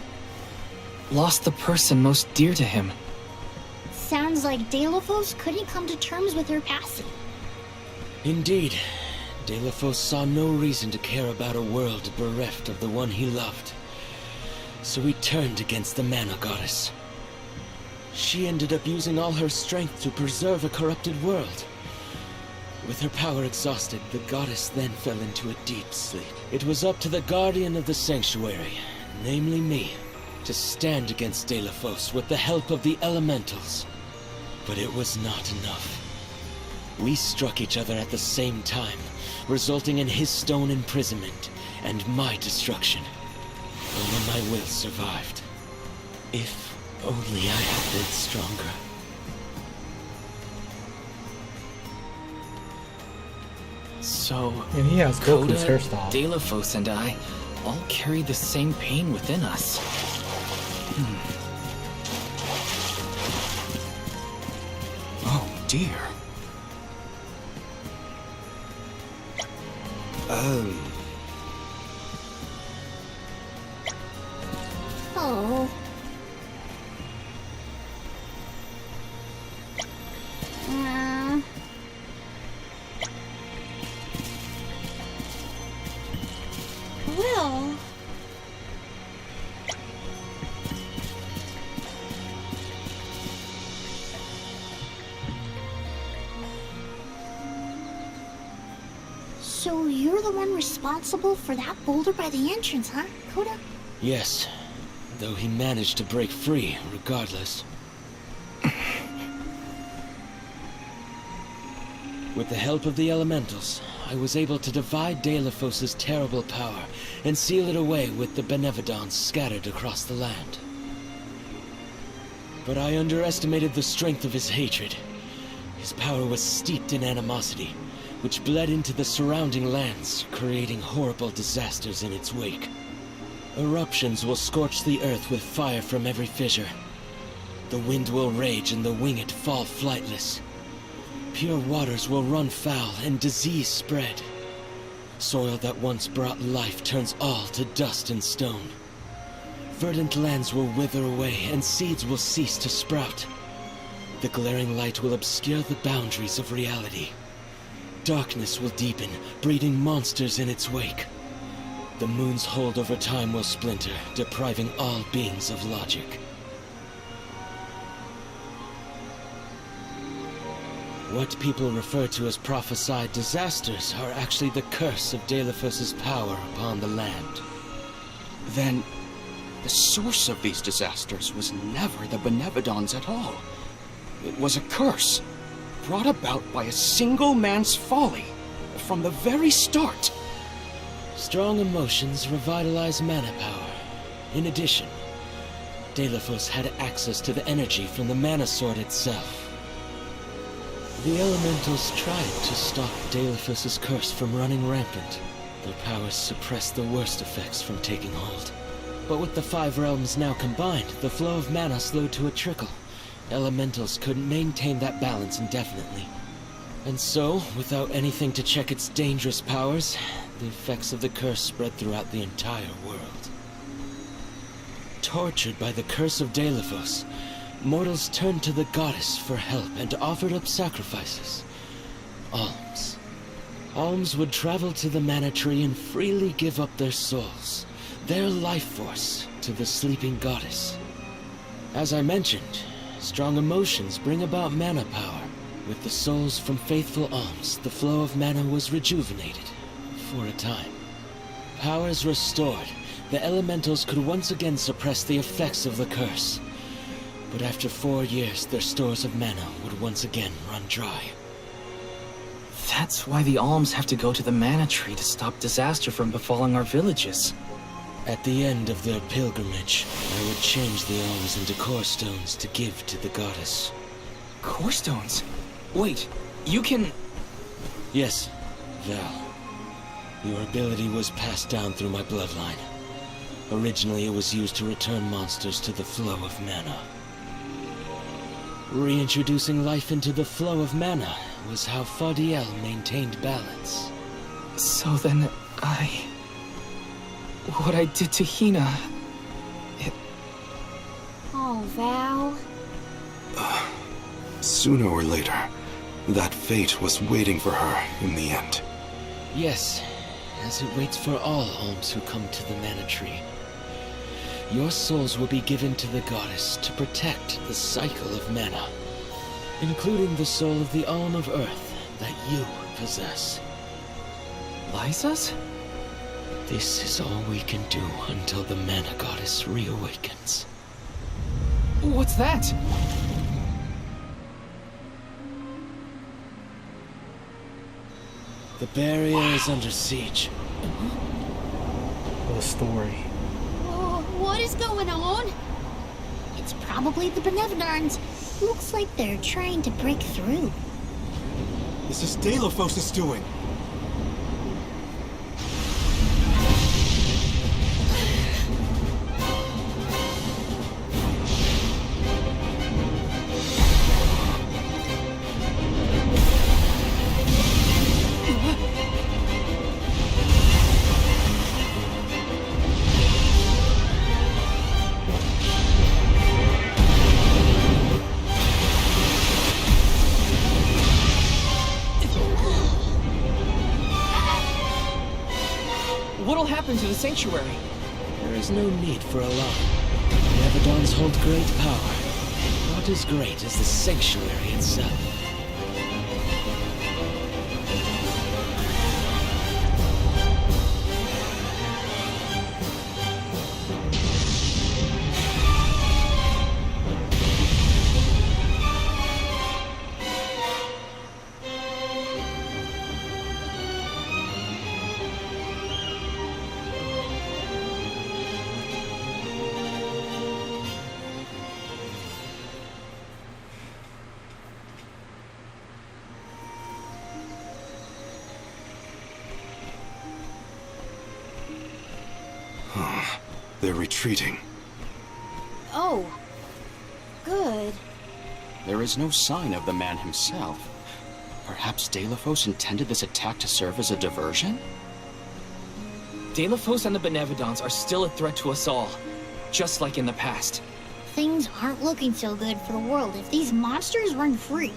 lost the person most dear to him. Sounds like Delos couldn't come to terms with her passing. Indeed, Delos saw no reason to care about a world bereft of the one he loved. So he turned against the Mana Goddess. She ended up using all her strength to preserve a corrupted world. With her power exhausted, the goddess then fell into a deep sleep. It was up to the guardian of the sanctuary, namely me, to stand against Delos with the help of the elementals. But it was not enough. We struck each other at the same time, resulting in his stone imprisonment and my destruction. Only my will survived. If only I had been stronger. So, And he has Goku's Koda, hairstyle. Delafos, and I all carry the same pain within us. Oh dear. Oh. Well... So you're the one responsible for that boulder by the entrance, huh, Koda? Yes, though he managed to break free regardless. With the help of the elementals, I was able to divide Delafos' terrible power and seal it away with the Benevodons scattered across the land. But I underestimated the strength of his hatred. His power was steeped in animosity, which bled into the surrounding lands, creating horrible disasters in its wake. Eruptions will scorch the earth with fire from every fissure. The wind will rage and the winged fall flightless. Pure waters will run foul and disease spread. Soil that once brought life turns all to dust and stone. Verdant lands will wither away and seeds will cease to sprout. The glaring light will obscure the boundaries of reality. Darkness will deepen, breeding monsters in its wake. The moon's hold over time will splinter, depriving all beings of logic. What people refer to as prophesied disasters are actually the curse of Delafos' power upon the land. Then, the source of these disasters was never the Benevodons at all. It was a curse, brought about by a single man's folly, from the very start. Strong emotions revitalize mana power. In addition, Delafos had access to the energy from the mana sword itself. The elementals tried to stop Delafos' curse from running rampant. Their powers suppressed the worst effects from taking hold. But with the 5 realms now combined, the flow of mana slowed to a trickle. Elementals couldn't maintain that balance indefinitely. And so, without anything to check its dangerous powers, the effects of the curse spread throughout the entire world. Tortured by the curse of Delafos, mortals turned to the goddess for help and offered up sacrifices. Alms. Alms would travel to the mana tree and freely give up their souls, their life force, to the sleeping goddess. As I mentioned, strong emotions bring about mana power. With the souls from faithful alms, the flow of mana was rejuvenated, for a time. Powers restored, the elementals could once again suppress the effects of the curse. But after 4 years, their stores of mana would once again run dry. That's why the alms have to go to the mana tree to stop disaster from befalling our villages. At the end of their pilgrimage, I would change the alms into core stones to give to the goddess. Core stones? Wait, you can... Yes, Val. Your ability was passed down through my bloodline. Originally, it was used to return monsters to the flow of mana. Reintroducing life into the flow of mana was how Faudiel maintained balance. So then, what I did to Hina... Oh, Val. Sooner or later, that fate was waiting for her in the end. Yes, as it waits for all alms who come to the mana tree. Your souls will be given to the goddess to protect the cycle of mana, including the soul of the alm of earth that you possess. Liza's? This is all we can do until the mana goddess reawakens. What's that? The barrier is under siege. The story. Oh, what is going on? It's probably the Benevolons. Looks like they're trying to break through. This is Delphos' doing. What'll happen to the sanctuary? There is no need for alarm. Benevolons hold great power. Not as great as the sanctuary itself. They're retreating. Oh. Good. There is no sign of the man himself. Perhaps Delphos intended this attack to serve as a diversion? Delphos and the Benevolons are still a threat to us all, just like in the past. Things aren't looking so good for the world if these monsters run free.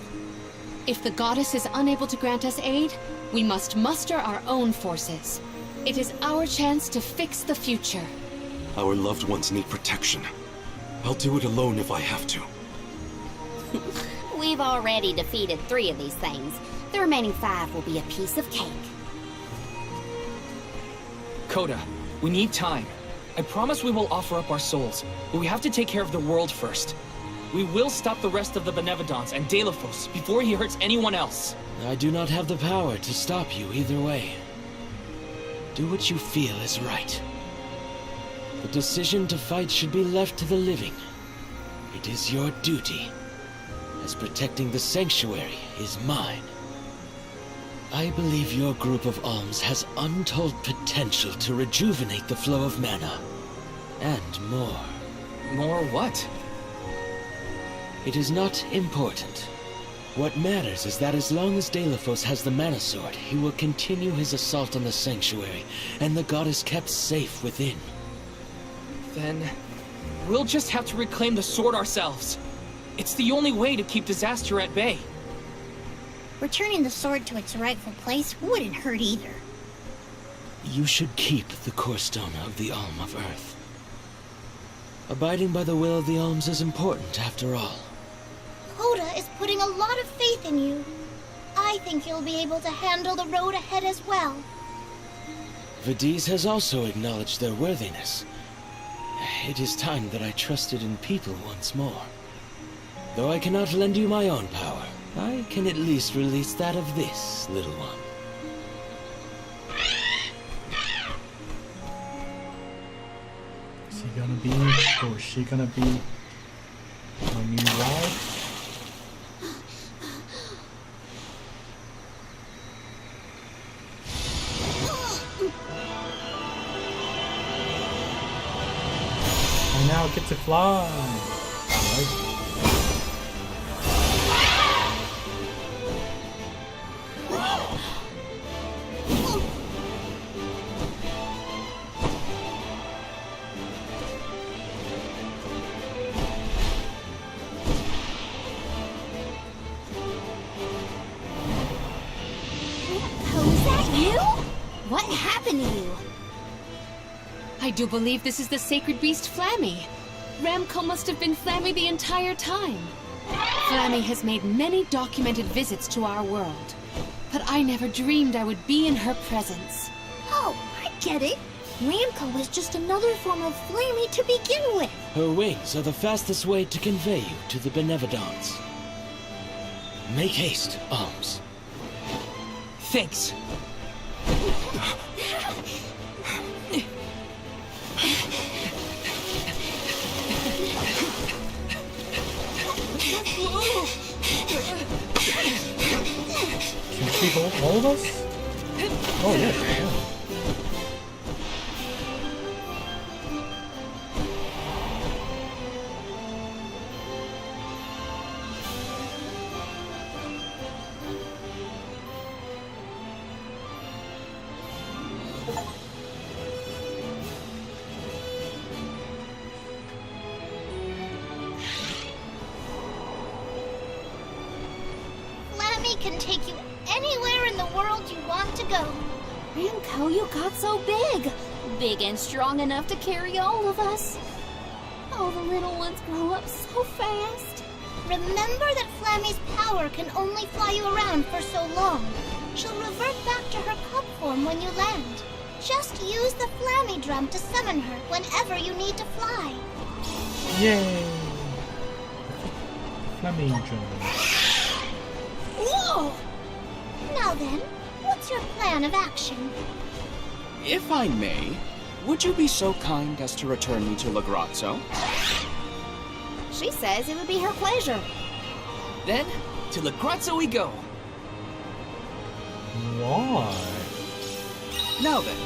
If the goddess is unable to grant us aid, we must muster our own forces. It is our chance to fix the future. Our loved ones need protection. I'll do it alone if I have to. We've already defeated 3 of these things. The remaining 5 will be a piece of cake. Coda, we need time. I promise we will offer up our souls, but we have to take care of the world first. We will stop the rest of the Benevolons and Delphos before he hurts anyone else. I do not have the power to stop you either way. Do what you feel is right. The decision to fight should be left to the living. It is your duty, as protecting the sanctuary is mine. I believe your group of alms has untold potential to rejuvenate the flow of mana. And more. More what? It is not important. What matters is that as long as Delphos has the mana sword, he will continue his assault on the sanctuary, and the goddess kept safe within. Then we'll just have to reclaim the sword ourselves. It's the only way to keep disaster at bay. Returning the sword to its rightful place wouldn't hurt either. You should keep the core stone of the Alm of Earth. Abiding by the will of the Alms is important after all. Coda is putting a lot of faith in you. I think you'll be able to handle the road ahead as well. Vidiz has also acknowledged their worthiness. It is time that I trusted in people once more. Though I cannot lend you my own power, I can at least release that of this little one. Is he gonna be, or is she gonna be my new wife? I now get to fly. I like it. What happened to you? I do believe this is the sacred beast Flammy. Ramco must have been Flammy the entire time. Flammy has made many documented visits to our world, but I never dreamed I would be in her presence. Oh, I get it. Ramco was just another form of Flammy to begin with. Her wings are the fastest way to convey you to the Benevolons. Make haste, Alms. Thanks. Can she hold all of us? Oh yeah, she can. Flammy can take you anywhere in the world you want to go. Ramco, you got so big. Big and strong enough to carry all of us. All the little ones grow up so fast. Remember that Flammy's power can only fly you around for so long. She'll revert back to her cub form when you land. Just use the Flammy drum to summon her whenever you need to fly. Yay! Flamingo. Whoa! Now then, what's your plan of action? If I may, would you be so kind as to return me to Lagrazzo? She says it would be her pleasure. Then, to Lagrazzo we go. Why? Now then,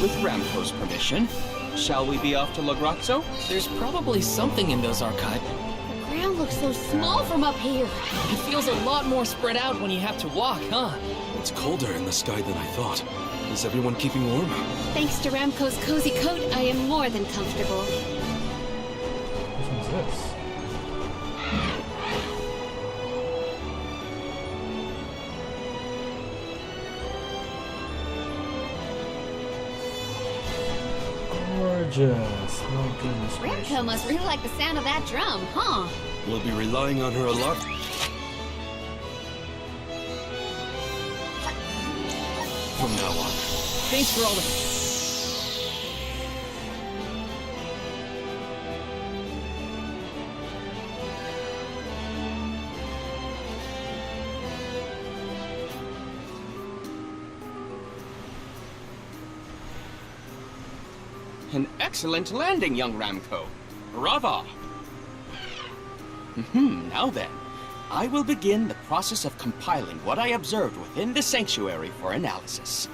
with Ramco's permission, shall we be off to Lagrazzo? There's probably something in those archives. The ground looks so small from up here. It feels a lot more spread out when you have to walk, huh? It's colder in the sky than I thought. Is everyone keeping warm? Thanks to Ramco's cozy coat, I am more than comfortable. Which one's this? Gorgeous. My goodness gracious. Ramco must really like the sound of that drum, huh? We'll be relying on her a lot. From now on. Thanks for all the... An excellent landing, young Ramco. Brava! Now then, I will begin the process of compiling what I observed within the sanctuary for analysis.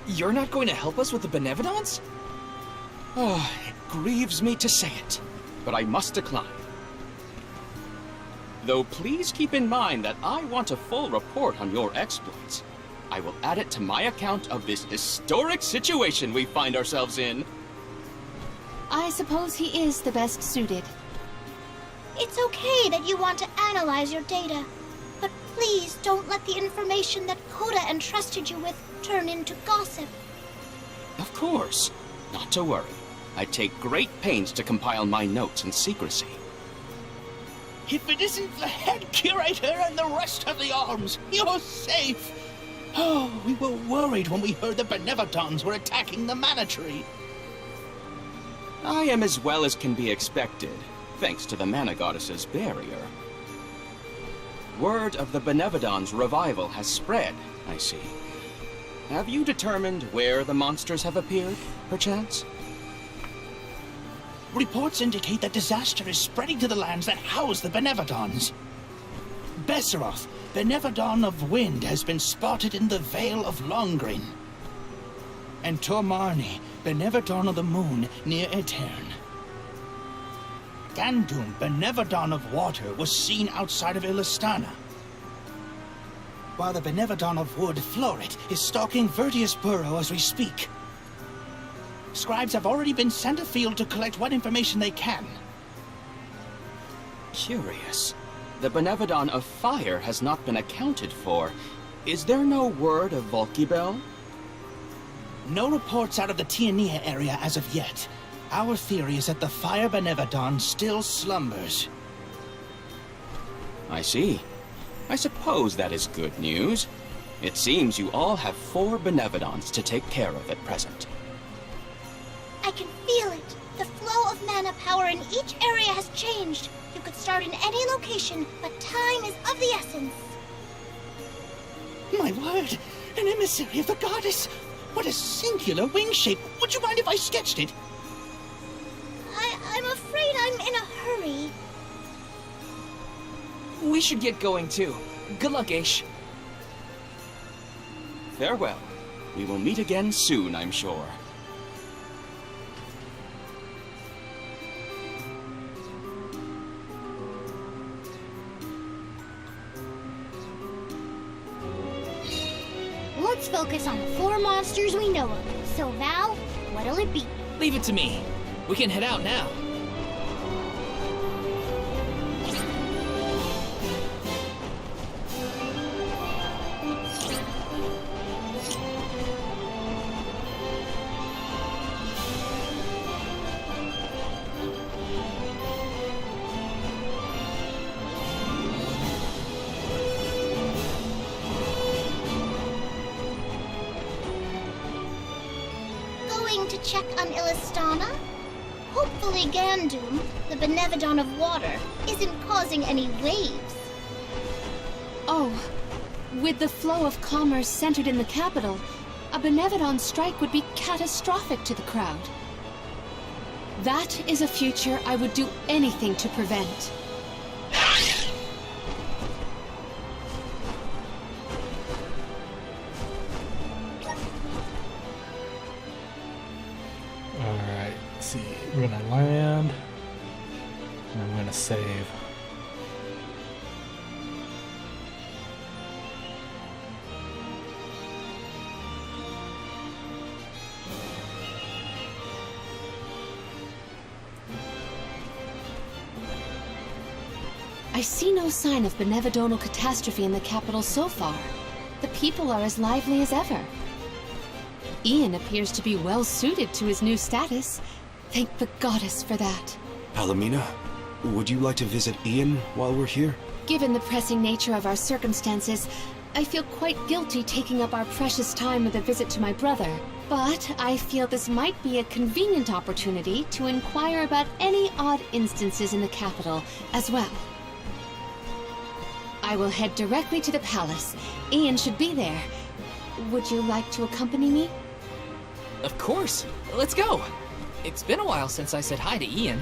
You're not going to help us with the Benevodons? Oh, it grieves me to say it, but I must decline. Though please keep in mind that I want a full report on your exploits. I will add it to my account of this historic situation we find ourselves in. I suppose he is the best suited. It's okay that you want to analyze your data, but please don't let the information that Coda entrusted you with turn into gossip. Of course. Not to worry. I take great pains to compile my notes in secrecy. If it isn't the head curator and the rest of the arms, you're safe! Oh, we were worried when we heard the Benevodons were attacking the Mana Tree. I am as well as can be expected, thanks to the Mana Goddess's barrier. Word of the Benevodons' revival has spread, I see. Have you determined where the monsters have appeared, perchance? Reports indicate that disaster is spreading to the lands that house the Benevodons. Besseroth, Benevodon of Wind, has been spotted in the Vale of Longrin. And Tormarni, Benevodon of the Moon, near Etern. Gandum, Benevodon of Water, was seen outside of Illistana. While the Benevodon of Wood, Florit, is stalking Vertius Burrow as we speak. Scribes have already been sent afield to collect what information they can. Curious. The Benevodon of Fire has not been accounted for. Is there no word of Volkibel? No reports out of the Tiania area as of yet. Our theory is that the Fire Benevodon still slumbers. I see. I suppose that is good news. It seems you all have 4 Benevodons to take care of at present. I can feel it. The flow of mana power in each area has changed. You could start in any location, but time is of the essence. My word! An emissary of the goddess! What a singular wing shape! Would you mind if I sketched it? I'm afraid I'm in a hurry. We should get going too. Good luck, Aish. Farewell. We will meet again soon, I'm sure. Let's focus on the 4 monsters we know of. So, Val, what'll it be? Leave it to me. We can head out now. Going to check on Illistana? Hopefully Gandum, the Benevodon of water, isn't causing any waves. Oh, with the flow of commerce centered in the capital, a Benevodon strike would be catastrophic to the crowd. That is a future I would do anything to prevent. Alright, let's see. We're gonna land. And I'm gonna save. I see no sign of benevodonal catastrophe in the capital so far. The people are as lively as ever. Ian appears to be well suited to his new status. Thank the goddess for that. Palomina, would you like to visit Ian while we're here? Given the pressing nature of our circumstances, I feel quite guilty taking up our precious time with a visit to my brother. But I feel this might be a convenient opportunity to inquire about any odd instances in the capital as well. I will head directly to the palace. Ian should be there. Would you like to accompany me? Of course. Let's go. It's been a while since I said hi to Ian.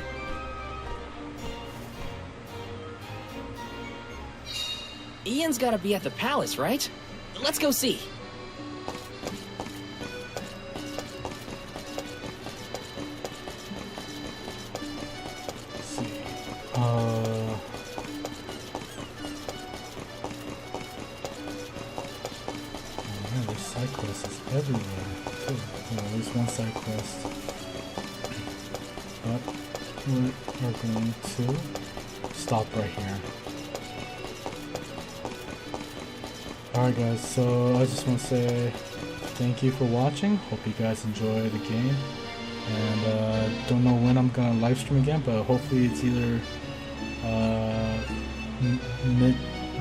Ian's gotta be at the palace, right? Let's go see. Man, there's side quests everywhere too. Well, at least one side quest. But we're going to stop right here. Alright guys, so I just want to say thank you for watching. Hope you guys enjoy the game. And don't know when I'm gonna live stream again, but hopefully it's either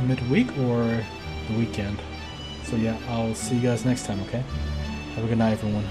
midweek or the weekend. So yeah, I'll see you guys next time, okay? Have a good night, everyone.